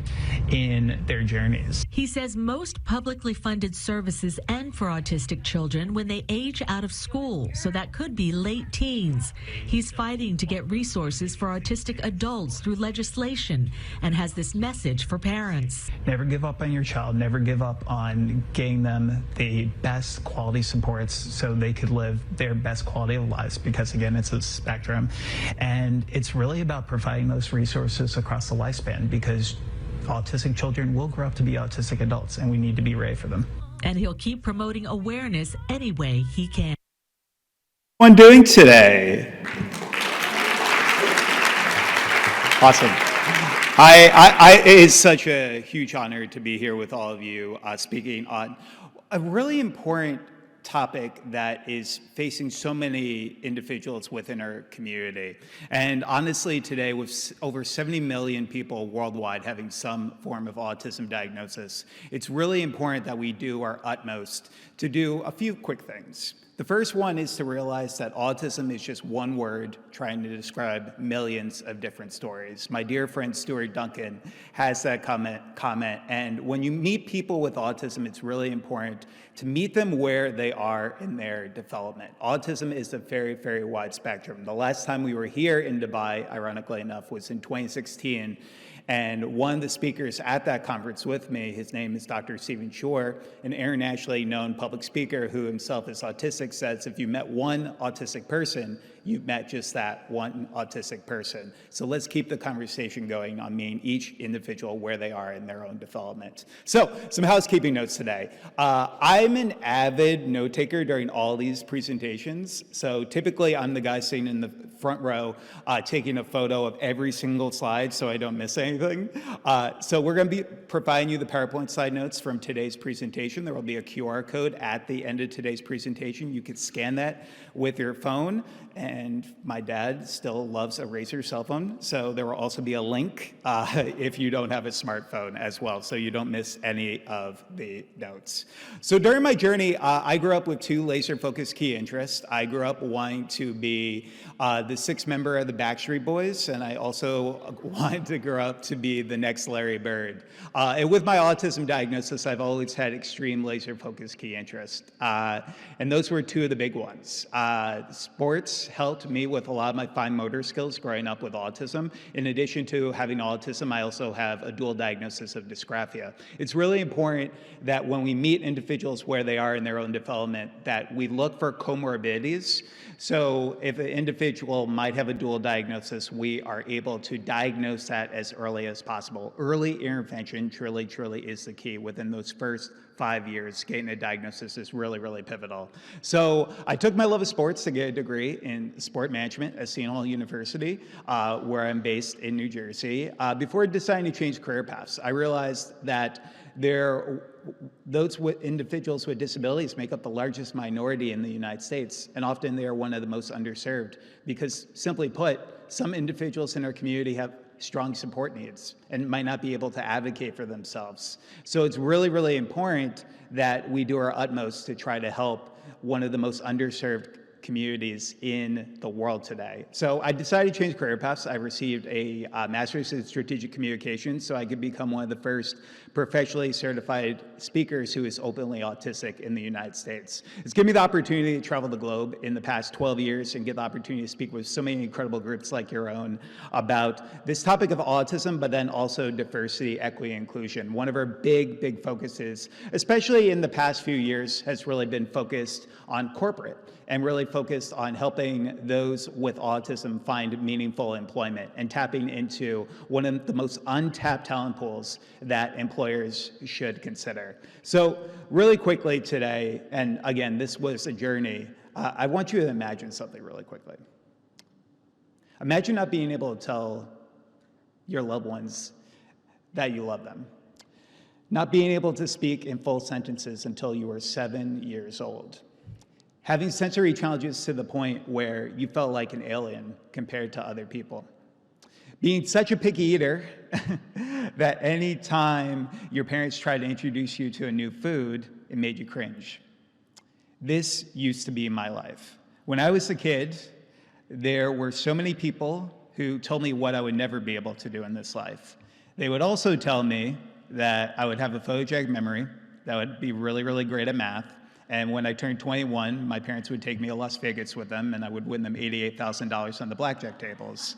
in their journeys. He says most publicly funded services end for autistic children when they age out of school, so that could be late teens. He's fighting to get resources for autistic adults through legislation and has this message for parents. Never give up on your child. Never give up on getting them the best quality supports so they could live their best quality of lives, because again, it's a spectrum. And it's really about providing those resources across the lifespan, because autistic children will grow up to be autistic adults, and we need to be ready for them. And he'll keep promoting awareness any way he can. What are you doing today? Awesome. It is such a huge honor to be here with all of you, speaking on a really important topic that is facing so many individuals within our community. And honestly, today, with over 70 million people worldwide having some form of autism diagnosis, it's really important that we do our utmost to do a few quick things. The first one is to realize that autism is just one word trying to describe millions of different stories. My dear friend Stuart Duncan has that comment, and when you meet people with autism, it's really important to meet them where they are in their development. Autism is a very, very wide spectrum. The last time we were here in Dubai, ironically enough, was in 2016. And one of the speakers at that conference with me, his name is Dr. Stephen Shore, an internationally known public speaker who himself is autistic, says if you met one autistic person, you've met just that one autistic person. So let's keep the conversation going on meeting each individual where they are in their own development. So some housekeeping notes today. I'm an avid note taker during all these presentations. So typically I'm the guy sitting in the front row taking a photo of every single slide so I don't miss anything. So we're going to be providing you the PowerPoint slide notes from today's presentation. There will be a QR code at the end of today's presentation. You can scan that with your phone. And my dad still loves a Razr cell phone, so there will also be a link if you don't have a smartphone as well, so you don't miss any of the notes. So during my journey, I grew up with 2 laser-focused key interests. I grew up wanting to be the 6th member of the Backstreet Boys, and I also wanted to grow up to be the next Larry Bird. And with my autism diagnosis, I've always had extreme laser-focused key interests, and those were 2 of the big ones. Sports helped me with a lot of my fine motor skills growing up with autism. In addition to having autism, I also have a dual diagnosis of dysgraphia. It's really important that when we meet individuals where they are in their own development, that we look for comorbidities. So if an individual might have a dual diagnosis, we are able to diagnose that as early as possible. Early intervention truly is the key. Within those first 5 years, getting a diagnosis is really pivotal. So I took my love of sports to get a degree in sport management at Seton University, where I'm based in New Jersey. Before deciding to change career paths, I realized that those individuals with disabilities make up the largest minority in the United States, and often they are one of the most underserved because, simply put, some individuals in our community have strong support needs and might not be able to advocate for themselves. So it's really important that we do our utmost to try to help one of the most underserved communities in the world today. So I decided to change career paths. I received a master's in strategic communications so I could become one of the first professionally certified speakers who is openly autistic in the United States. It's given me the opportunity to travel the globe in the past 12 years and get the opportunity to speak with so many incredible groups like your own about this topic of autism, but then also diversity, equity, inclusion. One of our big focuses, especially in the past few years, has really been focused on corporate and really focused on helping those with autism find meaningful employment and tapping into one of the most untapped talent pools that employers should consider. So really quickly today, and again, this was a journey, I want you to imagine something really quickly. Imagine not being able to tell your loved ones that you love them. Not being able to speak in full sentences until you were 7 years old. having sensory challenges to the point where you felt like an alien compared to other people. Being such a picky eater that any time your parents tried to introduce you to a new food, it made you cringe. This used to be my life. When I was a kid, there were so many people who told me what I would never be able to do in this life. They would also tell me that I would have a photogenic memory, that I would be really, really great at math, and when I turned 21, my parents would take me to Las Vegas with them, and I would win them $88,000 on the blackjack tables.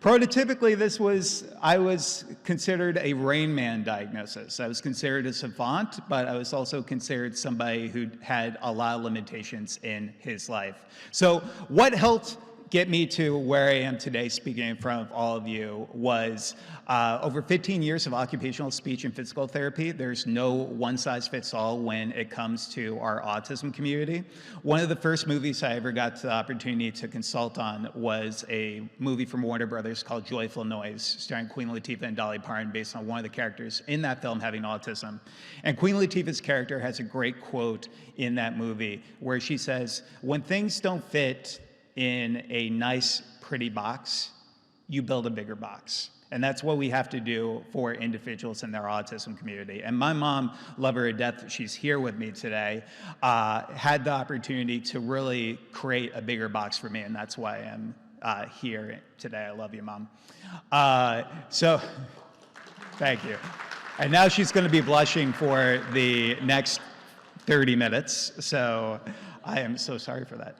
Prototypically, I was considered a Rain Man diagnosis. I was considered a savant, but I was also considered somebody who had a lot of limitations in his life. So what helped get me to where I am today speaking in front of all of you was over 15 years of occupational speech and physical therapy. There's no one-size-fits-all when it comes to our autism community. One of the first movies I ever got the opportunity to consult on was a movie from Warner Brothers called Joyful Noise, starring Queen Latifah and Dolly Parton, based on one of the characters in that film having autism. And Queen Latifah's character has a great quote in that movie where she says, "When things don't fit in a nice, pretty box, you build a bigger box." And that's what we have to do for individuals in their autism community. And my mom, love her to death, she's here with me today, had the opportunity to really create a bigger box for me, and that's why I'm here today. I love you, Mom. So, thank you. And now she's going to be blushing for the next 30 minutes, so I am so sorry for that.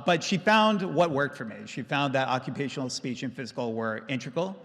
But she found what worked for me. She found that occupational speech and physical were integral.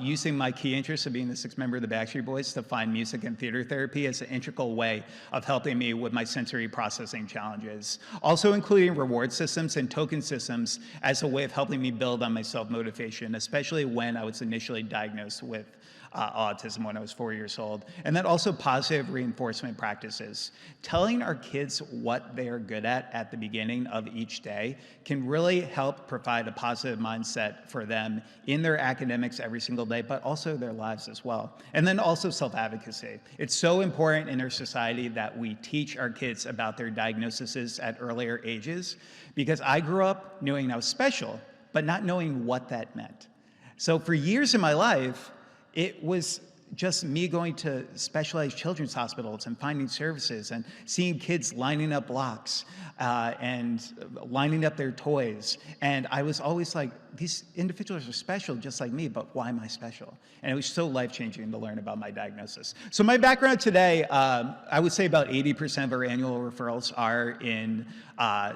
Using my key interest of being the sixth member of the Backstreet Boys to find music and theater therapy as an integral way of helping me with my sensory processing challenges. Also including reward systems and token systems as a way of helping me build on my self-motivation, especially when I was initially diagnosed with autism when I was 4 years old. And then also positive reinforcement practices. Telling our kids what they are good at the beginning of each day can really help provide a positive mindset for them in their academics every single day, but also their lives as well. And then also self-advocacy. It's so important in our society that we teach our kids about their diagnoses at earlier ages, because I grew up knowing I was special, but not knowing what that meant. So for years in my life, it was just me going to specialized children's hospitals and finding services and seeing kids lining up blocks and lining up their toys. And I was always like, these individuals are special just like me, but why am I special? And it was so life-changing to learn about my diagnosis. So my background today, I would say about 80% of our annual referrals are in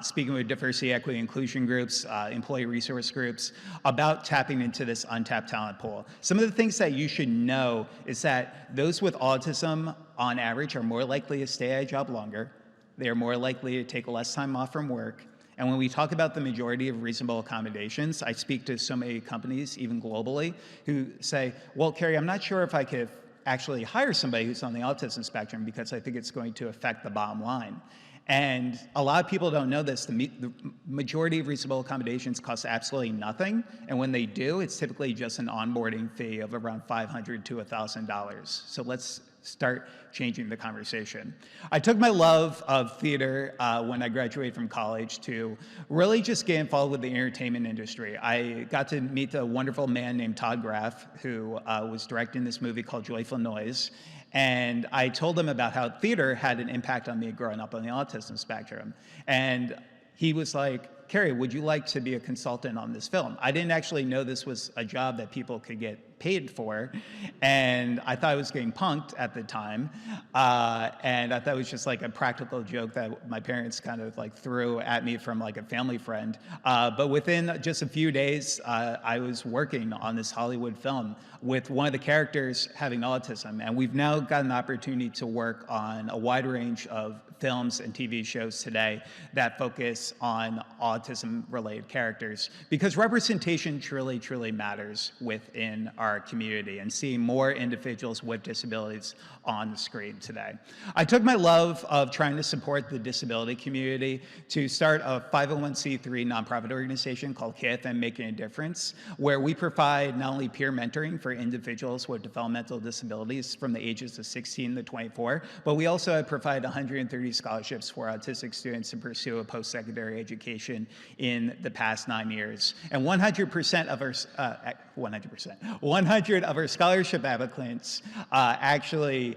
speaking with diversity, equity, inclusion groups, employee resource groups, about tapping into this untapped talent pool. Some of the things that you should know is that those with autism, on average, are more likely to stay at a job longer. They are more likely to take less time off from work. And when we talk about the majority of reasonable accommodations, I speak to so many companies, even globally, who say, well, Kerry, I'm not sure if I could actually hire somebody who's on the autism spectrum because I think it's going to affect the bottom line. And a lot of people don't know this. The majority of reasonable accommodations cost absolutely nothing. And when they do, it's typically just an onboarding fee of around $500 to $1,000. So let's start changing the conversation. I took my love of theater when I graduated from college to really just get involved with the entertainment industry. I got to meet a wonderful man named Todd Graff, who was directing this movie called Joyful Noise. And I told him about how theater had an impact on me growing up on the autism spectrum. And he was like, Kerry, would you like to be a consultant on this film? I didn't actually know this was a job that people could get paid for. And I thought I was getting punked at the time. And I thought it was just like a practical joke that my parents kind of like threw at me from like a family friend. But within just a few days, I was working on this Hollywood film with one of the characters having autism. And we've now got an opportunity to work on a wide range of films and TV shows today that focus on autism-related characters, because representation truly, truly matters within our our community and seeing more individuals with disabilities on the screen today. I took my love of trying to support the disability community to start a 501c3 nonprofit organization called KFM Making a Difference, where we provide not only peer mentoring for individuals with developmental disabilities from the ages of 16 to 24, but we also provide 130 scholarships for autistic students to pursue a post-secondary education in the past 9 years. And 100% of our 100 of our scholarship applicants actually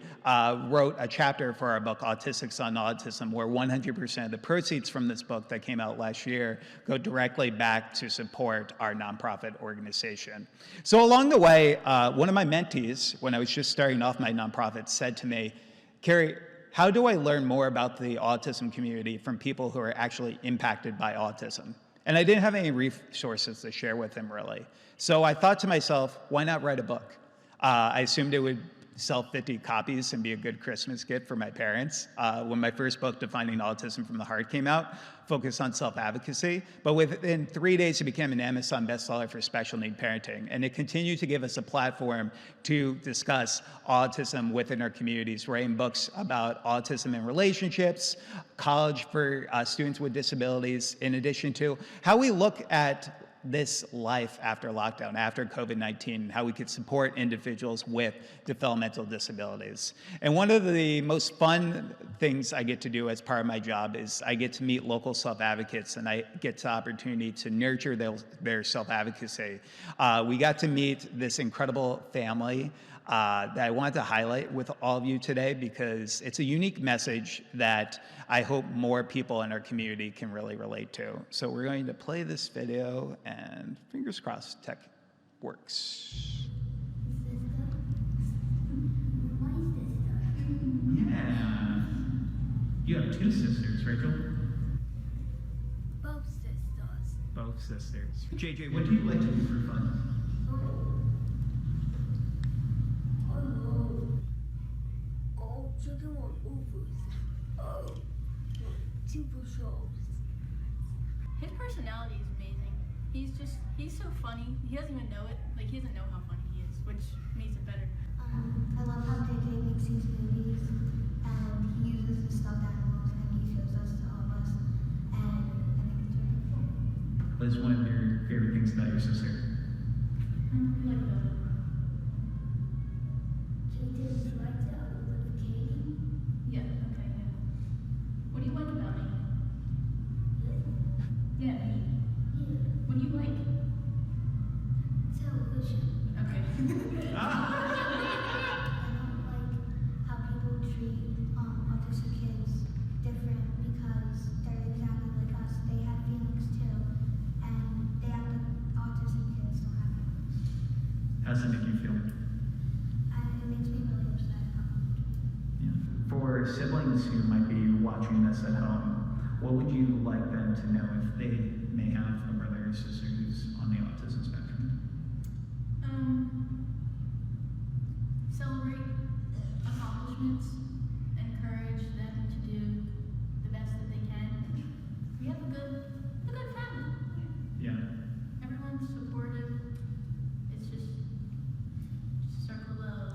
wrote a chapter for our book, Autistics on Autism, where 100% of the proceeds from this book that came out last year go directly back to support our nonprofit organization. So along the way, one of my mentees, when I was just starting off my nonprofit, said to me, Kerry, how do I learn more about the autism community from people who are actually impacted by autism? And I didn't have any resources to share with him, really. So I thought to myself, why not write a book? I assumed it would sell 50 copies and be a good Christmas gift for my parents. When my first book, Defining Autism from the Heart, came out, focused on self-advocacy. But within 3 days, it became an Amazon bestseller for special need parenting. And it continued to give us a platform to discuss autism within our communities, writing books about autism in relationships, college for students with disabilities, in addition to how we look at this life after lockdown, after COVID-19, how we could support individuals with developmental disabilities. And one of the most fun things I get to do as part of my job is I get to meet local self-advocates, and I get the opportunity to nurture their self-advocacy. We got to meet this incredible family that I wanted to highlight with all of you today because it's a unique message that I hope more people in our community can really relate to. So we're going to play this video, and fingers crossed tech works. Yeah. You have two sisters, Rachel? Both sisters. Both sisters. JJ, what do you like to do for fun? Chicken on overs. Super shows. His personality is amazing. He's so funny. He doesn't even know it. Like, he doesn't know how funny he is, which makes it better. I love how JJ makes these movies, and he uses the stuffed animals, and he shows us to all of us, and I think it's really cool. What is one of your favorite things about your sister? Like JJ writes out with Katie. yeah, okay, yeah. What do you like about me? Yeah, me. Yeah. What do you like? Television. Okay. How people treat autistic kids different because they're exactly like us. They have feelings too, and they act like autistic kids don't have feelings. How does it make you feel? It makes me really upset. For siblings who might be watching this at home, what would you like them to know if they may have a brother or sister who's on the autism spectrum? Celebrate accomplishments, encourage them to do the best that they can. We have a good family. Yeah. Everyone's supportive. It's just circle love.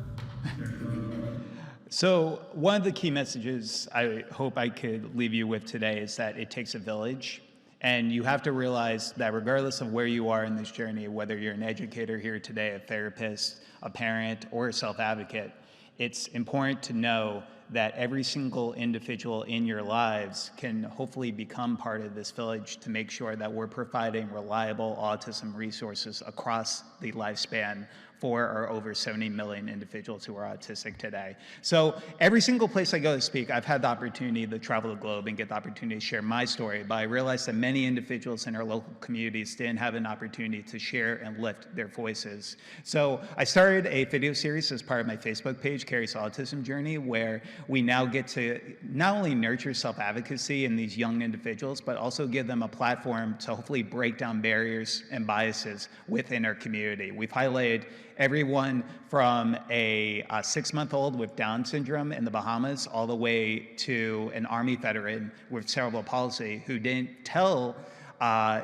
So one of the key messages I hope I could leave you with today is that it takes a village. And you have to realize that regardless of where you are in this journey, whether you're an educator here today, a therapist, a parent, or a self-advocate, it's important to know that every single individual in your lives can hopefully become part of this village to make sure that we're providing reliable autism resources across the lifespan for our over 70 million individuals who are autistic today. So every single place I go to speak, I've had the opportunity to travel the globe and get the opportunity to share my story, but I realized that many individuals in our local communities didn't have an opportunity to share and lift their voices. So I started a video series as part of my Facebook page, Kerry's Autism Journey, where we now get to not only nurture self-advocacy in these young individuals, but also give them a platform to hopefully break down barriers and biases within our community. We've highlighted everyone from a 6-month-old with Down syndrome in the Bahamas all the way to an Army veteran with cerebral palsy who didn't tell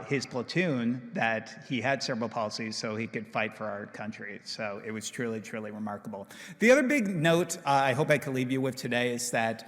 his platoon that he had cerebral palsy so he could fight for our country. So it was truly, truly remarkable. The other big note I hope I can leave you with today is that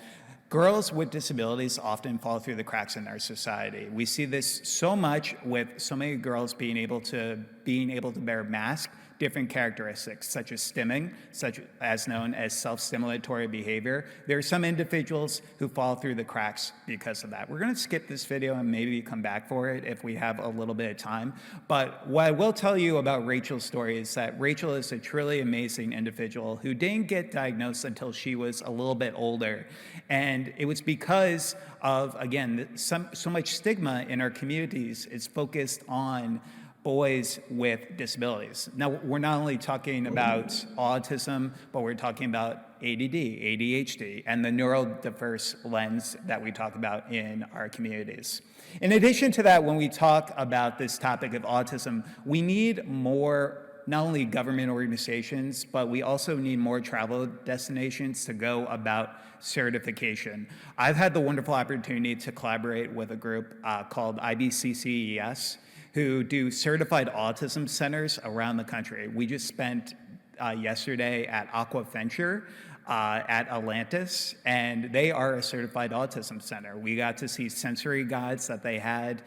girls with disabilities often fall through the cracks in our society. We see this so much with so many girls being able to bear masks, different characteristics such as stimming, such as known as self-stimulatory behavior. There are some individuals who fall through the cracks because of that. We're going to skip this video and maybe come back for it if we have a little bit of time. But what I will tell you about Rachel's story is that Rachel is a truly amazing individual who didn't get diagnosed until she was a little bit older. And it was because of, again, so much stigma in our communities is focused on boys with disabilities. Now, we're not only talking about autism, but we're talking about ADD, ADHD, and the neurodiverse lens that we talk about in our communities. In addition to that, when we talk about this topic of autism, we need more not only government organizations, but we also need more travel destinations to go about certification. I've had the wonderful opportunity to collaborate with a group called IBCCES, who do certified autism centers around the country. We just spent yesterday at Aquaventure at Atlantis, and they are a certified autism center. We got to see sensory guides that they had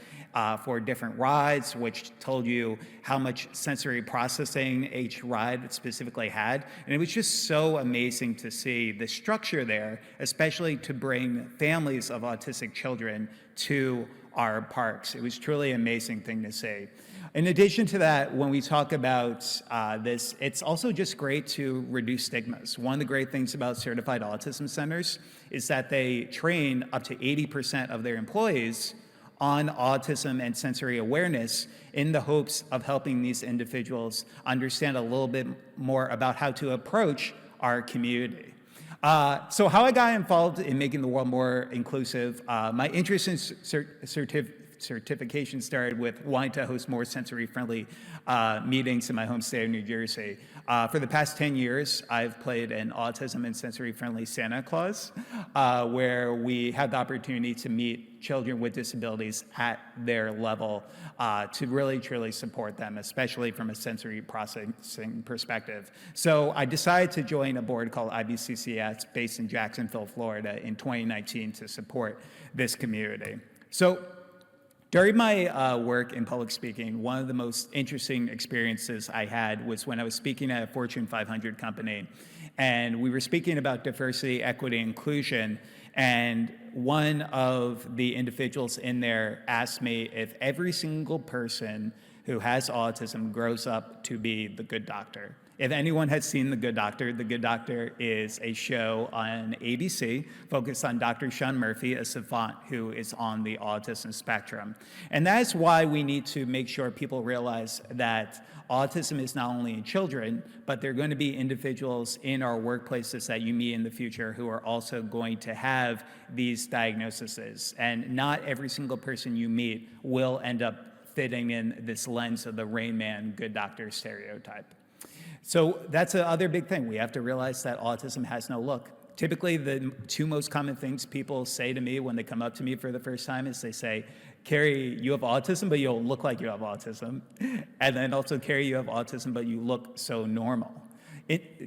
for different rides, which told you how much sensory processing each ride specifically had. And it was just so amazing to see the structure there, especially to bring families of autistic children to our parks. It was truly an amazing thing to see. In addition to that, when we talk about this, it's also just great to reduce stigmas. One of the great things about certified autism centers is that they train up to 80% of their employees on autism and sensory awareness in the hopes of helping these individuals understand a little bit more about how to approach our community. So how I got involved in making the world more inclusive, my interest in certification started with wanting to host more sensory-friendly meetings in my home state of New Jersey. For the past 10 years, I've played an autism and sensory-friendly Santa Claus, where we had the opportunity to meet children with disabilities at their level to really, truly support them, especially from a sensory processing perspective. So I decided to join a board called IBCCS based in Jacksonville, Florida in 2019 to support this community. So during my work in public speaking, one of the most interesting experiences I had was when I was speaking at a Fortune 500 company, and we were speaking about diversity, equity, inclusion, and one of the individuals in there asked me if every single person who has autism grows up to be the good doctor. If anyone has seen The Good Doctor is a show on ABC focused on Dr. Sean Murphy, a savant who is on the autism spectrum. And that is why we need to make sure people realize that autism is not only in children, but there are going to be individuals in our workplaces that you meet in the future who are also going to have these diagnoses. And not every single person you meet will end up fitting in this lens of the Rain Man, good doctor stereotype. So that's the other big thing. We have to realize that autism has no look. Typically, the two most common things people say to me when they come up to me for the first time is they say, Kerry, you have autism, but you don't look like you have autism. And then also, Kerry, you have autism, but you look so normal.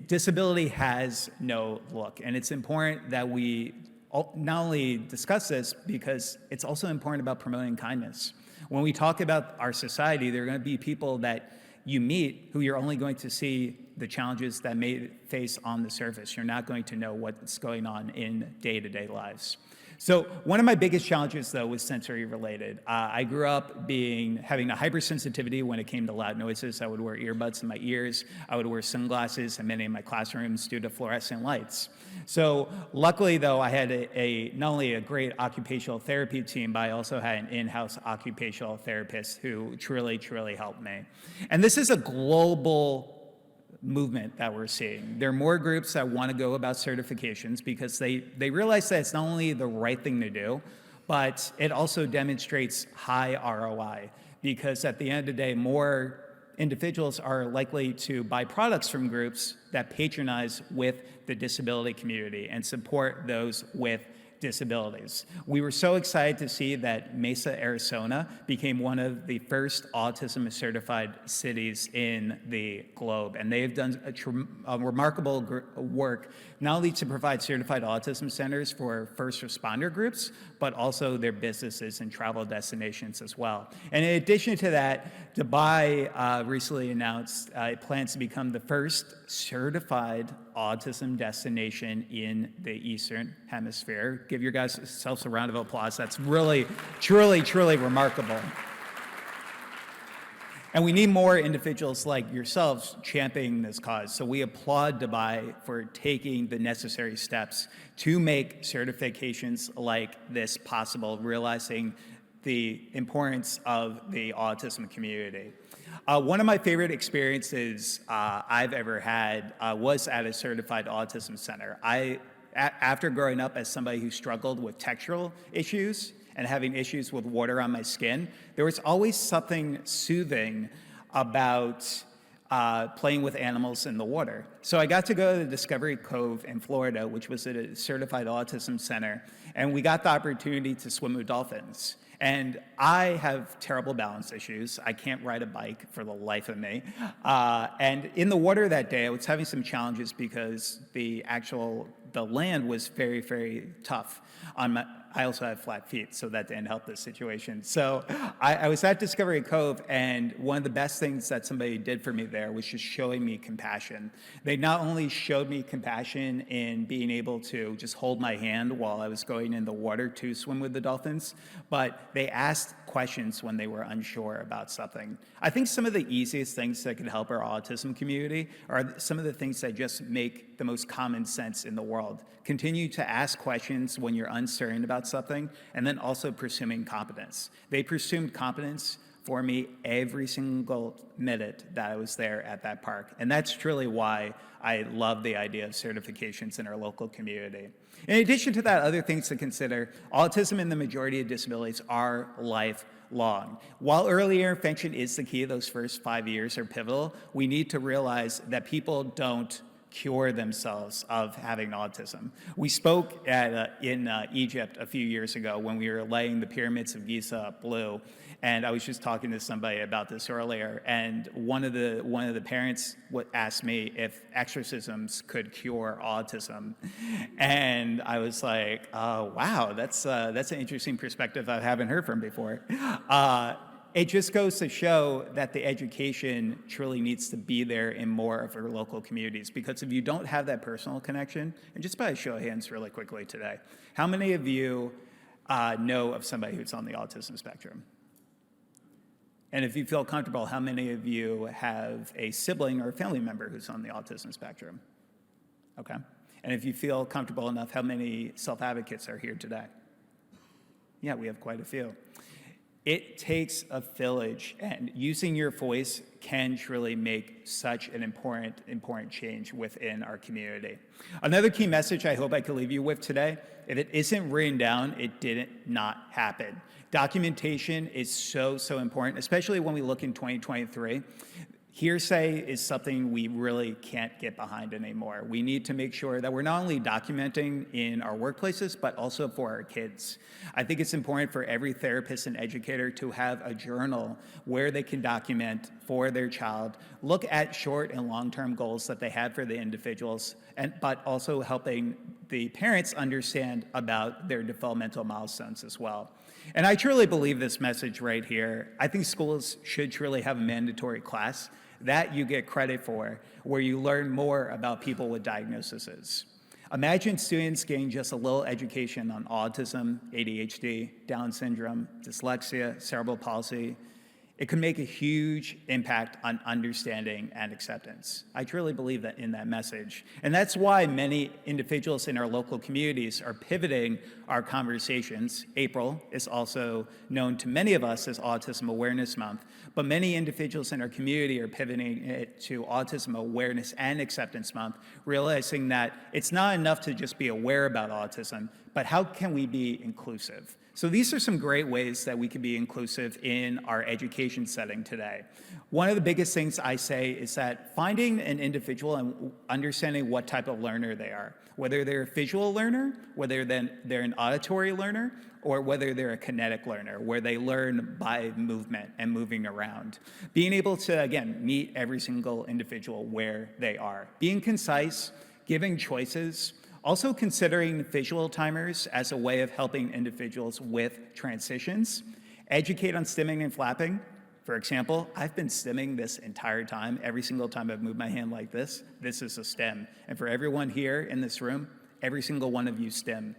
Disability has no look. And it's important that we not only discuss this, because it's also important about promoting kindness. When we talk about our society, there are going to be people that you meet who you're only going to see the challenges that may face on the surface. You're not going to know what's going on in day-to-day lives. So one of my biggest challenges, though, was sensory related. I grew up having a hypersensitivity when it came to loud noises. I would wear earbuds in my ears. I would wear sunglasses in many of my classrooms due to fluorescent lights. So luckily, though, I had not only a great occupational therapy team, but I also had an in-house occupational therapist who truly, truly helped me. And this is a global movement that we're seeing. There are more groups that want to go about certifications because they realize that it's not only the right thing to do, but it also demonstrates high ROI, because at the end of the day, more individuals are likely to buy products from groups that patronize with the disability community and support those with disabilities. We were so excited to see that Mesa, Arizona became one of the first autism certified cities in the globe. And they've done a remarkable work, not only to provide certified autism centers for first responder groups, but also their businesses and travel destinations as well. And in addition to that, Dubai recently announced it plans to become the first certified autism destination in the Eastern Hemisphere. Give your guys yourselves a round of applause. That's really, truly, truly remarkable. And we need more individuals like yourselves championing this cause. So we applaud Dubai for taking the necessary steps to make certifications like this possible, realizing the importance of the autism community. One of my favorite experiences I've ever had was at a certified autism center. After growing up as somebody who struggled with textural issues and having issues with water on my skin, there was always something soothing about playing with animals in the water. So I got to go to the Discovery Cove in Florida, which was at a certified autism center, and we got the opportunity to swim with dolphins. And I have terrible balance issues. I can't ride a bike for the life of me. And in the water that day, I was having some challenges because the land was very, very tough. I also have flat feet, so that didn't help this situation. So I was at Discovery Cove, and one of the best things that somebody did for me there was just showing me compassion. They not only showed me compassion in being able to just hold my hand while I was going in the water to swim with the dolphins, but they asked questions when they were unsure about something. I think some of the easiest things that can help our autism community are some of the things that just make the most common sense in the world. Continue to ask questions when you're uncertain about something, and then also pursuing competence. They pursued competence for me every single minute that I was there at that park. And that's truly why I love the idea of certifications in our local community. In addition to that, other things to consider, autism and the majority of disabilities are lifelong. While early intervention is the key, those first 5 years are pivotal, we need to realize that people don't cure themselves of having autism. We spoke in Egypt a few years ago when we were laying the pyramids of Giza blue, and I was just talking to somebody about this earlier, and one of the parents asked me if exorcisms could cure autism, and I was like, oh, wow, that's an interesting perspective I haven't heard from before. It just goes to show that the education truly needs to be there in more of our local communities, because if you don't have that personal connection, and just by a show of hands really quickly today, how many of you know of somebody who's on the autism spectrum? And if you feel comfortable, how many of you have a sibling or a family member who's on the autism spectrum? Okay. And if you feel comfortable enough, how many self-advocates are here today? Yeah, we have quite a few. It takes a village, and using your voice can truly make such an important change within our community. Another key message I hope I could leave you with today: if it isn't written down, it didn't not happen. Documentation is so important, especially when we look in 2023. Hearsay is something we really can't get behind anymore. We need to make sure that we're not only documenting in our workplaces, but also for our kids. I think it's important for every therapist and educator to have a journal where they can document for their child, look at short and long-term goals that they have for the individuals, but also helping the parents understand about their developmental milestones as well. And I truly believe this message right here. I think schools should truly have a mandatory class that you get credit for, where you learn more about people with diagnoses. Imagine students getting just a little education on autism, ADHD, Down syndrome, dyslexia, cerebral palsy. It could make a huge impact on understanding and acceptance. I truly believe that in that message. And that's why many individuals in our local communities are pivoting our conversations. April is also known to many of us as Autism Awareness Month, but many individuals in our community are pivoting it to Autism Awareness and Acceptance Month, realizing that it's not enough to just be aware about autism, but how can we be inclusive? So these are some great ways that we can be inclusive in our education setting today. One of the biggest things I say is that finding an individual and understanding what type of learner they are, whether they're a visual learner, whether they're an auditory learner, or whether they're a kinetic learner, where they learn by movement and moving around. Being able to, again, meet every single individual where they are. Being concise, giving choices, also considering visual timers as a way of helping individuals with transitions. Educate on stimming and flapping. For example, I've been stimming this entire time. Every single time I've moved my hand like this is a stim. And for everyone here in this room, every single one of you stim.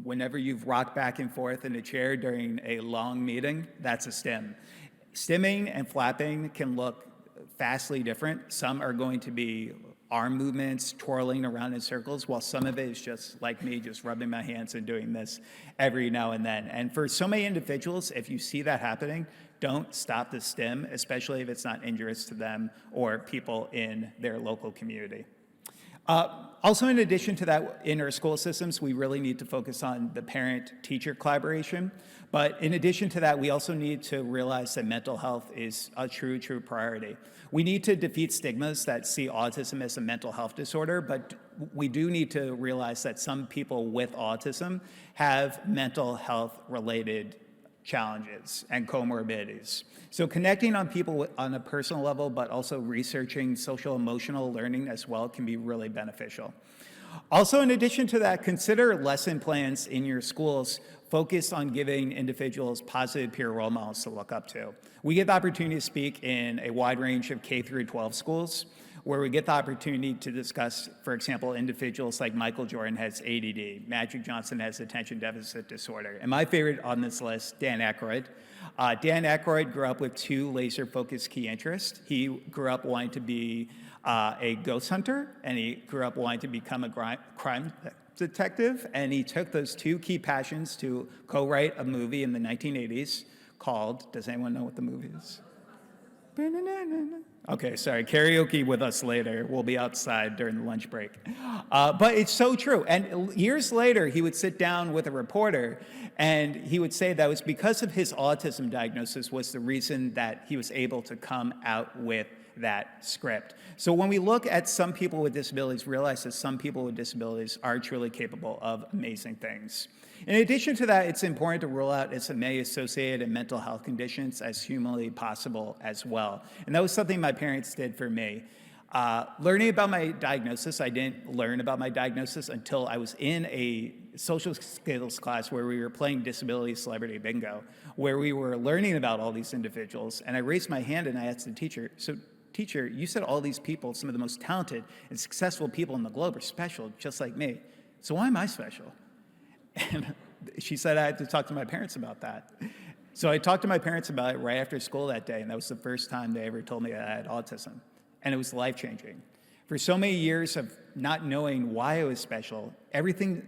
Whenever you've rocked back and forth in a chair during a long meeting, that's a stim. Stimming and flapping can look vastly different. Some are going to be arm movements, twirling around in circles, while some of it is just like me, just rubbing my hands and doing this every now and then. And for so many individuals, if you see that happening, don't stop the stim, especially if it's not injurious to them or people in their local community. Also, in addition to that, in our school systems, we really need to focus on the parent-teacher collaboration. But in addition to that, we also need to realize that mental health is a true priority. We need to defeat stigmas that see autism as a mental health disorder, but we do need to realize that some people with autism have mental health-related challenges and comorbidities. So connecting on people on a personal level, but also researching social emotional learning as well can be really beneficial. Also, in addition to that, consider lesson plans in your schools focused on giving individuals positive peer role models to look up to. We get the opportunity to speak in a wide range of K through 12 schools, where we get the opportunity to discuss, for example, individuals like Michael Jordan has ADD, Magic Johnson has attention deficit disorder, and my favorite on this list, Dan Aykroyd. Dan Aykroyd grew up with 2 laser-focused key interests. He grew up wanting to be a ghost hunter, and he grew up wanting to become a crime detective, and he took those 2 key passions to co-write a movie in the 1980s called, does anyone know what the movie is? Okay, sorry, karaoke with us later. We'll be outside during the lunch break. But it's so true. And years later, he would sit down with a reporter and he would say that it was because of his autism diagnosis was the reason that he was able to come out with that script. So when we look at some people with disabilities, realize that some people with disabilities are truly capable of amazing things. In addition to that, it's important to rule out SMA-associated and mental health conditions as humanly possible as well. And that was something my parents did for me. Learning about my diagnosis, I didn't learn about my diagnosis until I was in a social skills class where we were playing Disability Celebrity Bingo, where we were learning about all these individuals. And I raised my hand and I asked the teacher, so teacher, you said all these people, some of the most talented and successful people in the globe are special, just like me. So why am I special? And she said I had to talk to my parents about that. So I talked to my parents about it right after school that day, and that was the first time they ever told me that I had autism. And it was life-changing. For so many years of not knowing why I was special, everything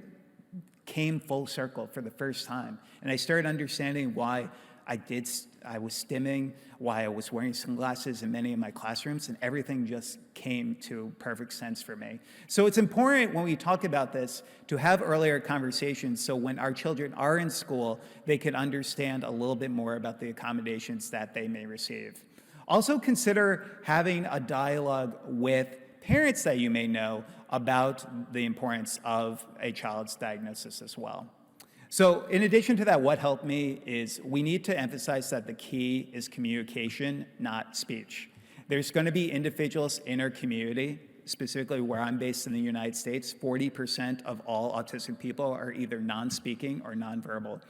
came full circle for the first time. And I started understanding why I was stimming, why I was wearing sunglasses in many of my classrooms, and everything just came to perfect sense for me. So it's important when we talk about this to have earlier conversations so when our children are in school, they can understand a little bit more about the accommodations that they may receive. Also consider having a dialogue with parents that you may know about the importance of a child's diagnosis as well. So in addition to that, what helped me is we need to emphasize that the key is communication, not speech. There's going to be individuals in our community, specifically where I'm based in the United States, 40% of all autistic people are either non-speaking or nonverbal.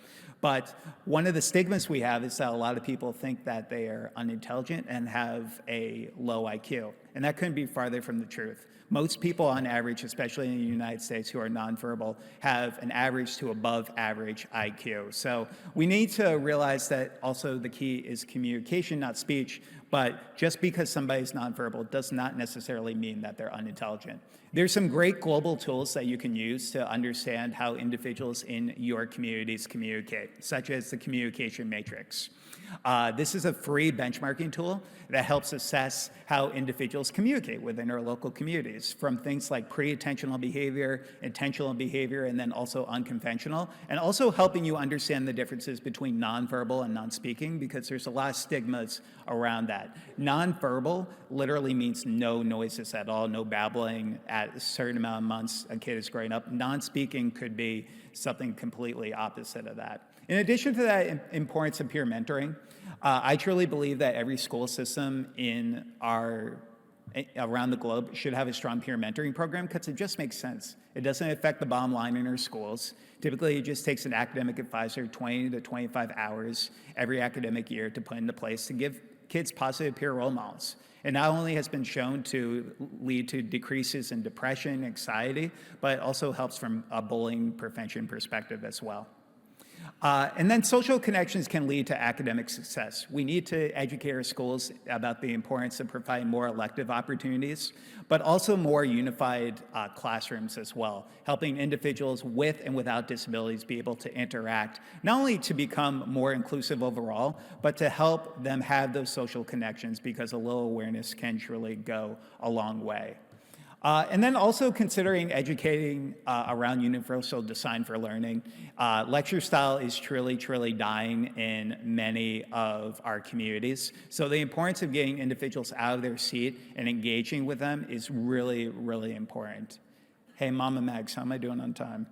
But one of the stigmas we have is that a lot of people think that they are unintelligent and have a low IQ. And that couldn't be farther from the truth. Most people on average, especially in the United States who are nonverbal, have an average to above average IQ. So we need to realize that also the key is communication, not speech, but just because somebody's nonverbal does not necessarily mean that they're unintelligent. There's some great global tools that you can use to understand how individuals in your communities communicate, such as the communication matrix. This is a free benchmarking tool that helps assess how individuals communicate within our local communities, from things like pre-attentional behavior, intentional behavior, and then also unconventional, and also helping you understand the differences between nonverbal and non-speaking, because there's a lot of stigmas around that. Nonverbal literally means no noises at all, no babbling at a certain amount of months a kid is growing up. Non-speaking could be something completely opposite of that. In addition to that importance of peer mentoring, I truly believe that every school system around the globe should have a strong peer mentoring program, because it just makes sense. It doesn't affect the bottom line in our schools. Typically, it just takes an academic advisor 20 to 25 hours every academic year to put into place to give kids positive peer role models. It not only has been shown to lead to decreases in depression, anxiety, but it also helps from a bullying prevention perspective as well. And then social connections can lead to academic success. We need to educate our schools about the importance of providing more elective opportunities, but also more unified classrooms as well, helping individuals with and without disabilities be able to interact, not only to become more inclusive overall, but to help them have those social connections, because a little awareness can truly go a long way. And then also considering educating around universal design for learning. Lecture style is truly, truly dying in many of our communities. So the importance of getting individuals out of their seat and engaging with them is really, really important. Hey, Mama Mags, how am I doing on time?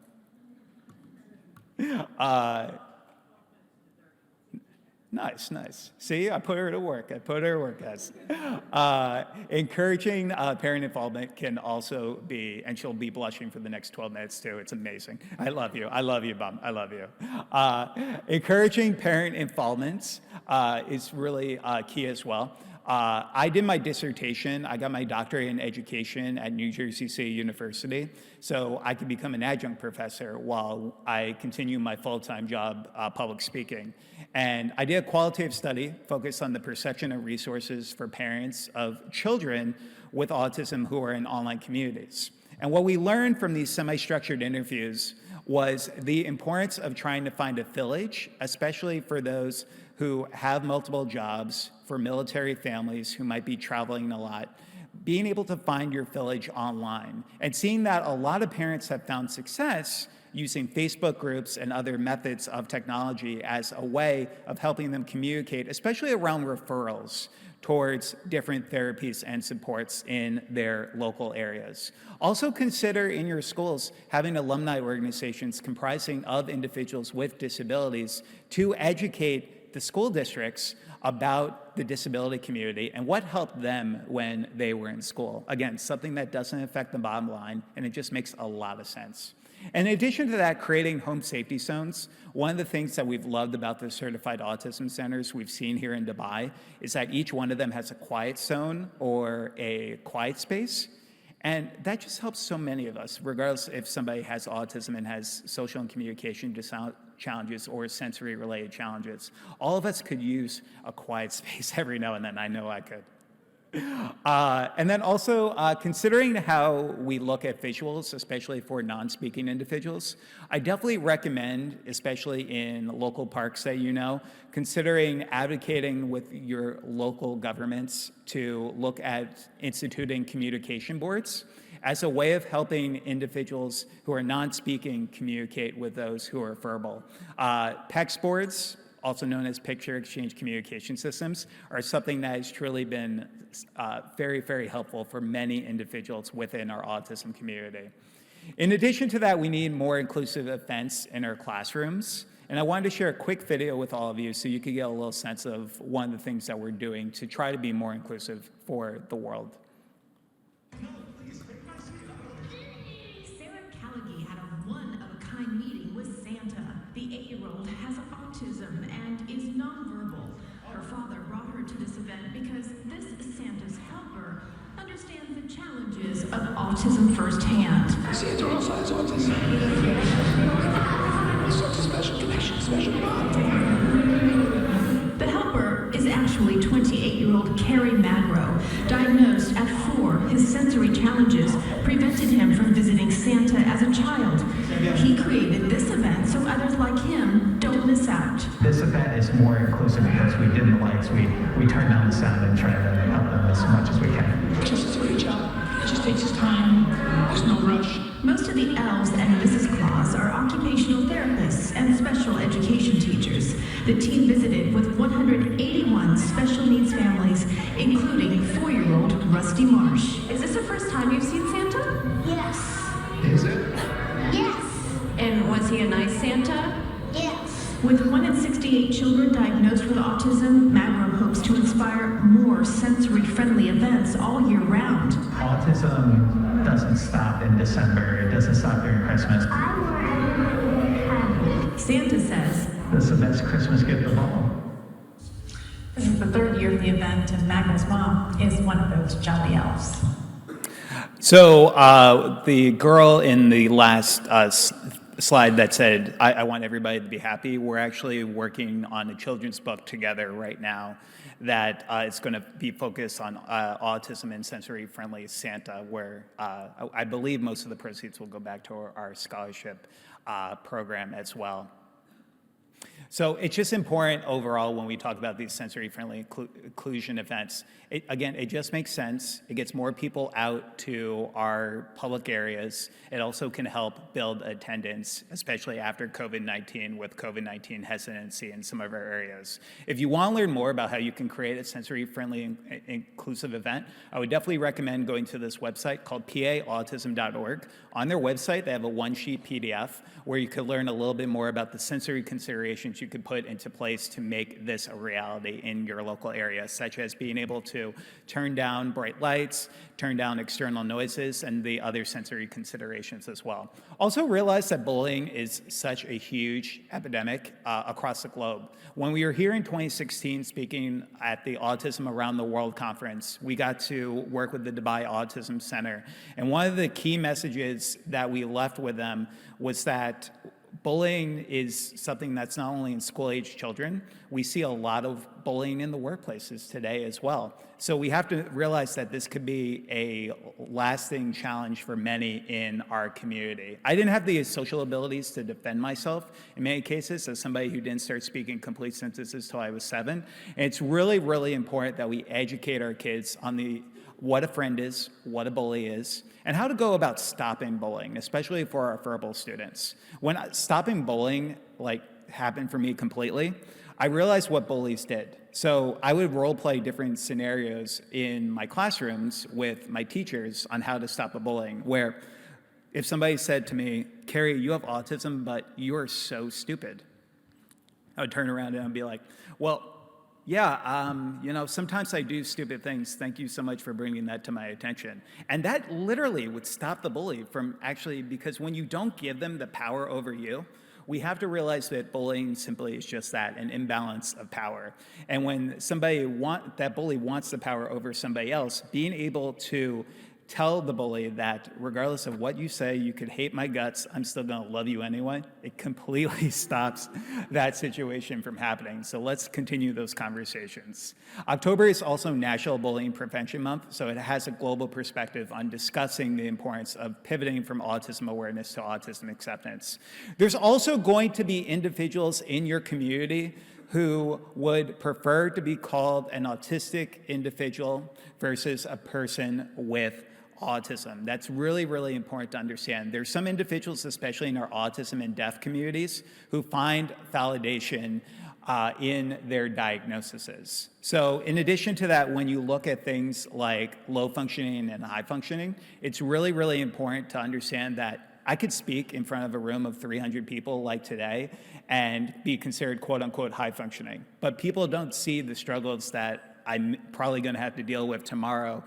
Nice, nice. See, I put her to work. Guys. Encouraging parent involvement can also be, and she'll be blushing for the next 12 minutes too. It's amazing. I love you, Mom. I love you. Encouraging parent involvement is really key as well. I did my dissertation. I got my doctorate in education at New Jersey City University, so I could become an adjunct professor while I continue my full-time job public speaking. And I did a qualitative study focused on the perception of resources for parents of children with autism who are in online communities. And what we learned from these semi-structured interviews was the importance of trying to find a village, especially for those who have multiple jobs, for military families who might be traveling a lot, being able to find your village online. And seeing that a lot of parents have found success using Facebook groups and other methods of technology as a way of helping them communicate, especially around referrals towards different therapies and supports in their local areas. Also consider in your schools having alumni organizations comprising of individuals with disabilities to educate the school districts about the disability community and what helped them when they were in school. Again, something that doesn't affect the bottom line, and it just makes a lot of sense. In addition to that, creating home safety zones. One of the things that we've loved about the certified autism centers we've seen here in Dubai is that each one of them has a quiet zone or a quiet space. And that just helps so many of us, regardless if somebody has autism and has social and communication challenges or sensory-related challenges. All of us could use a quiet space every now and then. I know I could. And then also considering how we look at visuals, especially for non-speaking individuals, I definitely recommend, especially in local parks that you know, considering advocating with your local governments to look at instituting communication boards as a way of helping individuals who are non-speaking communicate with those who are verbal. PECS boards, also known as Picture Exchange Communication Systems, are something that has truly been very, very helpful for many individuals within our autism community. In addition to that, we need more inclusive events in our classrooms. And I wanted to share a quick video with all of you so you could get a little sense of one of the things that we're doing to try to be more inclusive for the world. Meeting with Santa. The 8-year-old has autism and is nonverbal. Her father brought her to this event because this Santa's helper understands the challenges of autism firsthand. Santa also has autism. Such a special connection, special bond. The helper is actually 28-year-old Kerry Magro, diagnosed at 4, his sensory challenges prevented him from visiting Santa as a child. He created this event so others like him don't miss out. This event is more inclusive because we dim the lights, we turn down the sound and try to help them as much as we can. Just does a great job. It just takes his time. There's no rush. Most of the elves and Mrs. Claus are occupational therapists and special education teachers. The team visited with 181 special needs families, including 4-year-old Rusty Marsh. Is this the first time you've seen Santa? Yes. Is it? Yes. And was he a nice Santa? Yes. With 1 in 68 children diagnosed with autism, Magro hopes to inspire more sensory-friendly events all year round. Autism doesn't stop in December, it doesn't stop during Christmas. I want everyone to be happy. Santa says, That's the best Christmas gift of all. This is the 3rd year of the event, and Magro's mom is one of those jolly elves. So the girl in the last slide that said, I want everybody to be happy, we're actually working on a children's book together right now that is going to be focused on autism and sensory-friendly Santa, where I believe most of the proceeds will go back to our scholarship program as well. So it's just important overall when we talk about these sensory-friendly inclusion events. Again, it just makes sense. It gets more people out to our public areas. It also can help build attendance, especially after COVID-19, with COVID-19 hesitancy in some of our areas. If you want to learn more about how you can create a sensory-friendly inclusive event, I would definitely recommend going to this website called paautism.org. On their website, they have a one-sheet PDF where you could learn a little bit more about the sensory considerations you could put into place to make this a reality in your local area, such as being able to turn down bright lights, turn down external noises, and the other sensory considerations as well. Also realize that bullying is such a huge epidemic across the globe. When we were here in 2016 speaking at the Autism Around the World conference, we got to work with the Dubai Autism Center. And one of the key messages that we left with them was that bullying is something that's not only in school-age children. We see a lot of bullying in the workplaces today as well. So we have to realize that this could be a lasting challenge for many in our community. I didn't have the social abilities to defend myself in many cases as somebody who didn't start speaking complete sentences till I was 7. And it's really, really important that we educate our kids on what a friend is, what a bully is, and how to go about stopping bullying, especially for our verbal students. When stopping bullying happened for me completely, I realized what bullies did. So I would role play different scenarios in my classrooms with my teachers on how to stop a bullying, where if somebody said to me, "Kerry, you have autism, but you are so stupid," I would turn around and I'd be like, "Well, yeah, sometimes I do stupid things. Thank you so much for bringing that to my attention." And that literally would stop the bully from actually, because when you don't give them the power over you, we have to realize that bullying simply is just that, an imbalance of power. And when that bully wants the power over somebody else, being able to tell the bully that regardless of what you say, you could hate my guts, I'm still gonna love you anyway, it completely stops that situation from happening. So let's continue those conversations. October is also National Bullying Prevention Month, so it has a global perspective on discussing the importance of pivoting from autism awareness to autism acceptance. There's also going to be individuals in your community who would prefer to be called an autistic individual versus a person with autism. That's really, really important to understand. There's some individuals, especially in our autism and deaf communities, who find validation in their diagnoses. So in addition to that, when you look at things like low functioning and high functioning, it's really, really important to understand that I could speak in front of a room of 300 people like today and be considered quote unquote high functioning. But people don't see the struggles that I'm probably going to have to deal with tomorrow,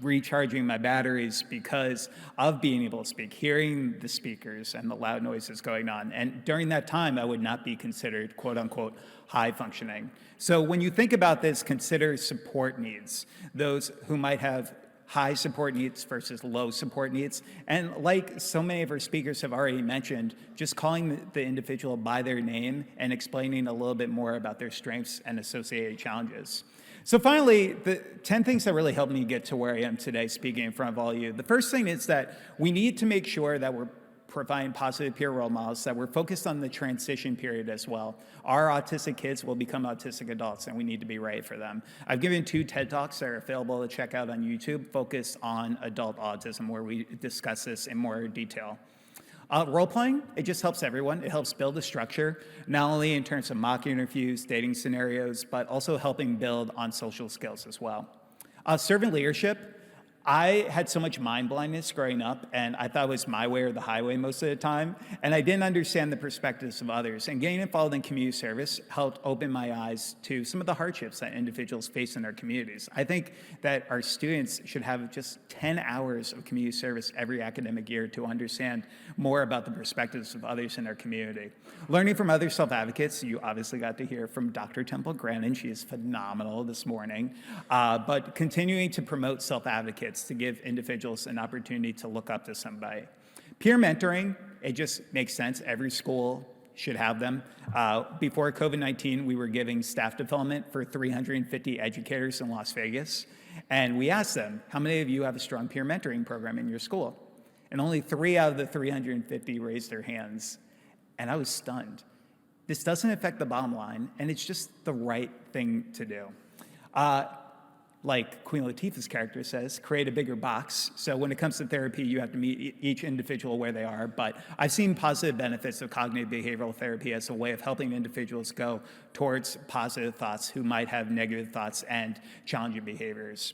recharging my batteries because of being able to speak, hearing the speakers and the loud noises going on. And during that time, I would not be considered quote unquote high functioning. So when you think about this, consider support needs, those who might have high support needs versus low support needs. And like so many of our speakers have already mentioned, just calling the individual by their name and explaining a little bit more about their strengths and associated challenges. So finally, the 10 things that really helped me get to where I am today speaking in front of all of you. The first thing is that we need to make sure that we're providing positive peer role models, that we're focused on the transition period as well. Our autistic kids will become autistic adults, and we need to be ready for them. I've given 2 TED Talks that are available to check out on YouTube, focused on adult autism, where we discuss this in more detail. Role-playing, it just helps everyone. It helps build a structure, not only in terms of mock interviews, dating scenarios, but also helping build on social skills as well. Servant leadership, I had so much mind blindness growing up, and I thought it was my way or the highway most of the time, and I didn't understand the perspectives of others. And getting involved in community service helped open my eyes to some of the hardships that individuals face in their communities. I think that our students should have just 10 hours of community service every academic year to understand more about the perspectives of others in our community. Learning from other self-advocates, you obviously got to hear from Dr. Temple Grandin. She is phenomenal this morning. But continuing to promote self-advocates to give individuals an opportunity to look up to somebody. Peer mentoring, it just makes sense. Every school should have them. Before COVID-19, we were giving staff development for 350 educators in Las Vegas. And we asked them, how many of you have a strong peer mentoring program in your school? And only 3 out of the 350 raised their hands. And I was stunned. This doesn't affect the bottom line, and it's just the right thing to do. Like Queen Latifah's character says, create a bigger box. So when it comes to therapy, you have to meet each individual where they are. But I've seen positive benefits of cognitive behavioral therapy as a way of helping individuals go towards positive thoughts who might have negative thoughts and challenging behaviors.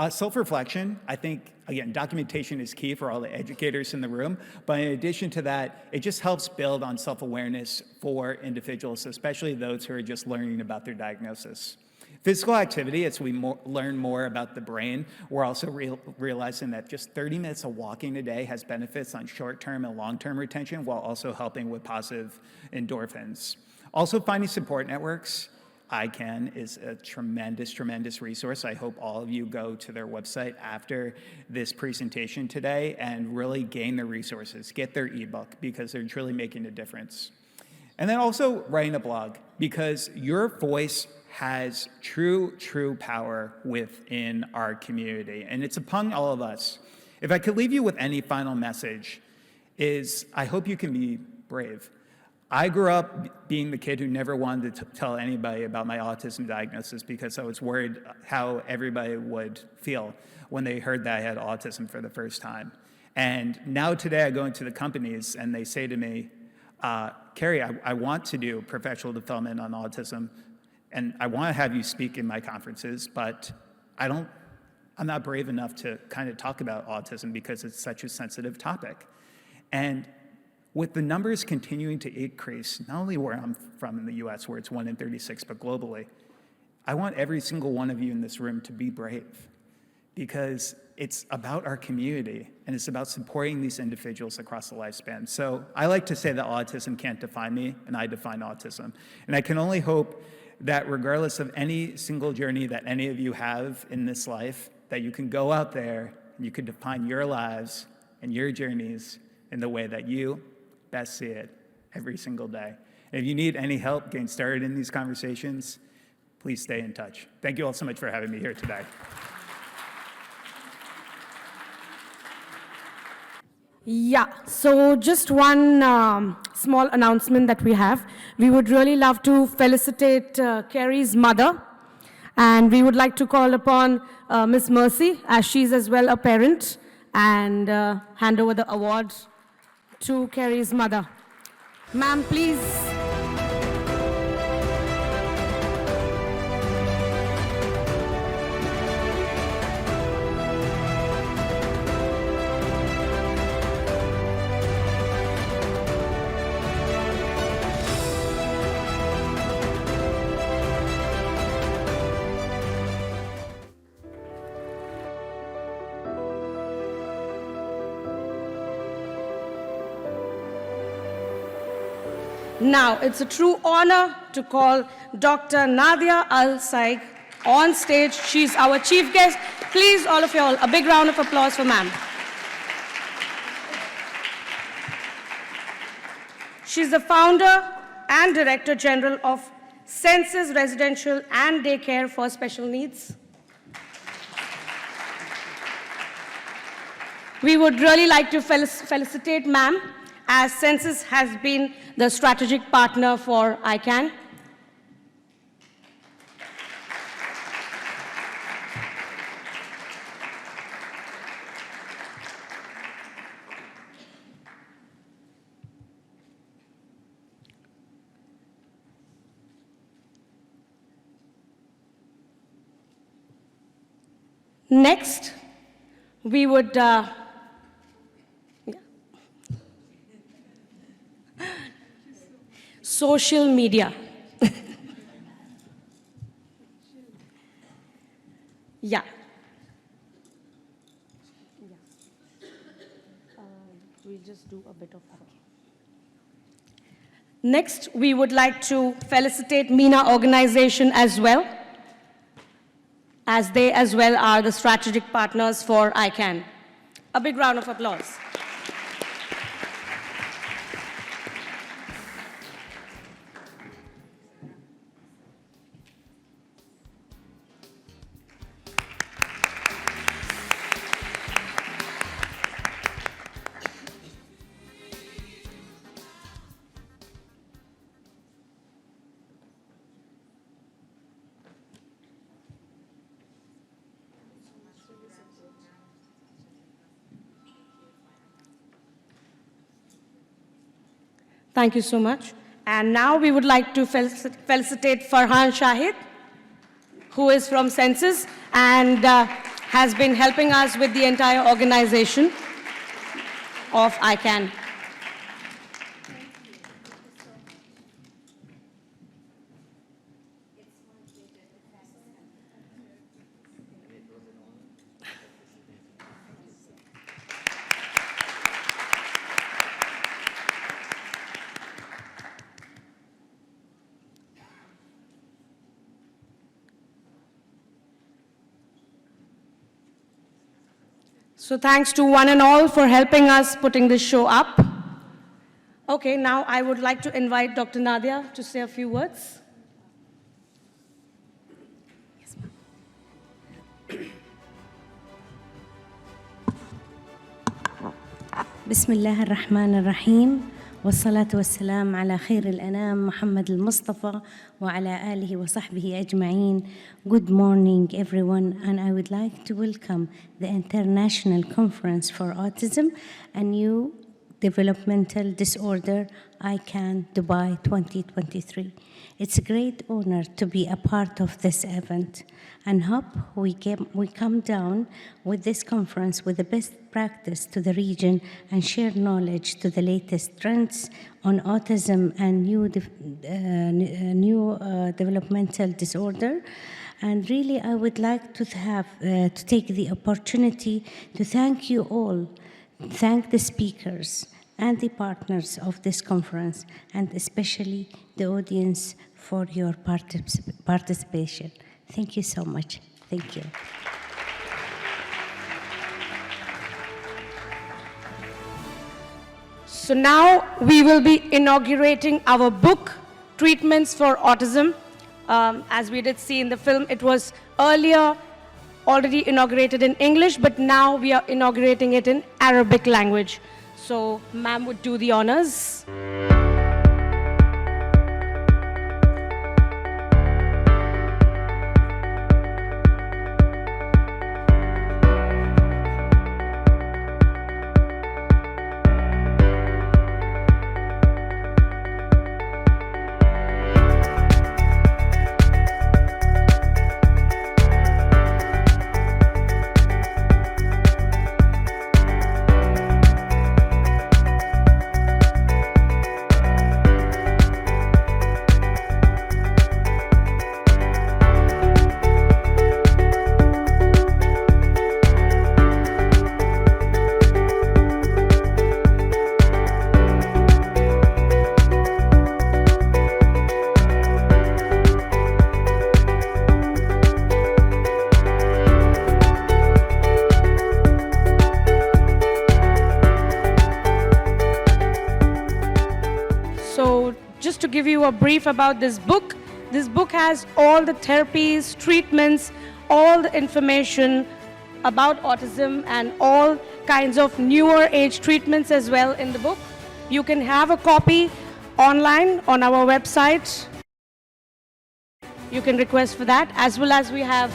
Self-reflection, I think, again, documentation is key for all the educators in the room. But in addition to that, it just helps build on self-awareness for individuals, especially those who are just learning about their diagnosis. Physical activity, as we learn more about the brain, we're also realizing that just 30 minutes of walking a day has benefits on short-term and long-term retention, while also helping with positive endorphins. Also, finding support networks. ICAN is a tremendous, tremendous resource. I hope all of you go to their website after this presentation today and really gain the resources, get their ebook, because they're truly making a difference. And then also writing a blog, because your voice has true power within our community, and it's upon all of us. If I could leave you with any final message, is I hope you can be brave. I grew up being the kid who never wanted to tell anybody about my autism diagnosis because I was worried how everybody would feel when they heard that I had autism for the first time. And now today I go into the companies and they say to me, Kerry, I want to do professional development on autism, and I want to have you speak in my conferences, but I'm not brave enough to kind of talk about autism because it's such a sensitive topic. And with the numbers continuing to increase, not only where I'm from in the US, where it's 1 in 36, but globally, I want every single one of you in this room to be brave, because it's about our community and it's about supporting these individuals across the lifespan. So I like to say that autism can't define me, and I define autism. And I can only hope that regardless of any single journey that any of you have in this life, that you can go out there and you can define your lives and your journeys in the way that you best see it every single day. And if you need any help getting started in these conversations, please stay in touch. Thank you all so much for having me here today. Yeah, so just one small announcement that we have. We would really love to felicitate Kerry's mother, and we would like to call upon Miss Mercy, as she's as well a parent, and hand over the award to Kerry's mother. Ma'am, please. Now, it's a true honor to call Dr. Nadia Al-Saig on stage. She's our chief guest. Please, all of you all, a big round of applause for ma'am. She's the founder and director general of Senses Residential and Daycare for Special Needs. We would really like to felicitate ma'am, as Senses has been the strategic partner for ICAN. Next, we would social media. Yeah. We'll just do a bit of that. Next, we would like to felicitate MENA organization as well, as they as well are the strategic partners for ICAN. A big round of applause. Thank you so much. And now we would like to felicitate Farhan Shahid, who is from Senses and has been helping us with the entire organization of ICAN. So thanks to one and all for helping us putting this show up. Okay, now I would like to invite Dr. Nadia to say a few words. Yes, بسم الله الرحمن الرحيم والصلاة والسلام على خير الأنام محمد المصطفى وعلى آله وصحبه أجمعين. Good morning everyone, and I would like to welcome the International Conference for Autism and Neurodevelopmental Disorder ICAN Dubai 2023. It's a great honor to be a part of this event, and hope we come down with this conference with the best practice to the region and share knowledge to the latest trends on autism and neurodevelopmental disorder. And really, I would like to take the opportunity to thank you all, thank the speakers and the partners of this conference, and especially the audience for your participation. Thank you so much. Thank you. So now we will be inaugurating our book, Treatments for Autism. As we did see in the film, it was earlier already inaugurated in English, but now we are inaugurating it in Arabic language. So ma'am would do the honors. Just to give you a brief about this book, This book has all the therapies, treatments, all the information about autism and all kinds of newer age treatments as well in the book. You can have a copy online on our website. You can request for that, as well as we have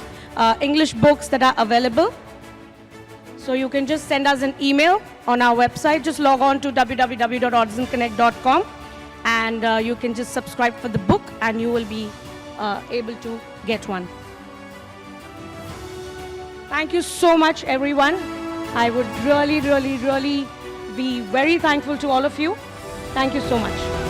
English books that are available. So you can just send us an email on our website. Just log on to www.autismconnect.com and you can just subscribe for the book and you will be able to get one. Thank you so much, everyone. I would really be very thankful to all of you. Thank you so much.